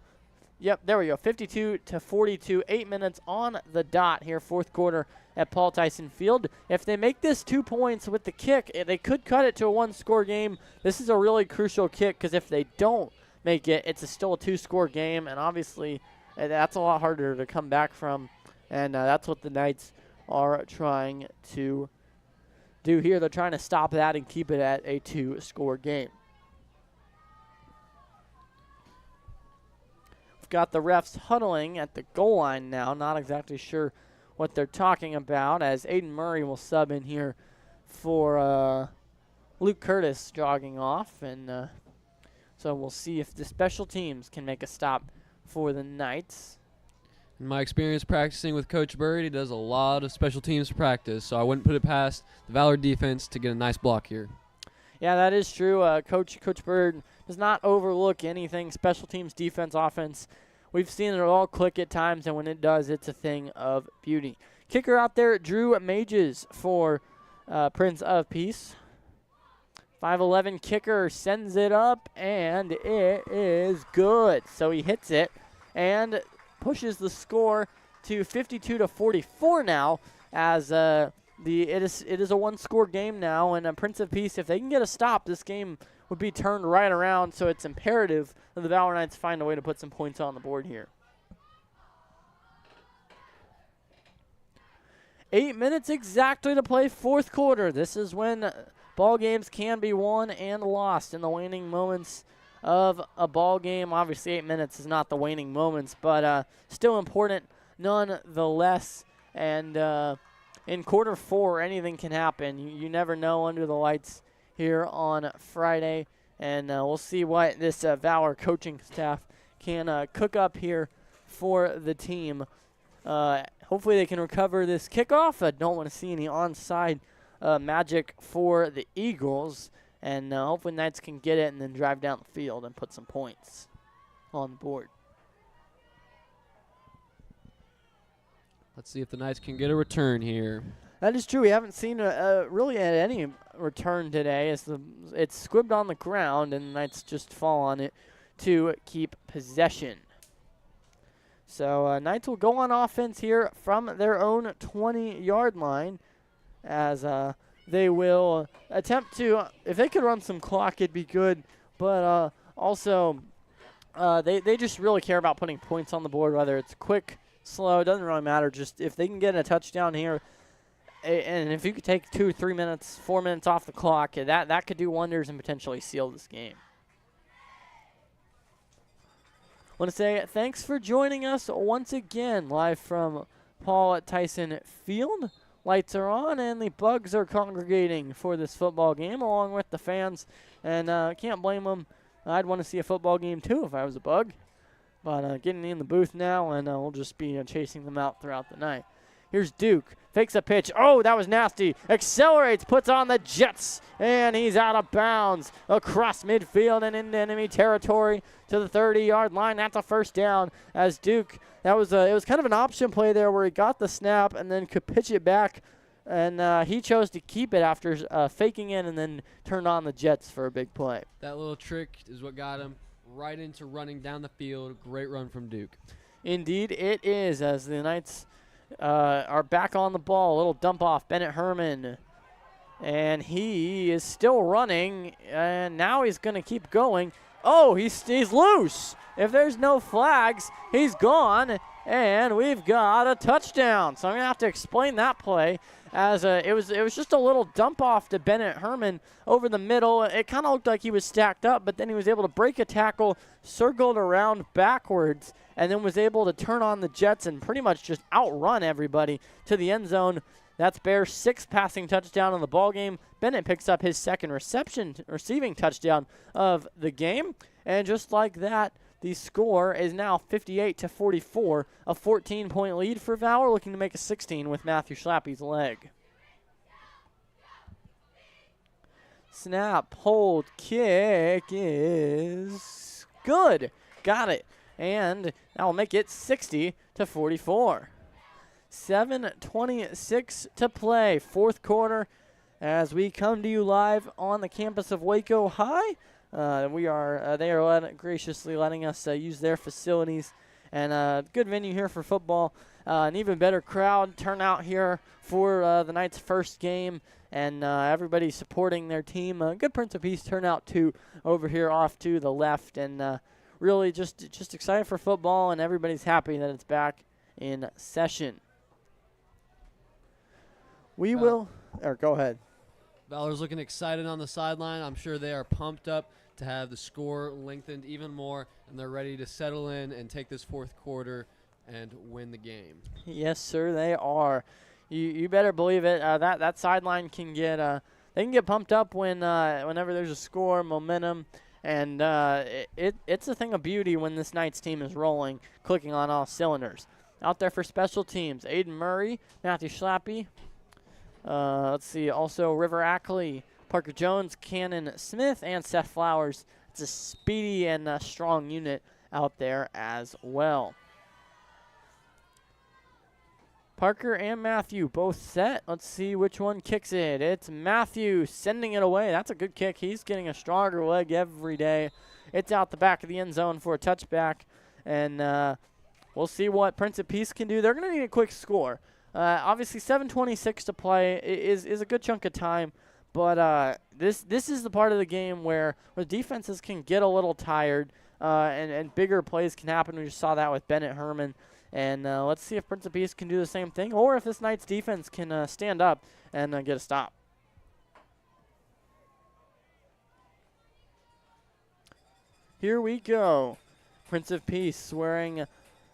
yep, there we go. 52 to 42. 8 minutes on the dot here, fourth quarter at Paul Tyson Field. If they make this 2 points with the kick, they could cut it to a one-score game. This is a really crucial kick because if they don't make it, it's still a two-score game, and obviously that's a lot harder to come back from, and that's what the Knights are trying to do here. They're trying to stop that and keep it at a two-score game. We've got the refs huddling at the goal line now, not exactly sure what they're talking about, as Aiden Murray will sub in here for Luke Curtis jogging off, and so we'll see if the special teams can make a stop for the Knights. In my experience practicing with Coach Bird, he does a lot of special teams practice, so I wouldn't put it past the Valor defense to get a nice block here. Yeah, that is true. Coach Bird does not overlook anything, special teams, defense, offense. We've seen it all click at times, and when it does, it's a thing of beauty. Kicker out there, Drew Mages for Prince of Peace. 5'11" kicker sends it up, and it is good. So he hits it and pushes the score to 52 to 44 now, as it is a one-score game now, and Prince of Peace, if they can get a stop, this game would be turned right around, so it's imperative that the Valor Knights find a way to put some points on the board here. 8 minutes exactly to play fourth quarter. This is when ball games can be won and lost in the waning moments of a ball game. Obviously, 8 minutes is not the waning moments, but still important nonetheless. And in quarter four, anything can happen. You never know under the lights here on Friday, and we'll see what this Valor coaching staff can cook up here for the team. Hopefully they can recover this kickoff. I don't want to see any onside magic for the Eagles, and hopefully Knights can get it and then drive down the field and put some points on the board. Let's see if the Knights can get a return here. That is true. We haven't seen really any return today. It's squibbed on the ground, and the Knights just fall on it to keep possession. So Knights will go on offense here from their own 20-yard line, as they will attempt to, if they could run some clock, it'd be good. But also, they just really care about putting points on the board, whether it's quick, slow, doesn't really matter. Just if they can get a touchdown here, and if you could take 2, 3 minutes, 4 minutes off the clock, that could do wonders and potentially seal this game. I want to say thanks for joining us once again, live from Paul Tyson Field. Lights are on and the Bugs are congregating for this football game along with the fans, and can't blame them. I'd want to see a football game too if I was a Bug, but getting in the booth now, and we'll just be chasing them out throughout the night. Here's Duke. Fakes a pitch. Oh, that was nasty. Accelerates, puts on the Jets, and he's out of bounds across midfield and into enemy territory to the 30-yard line. That's a first down as Duke. It was kind of an option play there where he got the snap and then could pitch it back, and he chose to keep it after faking it and then turned on the Jets for a big play. That little trick is what got him right into running down the field. Great run from Duke. Indeed, it is, as the Knights are back on the ball. A little dump off, Bennett Herman. And he is still running, and now he's going to keep going. Oh, he's loose. If there's no flags, he's gone, and we've got a touchdown. So I'm going to have to explain that play, as it was just a little dump off to Bennett Herman over the middle. It kind of looked like he was stacked up, but then he was able to break a tackle, circled around backwards, and then was able to turn on the Jets and pretty much just outrun everybody to the end zone. That's Bears' 6th passing touchdown in the ballgame. Bennett picks up his 2nd receiving touchdown of the game. And just like that, the score is now 58-44, a 14-point lead for Valor, looking to make a 16 with Matthew Schlappy's leg. Snap, hold, kick is good. Got it. And that will make it 60-44. 7:26 to play, 4th quarter, as we come to you live on the campus of Waco High. They are graciously letting us use their facilities, and good venue here for football. An even better crowd turnout here for the Knights' first game, and everybody supporting their team. Good Prince of Peace turnout too over here off to the left, and really just excited for football, and everybody's happy that it's back in session. Go ahead. Valor's looking excited on the sideline. I'm sure they are pumped up to have the score lengthened even more, and they're ready to settle in and take this 4th quarter and win the game. Yes, sir, they are. You better believe it. That sideline can get they can get pumped up whenever there's a score, momentum, and it's a thing of beauty when this Knights team is rolling, clicking on all cylinders. Out there for special teams, Aiden Murray, Matthew Schlappy. Let's see, also River Ackley, Parker Jones, Cannon Smith, and Seth Flowers. It's a speedy and strong unit out there as well. Parker and Matthew both set. Let's see which one kicks it. It's Matthew sending it away. That's a good kick. He's getting a stronger leg every day. It's out the back of the end zone for a touchback, and we'll see what Prince of Peace can do. They're going to need a quick score. Obviously, 7:26 to play is a good chunk of time, but this is the part of the game where defenses can get a little tired, and bigger plays can happen. We just saw that with Bennett Herman, and let's see if Prince of Peace can do the same thing, or if this Knights defense can stand up and get a stop. Here we go. Prince of Peace wearing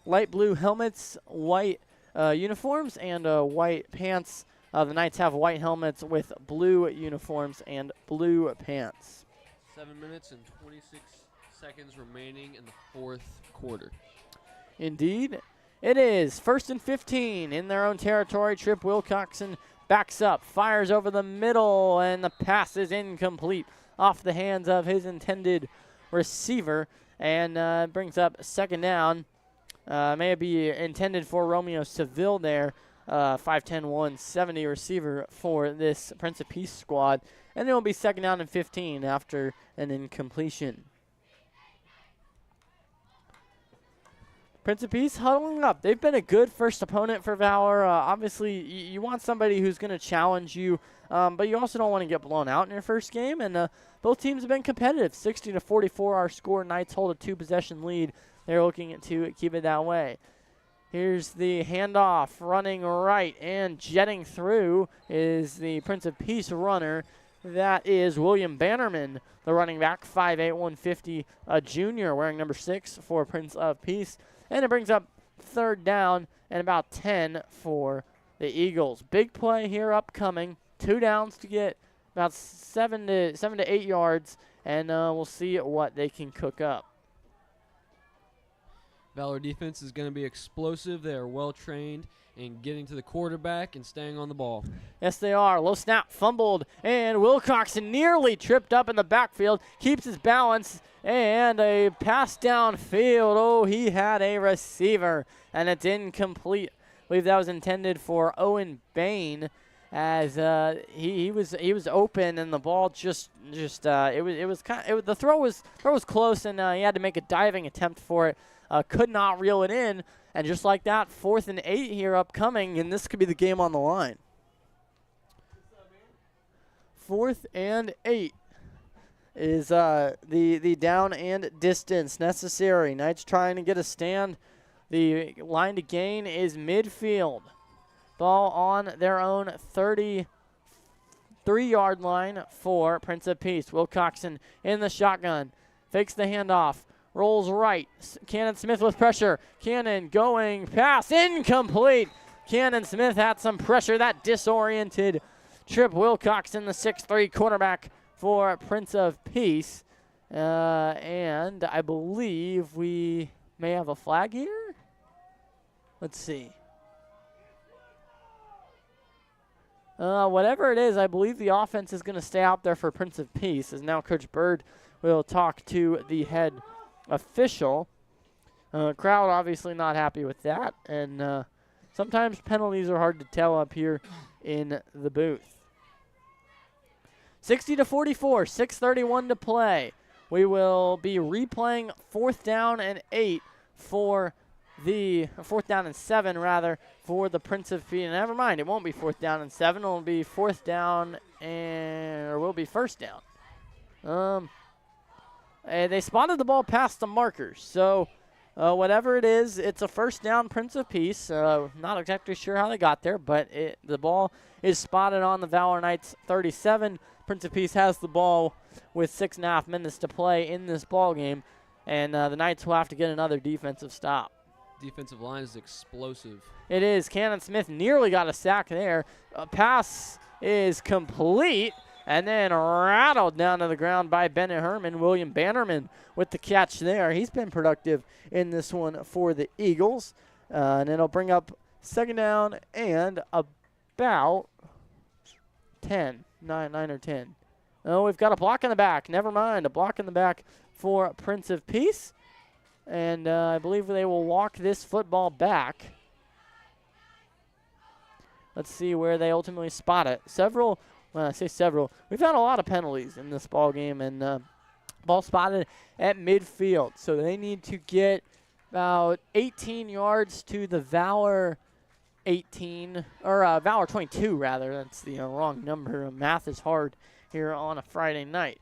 light blue helmets, white uniforms, and white pants. The Knights have white helmets with blue uniforms and blue pants. 7 minutes and 26 seconds remaining in the 4th quarter. Indeed, it is 1st and 15 in their own territory. Trip Wilcoxon backs up, fires over the middle, and the pass is incomplete off the hands of his intended receiver, and brings up 2nd down. May be intended for Romeo Seville there, 5'10", 170 receiver for this Prince of Peace squad. And it will be 2nd down and 15 after an incompletion. Prince of Peace huddling up. They've been a good first opponent for Valor. Obviously, you want somebody who's going to challenge you, but you also don't want to get blown out in your first game. And both teams have been competitive. 60-44 our score. Knights hold a 2-possession lead. They're looking to keep it that way. Here's the handoff, running right and jetting through is the Prince of Peace runner. That is William Bannerman, the running back, 5'8", 150, a junior, wearing number 6 for Prince of Peace. And it brings up 3rd down and about 10 for the Eagles. Big play here upcoming. 2 downs to get about 7 to 8 yards, and we'll see what they can cook up. Valor defense is going to be explosive. They are well trained in getting to the quarterback and staying on the ball. Yes, they are. Low snap, fumbled, and Wilcoxon nearly tripped up in the backfield, keeps his balance, and a pass downfield. Oh, he had a receiver, and it's incomplete. I believe that was intended for Owen Bain, as he was open, and the ball the throw was close, and he had to make a diving attempt for it. Could not reel it in, and just like that, 4th and 8 here upcoming, and this could be the game on the line. 4th and 8 is the down and distance necessary. Knights trying to get a stand. The line to gain is midfield. Ball on their own 33-yard line for Prince of Peace. Wilcoxon in the shotgun. Fakes the handoff. Rolls right. Cannon Smith with pressure. Cannon going pass. Incomplete. Cannon Smith had some pressure. That disoriented Trip Wilcoxon, the 6'3 quarterback for Prince of Peace. And I believe we may have a flag here. Let's see. Whatever it is, I believe the offense is going to stay out there for Prince of Peace, as now Coach Bird will talk to the head official. Crowd obviously not happy with that, and sometimes penalties are hard to tell up here in the booth. 60-44, 6:31 to play. We will be replaying 4th down and 8 for the 4th down and 7 rather for the Prince of Peace. Never mind, it won't be 4th down and 7. It'll be 4th down or will be 1st down. And they spotted the ball past the markers, so whatever it is, it's a 1st down Prince of Peace. Not exactly sure how they got there, but the ball is spotted on the Valor Knights 37. Prince of Peace has the ball with 6.5 minutes to play in this ball game, and the Knights will have to get another defensive stop. Defensive line is explosive. It is. Cannon Smith nearly got a sack there. A pass is complete and then rattled down to the ground by Bennett Herman. William Bannerman with the catch there. He's been productive in this one for the Eagles. And it'll bring up 2nd down and about 9 or 10. Oh, we've got a block in the back. Never mind. A block in the back for Prince of Peace. And I believe they will walk this football back. Let's see where they ultimately spot it. Well, I say several. We've had a lot of penalties in this ball game, and ball spotted at midfield. So they need to get about 18 yards to the Valor 18, or Valor 22 rather. That's the wrong number. Math is hard here on a Friday night.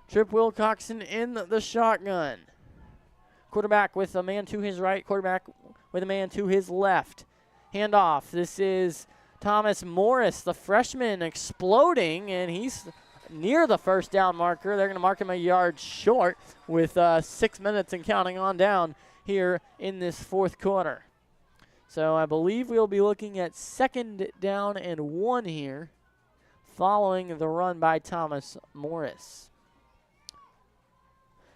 Trip Wilcoxon in the shotgun. Quarterback with a man to his right, quarterback with a man to his left. Handoff. This is Thomas Morris, the freshman, exploding, and he's near the 1st down marker. They're going to mark him a yard short with 6 minutes and counting on down here in this 4th quarter. So I believe we'll be looking at 2nd down and 1 here following the run by Thomas Morris.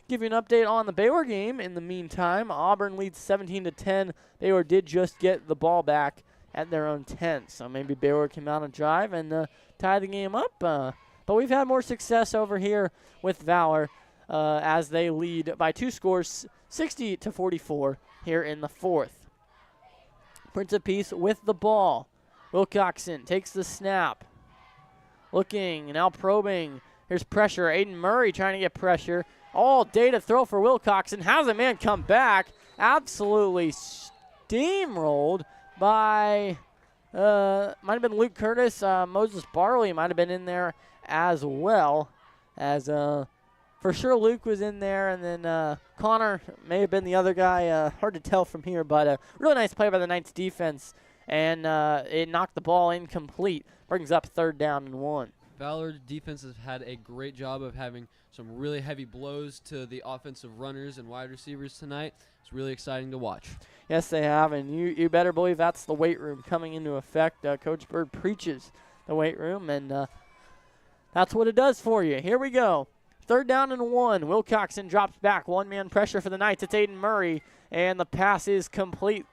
Give you an update on the Baylor game. In the meantime, Auburn leads 17-10. Baylor did just get the ball back at their own 10, so maybe Baylor can mount a drive and tie the game up. But we've had more success over here with Valor as they lead by 2 scores, 60-44 here in the 4th. Prince of Peace with the ball. Wilcoxon takes the snap. Looking, now probing. Here's pressure. Aiden Murray trying to get pressure. All day to throw for Wilcoxon. Has a man come back. Absolutely steamrolled by, might have been Luke Curtis. Moses Barley might have been in there as well. As for sure Luke was in there. And then Connor may have been the other guy. Hard to tell from here. But a really nice play by the Knights defense. And it knocked the ball incomplete. Brings up 3rd down and 1. Valor defense has had a great job of having some really heavy blows to the offensive runners and wide receivers tonight. It's really exciting to watch. Yes, they have, and you better believe that's the weight room coming into effect. Coach Bird preaches the weight room, and that's what it does for you. Here we go. 3rd down and 1. Wilcoxon drops back. One-man pressure for the Knights. It's Aiden Murray, and the pass is complete.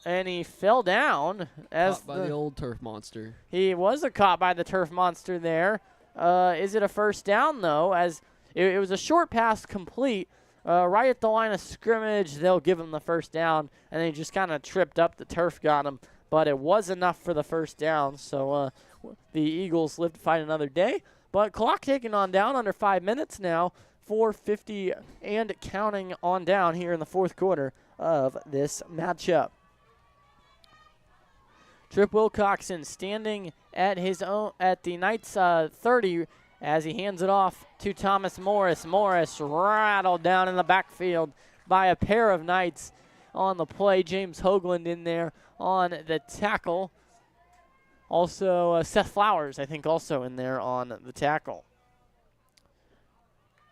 And he fell down. Caught by the old turf monster. He was caught by the turf monster there. Is it a first down, though? As it was a short pass complete. Right at the line of scrimmage, they'll give him the first down. And he just kind of tripped up. The turf got him. But it was enough for the first down. So the Eagles live to fight another day. But clock taking on down under 5 minutes now. 4:50 and counting on down here in the 4th quarter of this matchup. Trip Wilcoxon standing at the Knights 30 as he hands it off to Thomas Morris. Morris rattled down in the backfield by a pair of Knights on the play. James Hoagland in there on the tackle. Also, Seth Flowers, I think, also in there on the tackle.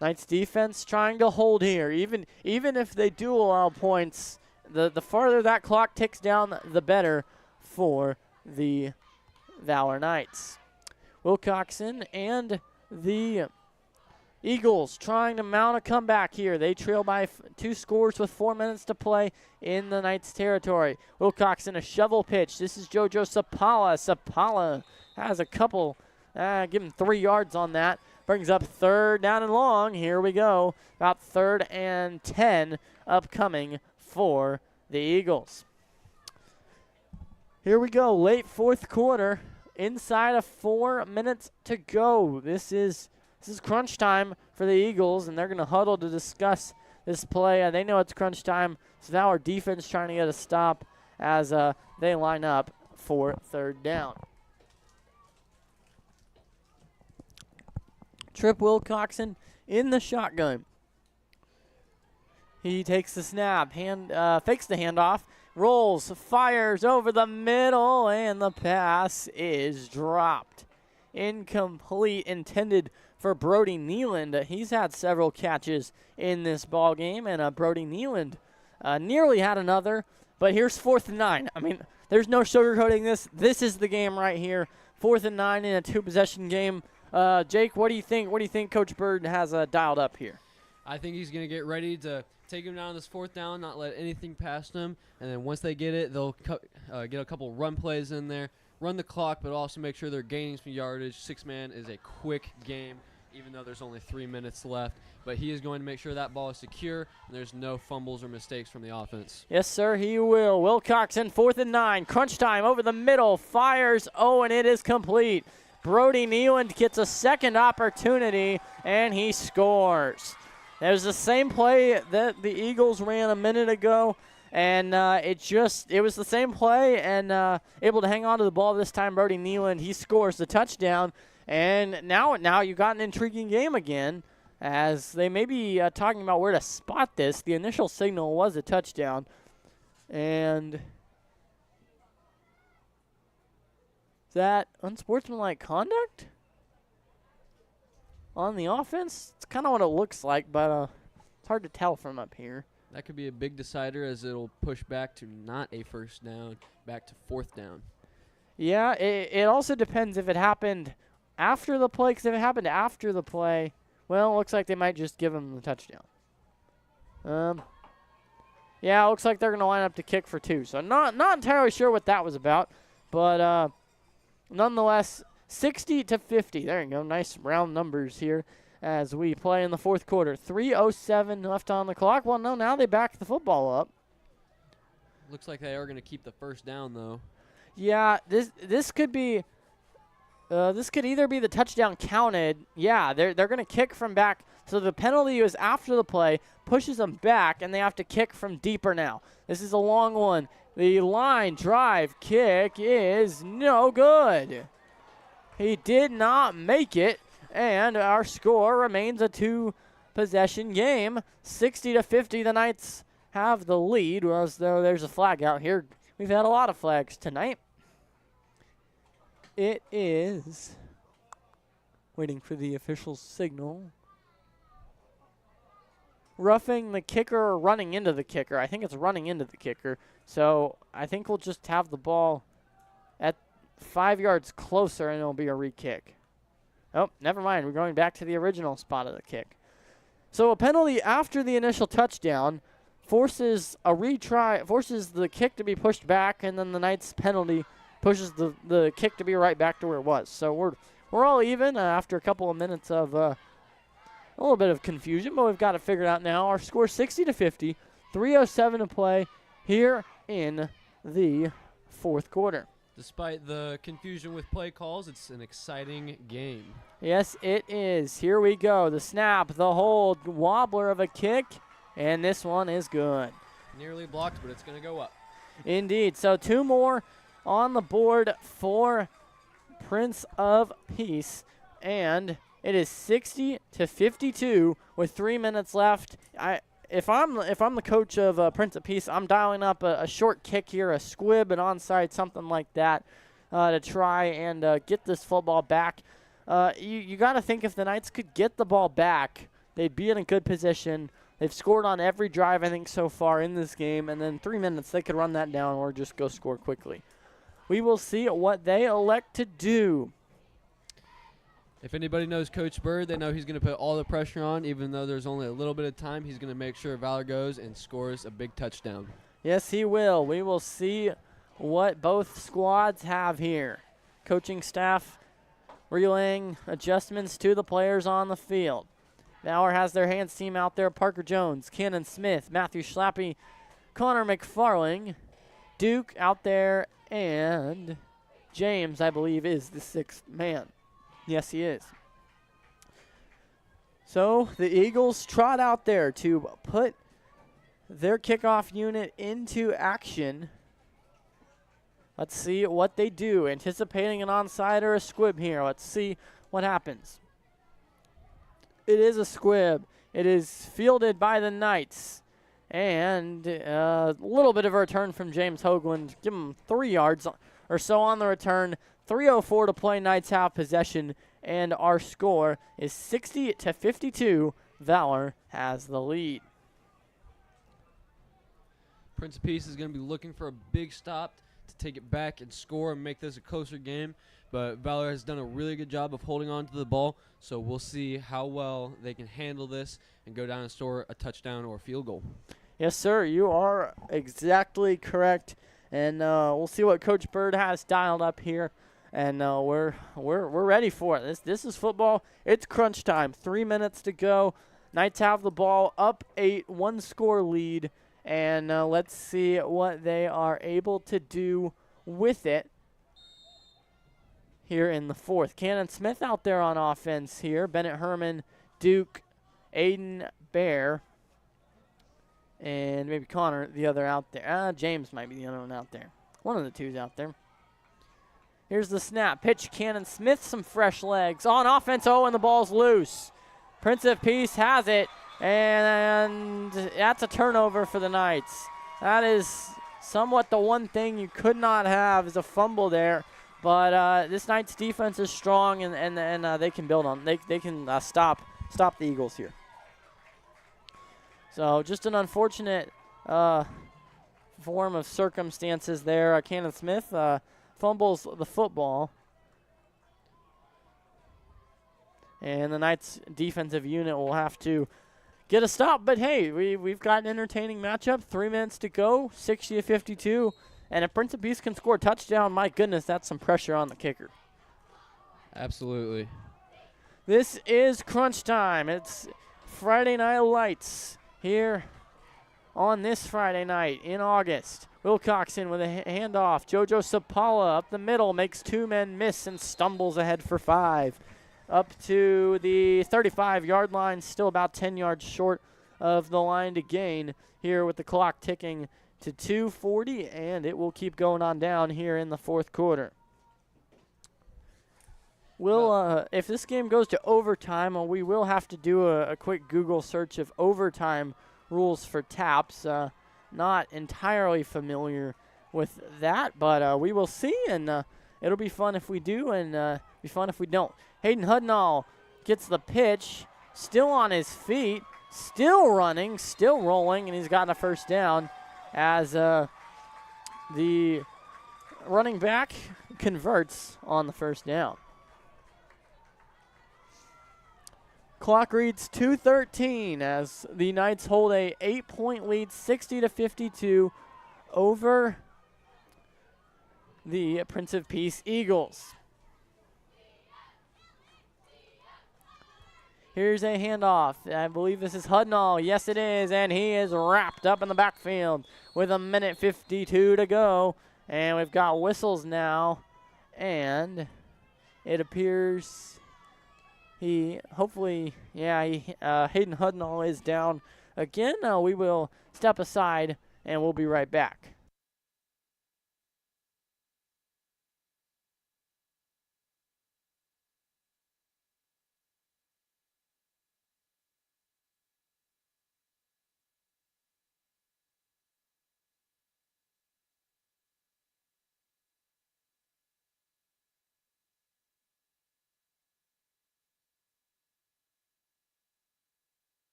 Knights defense trying to hold here. Even if they do allow points, the farther that clock ticks down, the better for the Valor Knights. Wilcoxon and the Eagles trying to mount a comeback here. They trail by 2 scores with 4 minutes to play in the Knights territory. Wilcoxon, a shovel pitch. This is JoJo Sapala. Sapala has a couple, give him 3 yards on that. Brings up 3rd down and long. Here we go. About 3rd and 10 upcoming for the Eagles. Here we go, late 4th quarter, inside of 4 minutes to go. This is crunch time for the Eagles, and they're going to huddle to discuss this play. They know it's crunch time, so now our defense trying to get a stop as they line up for 3rd down. Trip Wilcoxon in the shotgun. He takes the snap, fakes the handoff, rolls, fires over the middle, and the pass is dropped. Incomplete, intended for Brody Nealand. He's had several catches in this ball game, and Brody Nealand nearly had another. But here's 4th and 9. I mean, there's no sugarcoating this. This is the game right here. 4th and 9 in a 2-possession game. Jake, what do you think? What do you think Coach Bird has dialed up here? I think he's going to get ready to take him down this 4th down, not let anything past him. And then once they get it, they'll get a couple run plays in there, run the clock, but also make sure they're gaining some yardage. 6-man is a quick game, even though there's only 3 minutes left. But he is going to make sure that ball is secure and there's no fumbles or mistakes from the offense. Yes, sir, he will. Wilcoxon, 4th and 9. Crunch time over the middle. Fires. Oh, and it is complete. Brody Nealand gets a second opportunity, and he scores. It was the same play that the Eagles ran a minute ago, and it was the same play, and able to hang on to the ball this time. Brody Nealand, he scores the touchdown, and now you got an intriguing game again, as they may be talking about where to spot this. The initial signal was a touchdown, and is that unsportsmanlike conduct on the offense? It's kind of what it looks like, but it's hard to tell from up here. That could be a big decider, as it'll push back to not a 1st down, back to 4th down. Yeah, it also depends if it happened after the play, because if it happened after the play, well, it looks like they might just give him the touchdown. Yeah, it looks like they're going to line up to kick for 2, so not entirely sure what that was about, but nonetheless, 60-50. There you go. Nice round numbers here as we play in the 4th quarter. 3:07 left on the clock. Well, no, now they back the football up. Looks like they are going to keep the 1st down, though. Yeah, this could be. This could either be the touchdown counted. Yeah, they're going to kick from back. So the penalty is after the play, pushes them back, and they have to kick from deeper now. This is a long one. The line drive kick is no good. He did not make it, and our score remains a 2-possession game. 60-50, the Knights have the lead, as though there's a flag out here. We've had a lot of flags tonight. It is waiting for the official signal. Roughing the kicker or running into the kicker. I think it's running into the kicker. So I think we'll just have the ball at 5 yards closer, and it'll be a re-kick. Oh, never mind. We're going back to the original spot of the kick. So a penalty after the initial touchdown forces a retry, forces the kick to be pushed back, and then the Knights penalty pushes the kick to be right back to where it was. So we're all even after a couple of minutes of a little bit of confusion, but we've got it figured out now. Our score 60-50, 3:07 to play here in the fourth quarter. Despite the confusion with play calls, it's an exciting game. Yes, it is. Here we go. The snap, the hold, wobbler of a kick, and this one is good. Nearly blocked, but it's going to go up. Indeed. So 2 more on the board for Prince of Peace, and it is 60-52 with 3 minutes left. If I'm the coach of Prince of Peace, I'm dialing up a short kick here, a squib, an onside, something like that, to try and get this football back. You got to think if the Knights could get the ball back, they'd be in a good position. They've scored on every drive, I think, so far in this game, and then 3 minutes they could run that down or just go score quickly. We will see what they elect to do. If anybody knows Coach Bird, they know he's going to put all the pressure on. Even though there's only a little bit of time, he's going to make sure Valor goes and scores a big touchdown. Yes, he will. We will see what both squads have here. Coaching staff relaying adjustments to the players on the field. Valor has their hands team out there. Parker Jones, Cannon Smith, Matthew Schlappy, Connor McFarling, Duke out there, and James, I believe, is the 6th man. Yes, he is. So the Eagles trot out there to put their kickoff unit into action. Let's see what they do. Anticipating an onside or a squib here. Let's see what happens. It is a squib. It is fielded by the Knights. And a little bit of a return from James Hoagland. Give him 3 yards or so on the return. 3:04 to play. Knights have possession, and our score is 60-52. Valor has the lead. Prince of Peace is going to be looking for a big stop to take it back and score and make this a closer game. But Valor has done a really good job of holding on to the ball, so we'll see how well they can handle this and go down and score a touchdown or a field goal. Yes, sir. You are exactly correct. And we'll see what Coach Bird has dialed up here. And we're ready for it. This is football. It's crunch time. 3 minutes to go. Knights have the ball, up 8, 1-score lead. And let's see what they are able to do with it here in the fourth. Cannon Smith out there on offense here. Bennett Herman, Duke, Aiden Bear, and maybe Connor, the other out there. James might be the other one out there. One of the two's out there. Here's the snap. Pitch, Cannon Smith, some fresh legs. On offense, and the ball's loose. Prince of Peace has it, and that's a turnover for the Knights. That is somewhat the one thing you could not have is a fumble there. But this Knights defense is strong, and they can build on. They can stop the Eagles here. So just an unfortunate form of circumstances there. Cannon Smith fumbles the football. And the Knights defensive unit will have to get a stop. But, hey, we've got an entertaining matchup. 3 minutes to go, 60-52. And if Prince of Peace can score a touchdown, my goodness, that's some pressure on the kicker. Absolutely. This is crunch time. It's Friday Night Lights here on this Friday night in August. Wilcoxon with a handoff. Jojo Sapala up the middle, makes 2 men miss and stumbles ahead for 5. Up to the 35-yard line, still about 10 yards short of the line to gain here with the clock ticking to 2:40, and it will keep going on down here in the fourth quarter. If this game goes to overtime, we will have to do a quick Google search of overtime rules for taps. Not entirely familiar with that, but we will see, and it'll be fun if we do, and be fun if we don't. Hayden Hudnall gets the pitch, still on his feet, still running, still rolling, and he's gotten a first down as the running back converts on the first down. Clock reads 2:13 as the Knights hold a 8-point lead, 60-52 over the Prince of Peace Eagles. Here's a handoff. I believe this is Hudnall. Yes, it is, and he is wrapped up in the backfield with 1:52 to go. And we've got whistles now, and it appears Hayden Hudnall is down again. We will step aside, and we'll be right back.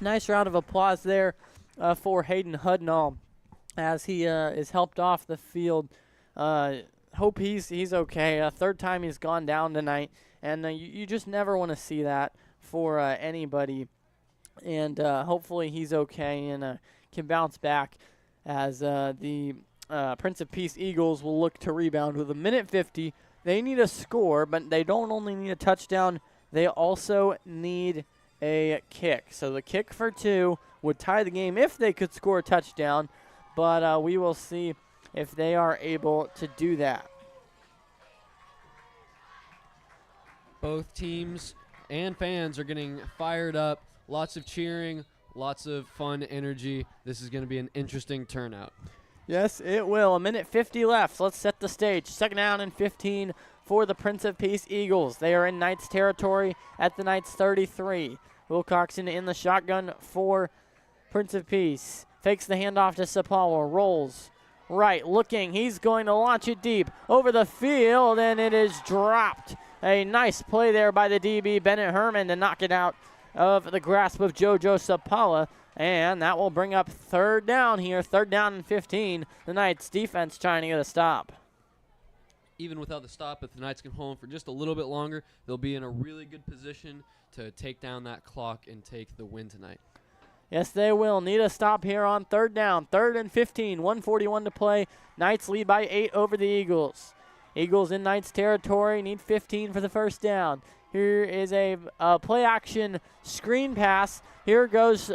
Nice round of applause there for Hayden Hudnall as he is helped off the field. Hope he's okay. Third time he's gone down tonight, and you just never want to see that for anybody. And hopefully he's okay and can bounce back as the Prince of Peace Eagles will look to rebound with 1:50. They need a score, but they don't only need a touchdown. They also need a kick. So the kick for 2 would tie the game if they could score a touchdown, but we will see if they are able to do that. Both teams and fans are getting fired up. Lots of cheering, lots of fun energy. This is going to be an interesting turnout. Yes, it will. 1:50 left. Let's set the stage. 2nd down and 15 for the Prince of Peace Eagles. They are in Knights territory at the Knights 33. Wilcoxon in the shotgun for Prince of Peace. Fakes the handoff to Sapala. Rolls right, looking. He's going to launch it deep over the field, and it is dropped. A nice play there by the DB, Bennett Herman, to knock it out of the grasp of JoJo Sapala. And that will bring up 3rd down here. 3rd down and 15. The Knights defense trying to get a stop. Even without the stop, if the Knights can hold them for just a little bit longer, they'll be in a really good position to take down that clock and take the win tonight. Yes, they will. Need a stop here on 3rd down. 3rd and 15. 1:41 to play. Knights lead by 8 over the Eagles. Eagles in Knights territory. Need 15 for the 1st down. Here is a play-action screen pass. Here goes,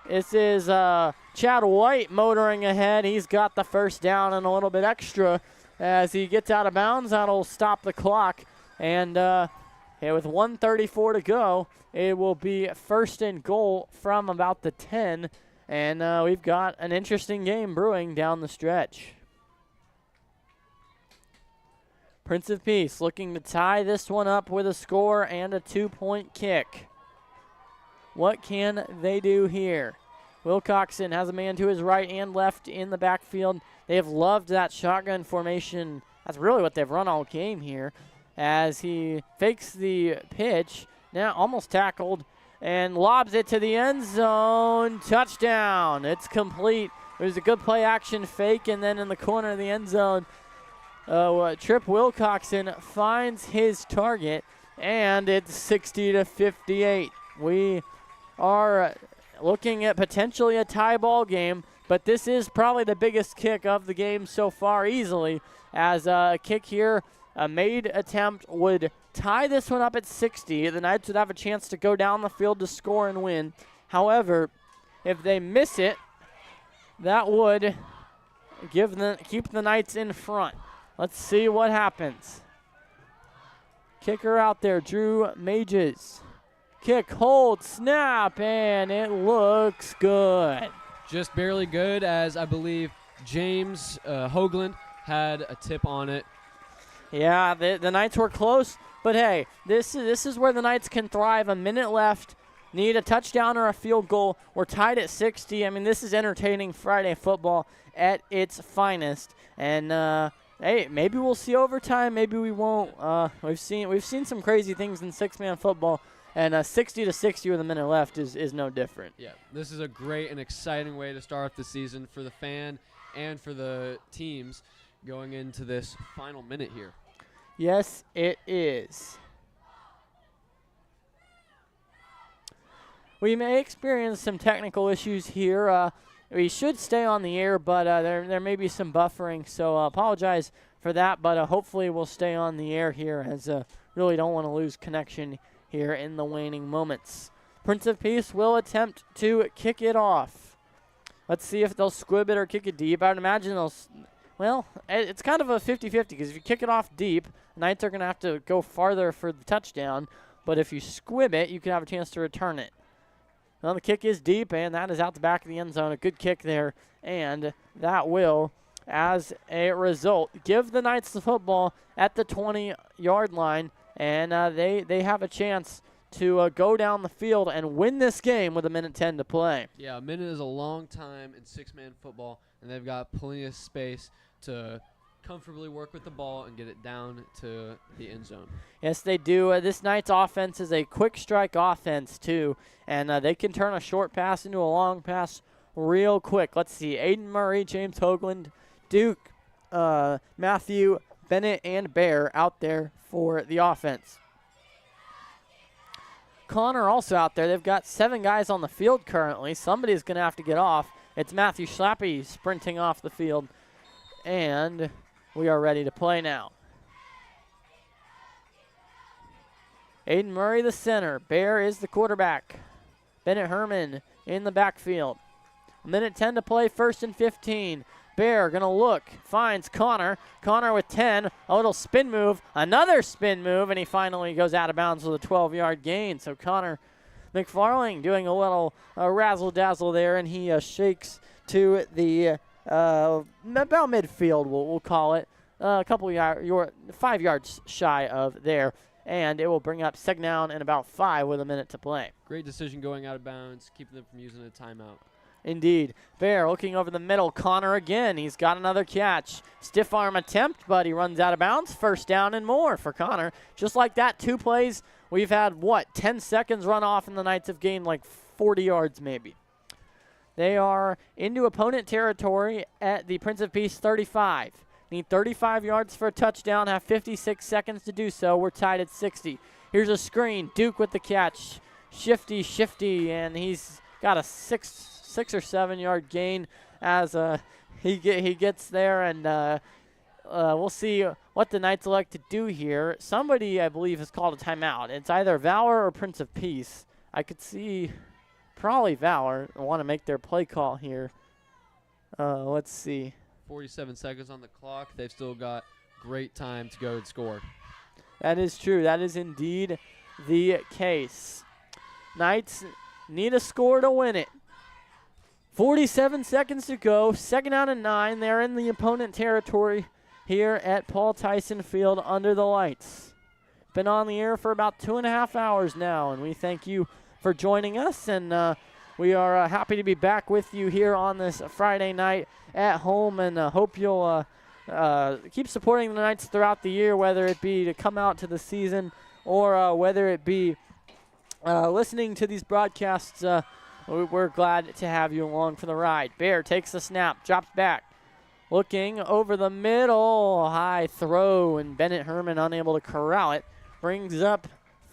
this is Chad White motoring ahead. He's got the 1st down and a little bit extra as he gets out of bounds. That'll stop the clock. And with 1:34 to go, it will be 1st and goal from about the 10. And we've got an interesting game brewing down the stretch. Prince of Peace looking to tie this one up with a score and a 2-point kick. What can they do here? Wilcoxon has a man to his right and left in the backfield. They have loved that shotgun formation. That's really what they've run all game here as he fakes the pitch. Now almost tackled and lobs it to the end zone. Touchdown. It's complete. There's a good play action fake, and then in the corner of the end zone, Trip Wilcoxon finds his target, and it's 60-58. We are looking at potentially a tie ball game, but this is probably the biggest kick of the game so far easily, as a kick here, a made attempt would tie this one up at 60. The Knights would have a chance to go down the field to score and win. However, if they miss it, that would keep the Knights in front. Let's see what happens. Kicker out there, Drew Mages. Kick, hold, snap, and it looks good. Just barely good, as I believe James Hoagland had a tip on it. Yeah, the Knights were close, but hey, this is where the Knights can thrive. A minute left. Need a touchdown or a field goal. We're tied at 60. I mean, this is entertaining Friday football at its finest. And hey, maybe we'll see overtime. Maybe we won't. We've seen some crazy things in 6-man football, and 60-60 with a minute left is no different. Yeah, this is a great and exciting way to start the season for the fan and for the teams going into this final minute here. Yes, it is. We may experience some technical issues here. We should stay on the air, but there may be some buffering, so apologize for that, but hopefully we'll stay on the air here, as really don't want to lose connection here in the waning moments. Prince of Peace will attempt to kick it off. Let's see if they'll squib it or kick it deep. I would imagine they'll, well, it's kind of a 50-50, because if you kick it off deep, Knights are going to have to go farther for the touchdown, but if you squib it, you can have a chance to return it. Well, the kick is deep, and that is out the back of the end zone. A good kick there, and that will, as a result, give the Knights the football at the 20-yard line, and they have a chance to go down the field and win this game with 1:10 to play. Yeah, a minute is a long time in six-man football, and they've got plenty of space to comfortably work with the ball and get it down to the end zone. Yes, they do. This Knights offense is a quick strike offense, too, and they can turn a short pass into a long pass real quick. Let's see. Aiden Murray, James Hoagland, Duke, Matthew, Bennett, and Bear out there for the offense. Connor also out there. They've got 7 guys on the field currently. Somebody's going to have to get off. It's Matthew Schlappe sprinting off the field, and we are ready to play now. Aiden Murray, the center. Bear is the quarterback. Bennett Herman in the backfield. 1:10 to play, 1st and 15. Bear going to look, finds Connor. Connor with 10, a little spin move, another spin move, and he finally goes out of bounds with a 12-yard gain. So Connor McFarling doing a little razzle-dazzle there, and he shakes to the about midfield, we'll call it. A couple 5 yards shy of there, and it will bring up 2nd down and about 5 with a minute to play. Great decision going out of bounds, keeping them from using a timeout. Indeed. Bear looking over the middle. Connor again. He's got another catch. Stiff arm attempt, but he runs out of bounds. 1st down and more for Connor. Just like that, 2 plays. We've had, 10 seconds run off, and the Knights have gained like 40 yards maybe. They are into opponent territory at the Prince of Peace 35. Need 35 yards for a touchdown, have 56 seconds to do so. We're tied at 60. Here's a screen. Duke with the catch. Shifty, and he's got a 6 or 7 yard gain as he gets there, and we'll see what the Knights elect to do here. Somebody, I believe, has called a timeout. It's either Valor or Prince of Peace. I could see probably Valor want to make their play call here. Let's see. 47 seconds on the clock. They've still got great time to go and score. That is true. That is indeed the case. Knights need a score to win it. 47 seconds to go. 2nd down and 9. They're in the opponent territory here at Paul Tyson Field under the lights. Been on the air for about 2.5 hours now, and we thank you for joining us, and we are happy to be back with you here on this Friday night at home, and hope you'll keep supporting the Knights throughout the year, whether it be to come out to the season or whether it be listening to these broadcasts. We're glad to have you along for the ride. Bear takes the snap, drops back. Looking over the middle, high throw, and Bennett Herman unable to corral it. Brings up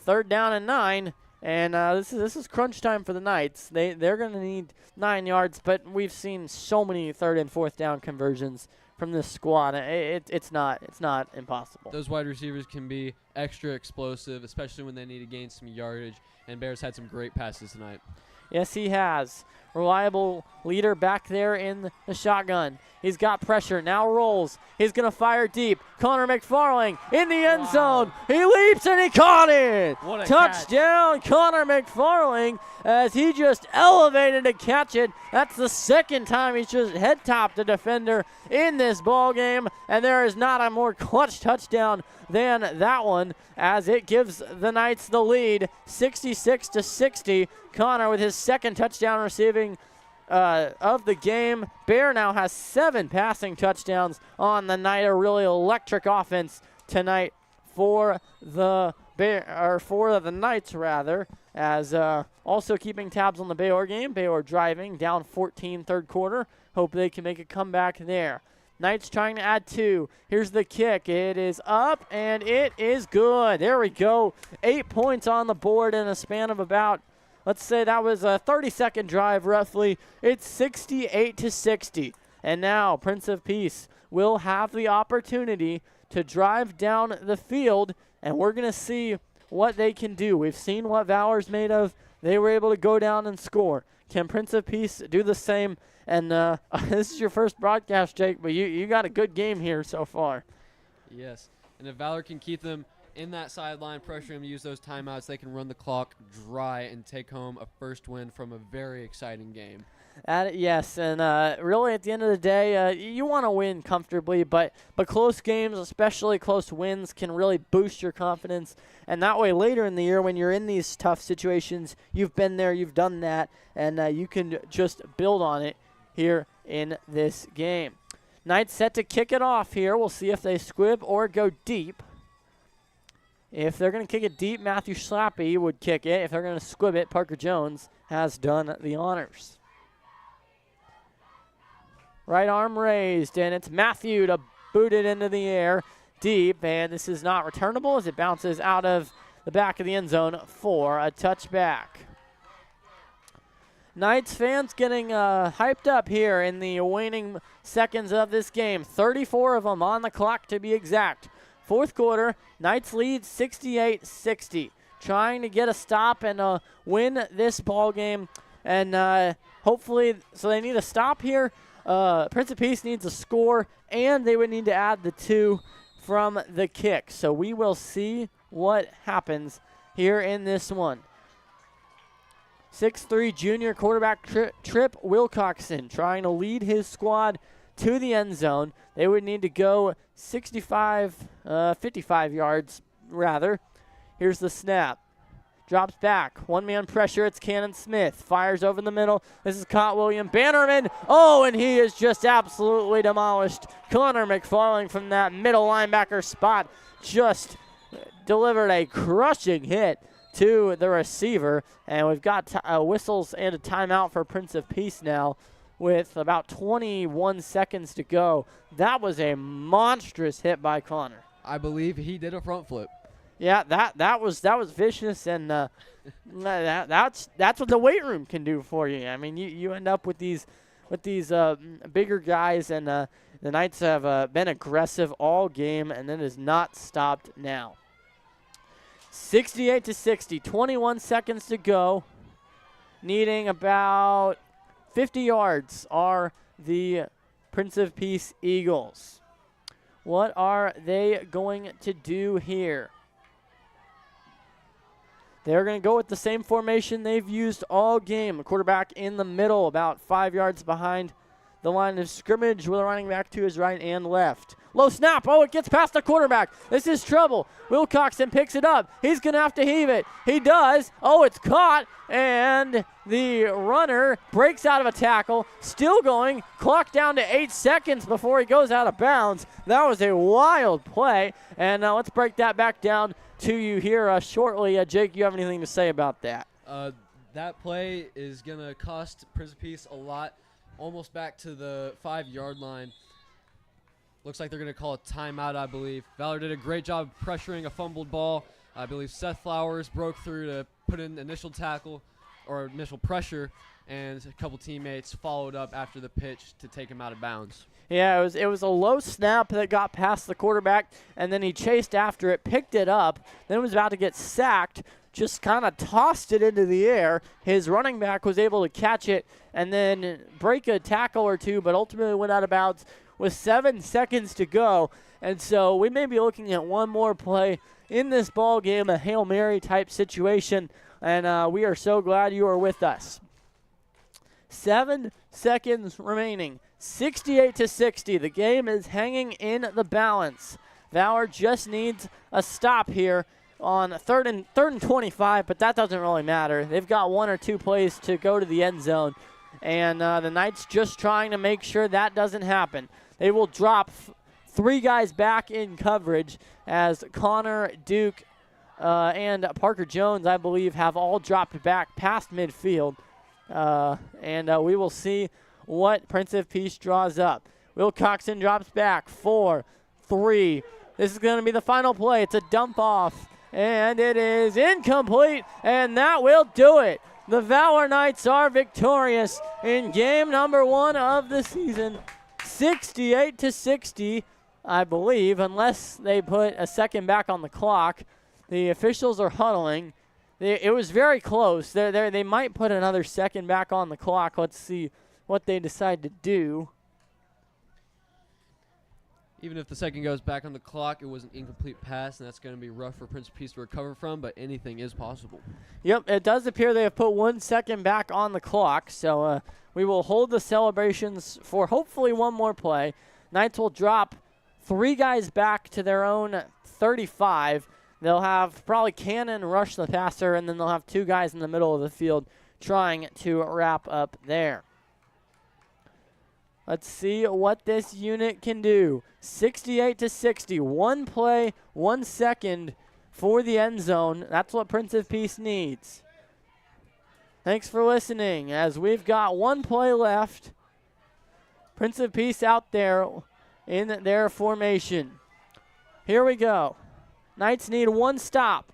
3rd down and 9, and this is crunch time for the Knights. They're going to need 9 yards, but we've seen so many 3rd and 4th down conversions from this squad. It's not impossible. Those wide receivers can be extra explosive, especially when they need to gain some yardage, and Bears had some great passes tonight. Yes, he has. Reliable leader back there in the shotgun. He's got pressure. Now rolls. He's going to fire deep. Connor McFarling in the end zone. He leaps and he caught it. What a touchdown, catch. Connor McFarling, as he just elevated to catch it. That's the 2nd time he's just head-topped a defender in this ball game, and there is not a more clutch touchdown than that one, as it gives the Knights the lead, 66-60. Connor with his 2nd touchdown receiving of the game. Bear now has 7 passing touchdowns on the night. A really electric offense tonight for the Knights, rather, as also keeping tabs on the Baylor game. Baylor driving down 14 3rd quarter. Hope they can make a comeback there. Knights trying to add 2. Here's the kick. It is up, and it is good. There we go. 8 points on the board in a span of about, let's say that was a 30-second drive roughly. It's 68-60. And now Prince of Peace will have the opportunity to drive down the field, and we're going to see what they can do. We've seen what Valor's made of. They were able to go down and score. Can Prince of Peace do the same? And this is your first broadcast, Jake, but you got a good game here so far. Yes, and if Valor can keep them in that sideline, pressure them, use those timeouts, they can run the clock dry and take home a first win from a very exciting game. Yes, and really at the end of the day, you want to win comfortably, but close games, especially close wins, can really boost your confidence. And that way later in the year when you're in these tough situations, you've been there, you've done that, and you can just build on it here in this game. Knights set to kick it off here. We'll see if they squib or go deep. If they're going to kick it deep, Matthew Schlappe would kick it. If they're going to squib it, Parker Jones has done the honors. Right arm raised, and it's Matthew to boot it into the air deep, and this is not returnable as it bounces out of the back of the end zone for a touchback. Knights fans getting hyped up here in the waning seconds of this game. 34 of them on the clock to be exact. Fourth quarter, Knights lead 68-60. Trying to get a stop and win this ball game, and hopefully, so they need a stop here. Prince of Peace needs a score, and they would need to add the 2 from the kick. So we will see what happens here in this one. 6'3" junior quarterback Trip Wilcoxon trying to lead his squad to the end zone. They would need to go 55 yards, rather. Here's the snap. Drops back. One-man pressure. It's Cannon Smith. Fires over the middle. This is caught William Bannerman. Oh, and he is just absolutely demolished. Connor McFarling from that middle linebacker spot just delivered a crushing hit to the receiver. And we've got whistles and a timeout for Prince of Peace now with about 21 seconds to go. That was a monstrous hit by Connor. I believe he did a front flip. Yeah, that was vicious, and that's what the weight room can do for you. I mean, you end up with these bigger guys, and the Knights have been aggressive all game, and it has not stopped now. 68-60, 21 seconds to go. Needing about 50 yards are the Prince of Peace Eagles. What are they going to do here? They're going to go with the same formation they've used all game. The quarterback in the middle, about 5 yards behind the line of scrimmage, with a running back to his right and left. Low snap. Oh, it gets past the quarterback. This is trouble. Wilcoxon picks it up. He's going to have to heave it. He does. Oh, it's caught. And the runner breaks out of a tackle. Still going. Clock down to 8 seconds before he goes out of bounds. That was a wild play. And let's break that back down to you here shortly. Jake, you have anything to say about that? That play is going to cost Prince of Peace a lot. Almost back to the 5-yard line. Looks like they're going to call a timeout, I believe. Valor did a great job pressuring a fumbled ball. I believe Seth Flowers broke through to put in initial tackle or initial pressure, and a couple teammates followed up after the pitch to take him out of bounds. Yeah, it was a low snap that got past the quarterback, and then he chased after it, picked it up, then was about to get sacked, just kind of tossed it into the air. His running back was able to catch it and then break a tackle or two, but ultimately went out of bounds with 7 seconds to go. And so we may be looking at one more play in this ball game, a Hail Mary type situation, and we are so glad you are with us. 7 seconds remaining. 68-60. The game is hanging in the balance. Valor just needs a stop here on third and 25, but that doesn't really matter. They've got 1 or 2 plays to go to the end zone, and the Knights just trying to make sure that doesn't happen. They will drop 3 guys back in coverage as Connor, Duke, and Parker Jones, I believe, have all dropped back past midfield, and we will see what Prince of Peace draws up. Will Coxon drops back. 4, 3. This is going to be the final play. It's a dump off, and it is incomplete, and that will do it. The Valor Knights are victorious in game number 1 of the season, 68-60, I believe, unless they put a second back on the clock. The officials are huddling. It was very close. They might put another second back on the clock. Let's see what they decide to do. Even if the second goes back on the clock, it was an incomplete pass, and that's going to be rough for Prince of Peace to recover from, but anything is possible. Yep, it does appear they have put 1 second back on the clock, so we will hold the celebrations for hopefully one more play. Knights will drop 3 guys back to their own 35. They'll have probably Cannon rush the passer, and then they'll have 2 guys in the middle of the field trying to wrap up there. Let's see what this unit can do. 68-60, 1 play, 1 second for the end zone. That's what Prince of Peace needs. Thanks for listening as we've got 1 play left. Prince of Peace out there in their formation. Here we go. Knights need 1 stop.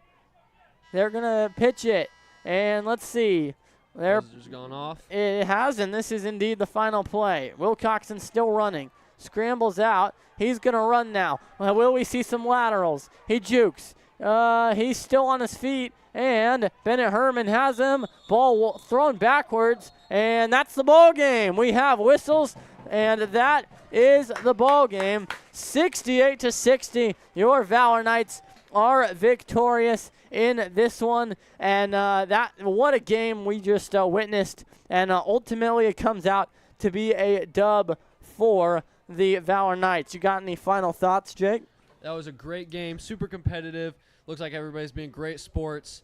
They're going to pitch it. And let's see. Buzzer's gone off. It has, and this is indeed the final play. Will Coxon still running. Scrambles out. He's going to run now. Will we see some laterals? He jukes. He's still on his feet, and Bennett Herman has him. Ball thrown backwards, and that's the ball game. We have whistles, and that is the ball game. 68-60, your Valor Knights are victorious in this one, and what a game we just witnessed, and ultimately it comes out to be a dub for the Valor Knights. You got any final thoughts, Jake? That was a great game, super competitive. Looks like everybody's being great sports.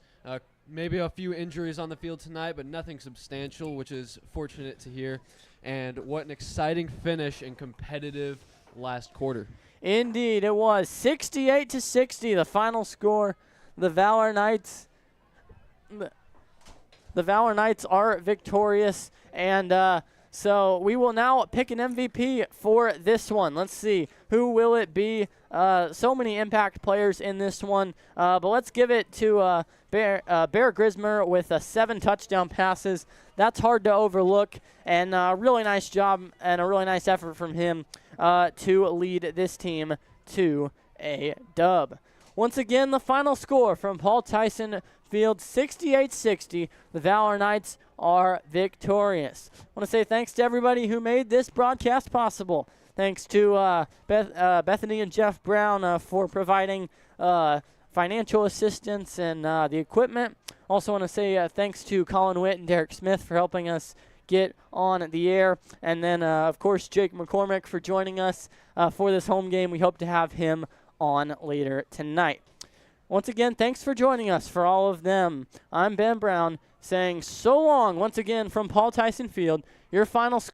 Maybe a few injuries on the field tonight, but nothing substantial, which is fortunate to hear. And what an exciting finish and competitive last quarter. Indeed, it was 68-60, the final score. The Valor Knights are victorious, and so we will now pick an MVP for this one. Let's see, who will it be? So many impact players in this one, but let's give it to Bear Grismer with 7 touchdown passes. That's hard to overlook, and a really nice job and a really nice effort from him to lead this team to a dub. Once again, the final score from Paul Tyson Field, 68-60. The Valor Knights are victorious. I want to say thanks to everybody who made this broadcast possible. Thanks to Bethany and Jeff Brown for providing financial assistance and the equipment. Also want to say thanks to Colin Witt and Derek Smith for helping us get on the air. And then, of course, Jake McCormick for joining us for this home game. We hope to have him on later tonight. Once again, thanks for joining us for all of them. I'm Ben Brown saying so long once again from Paul Tyson Field. Your final score.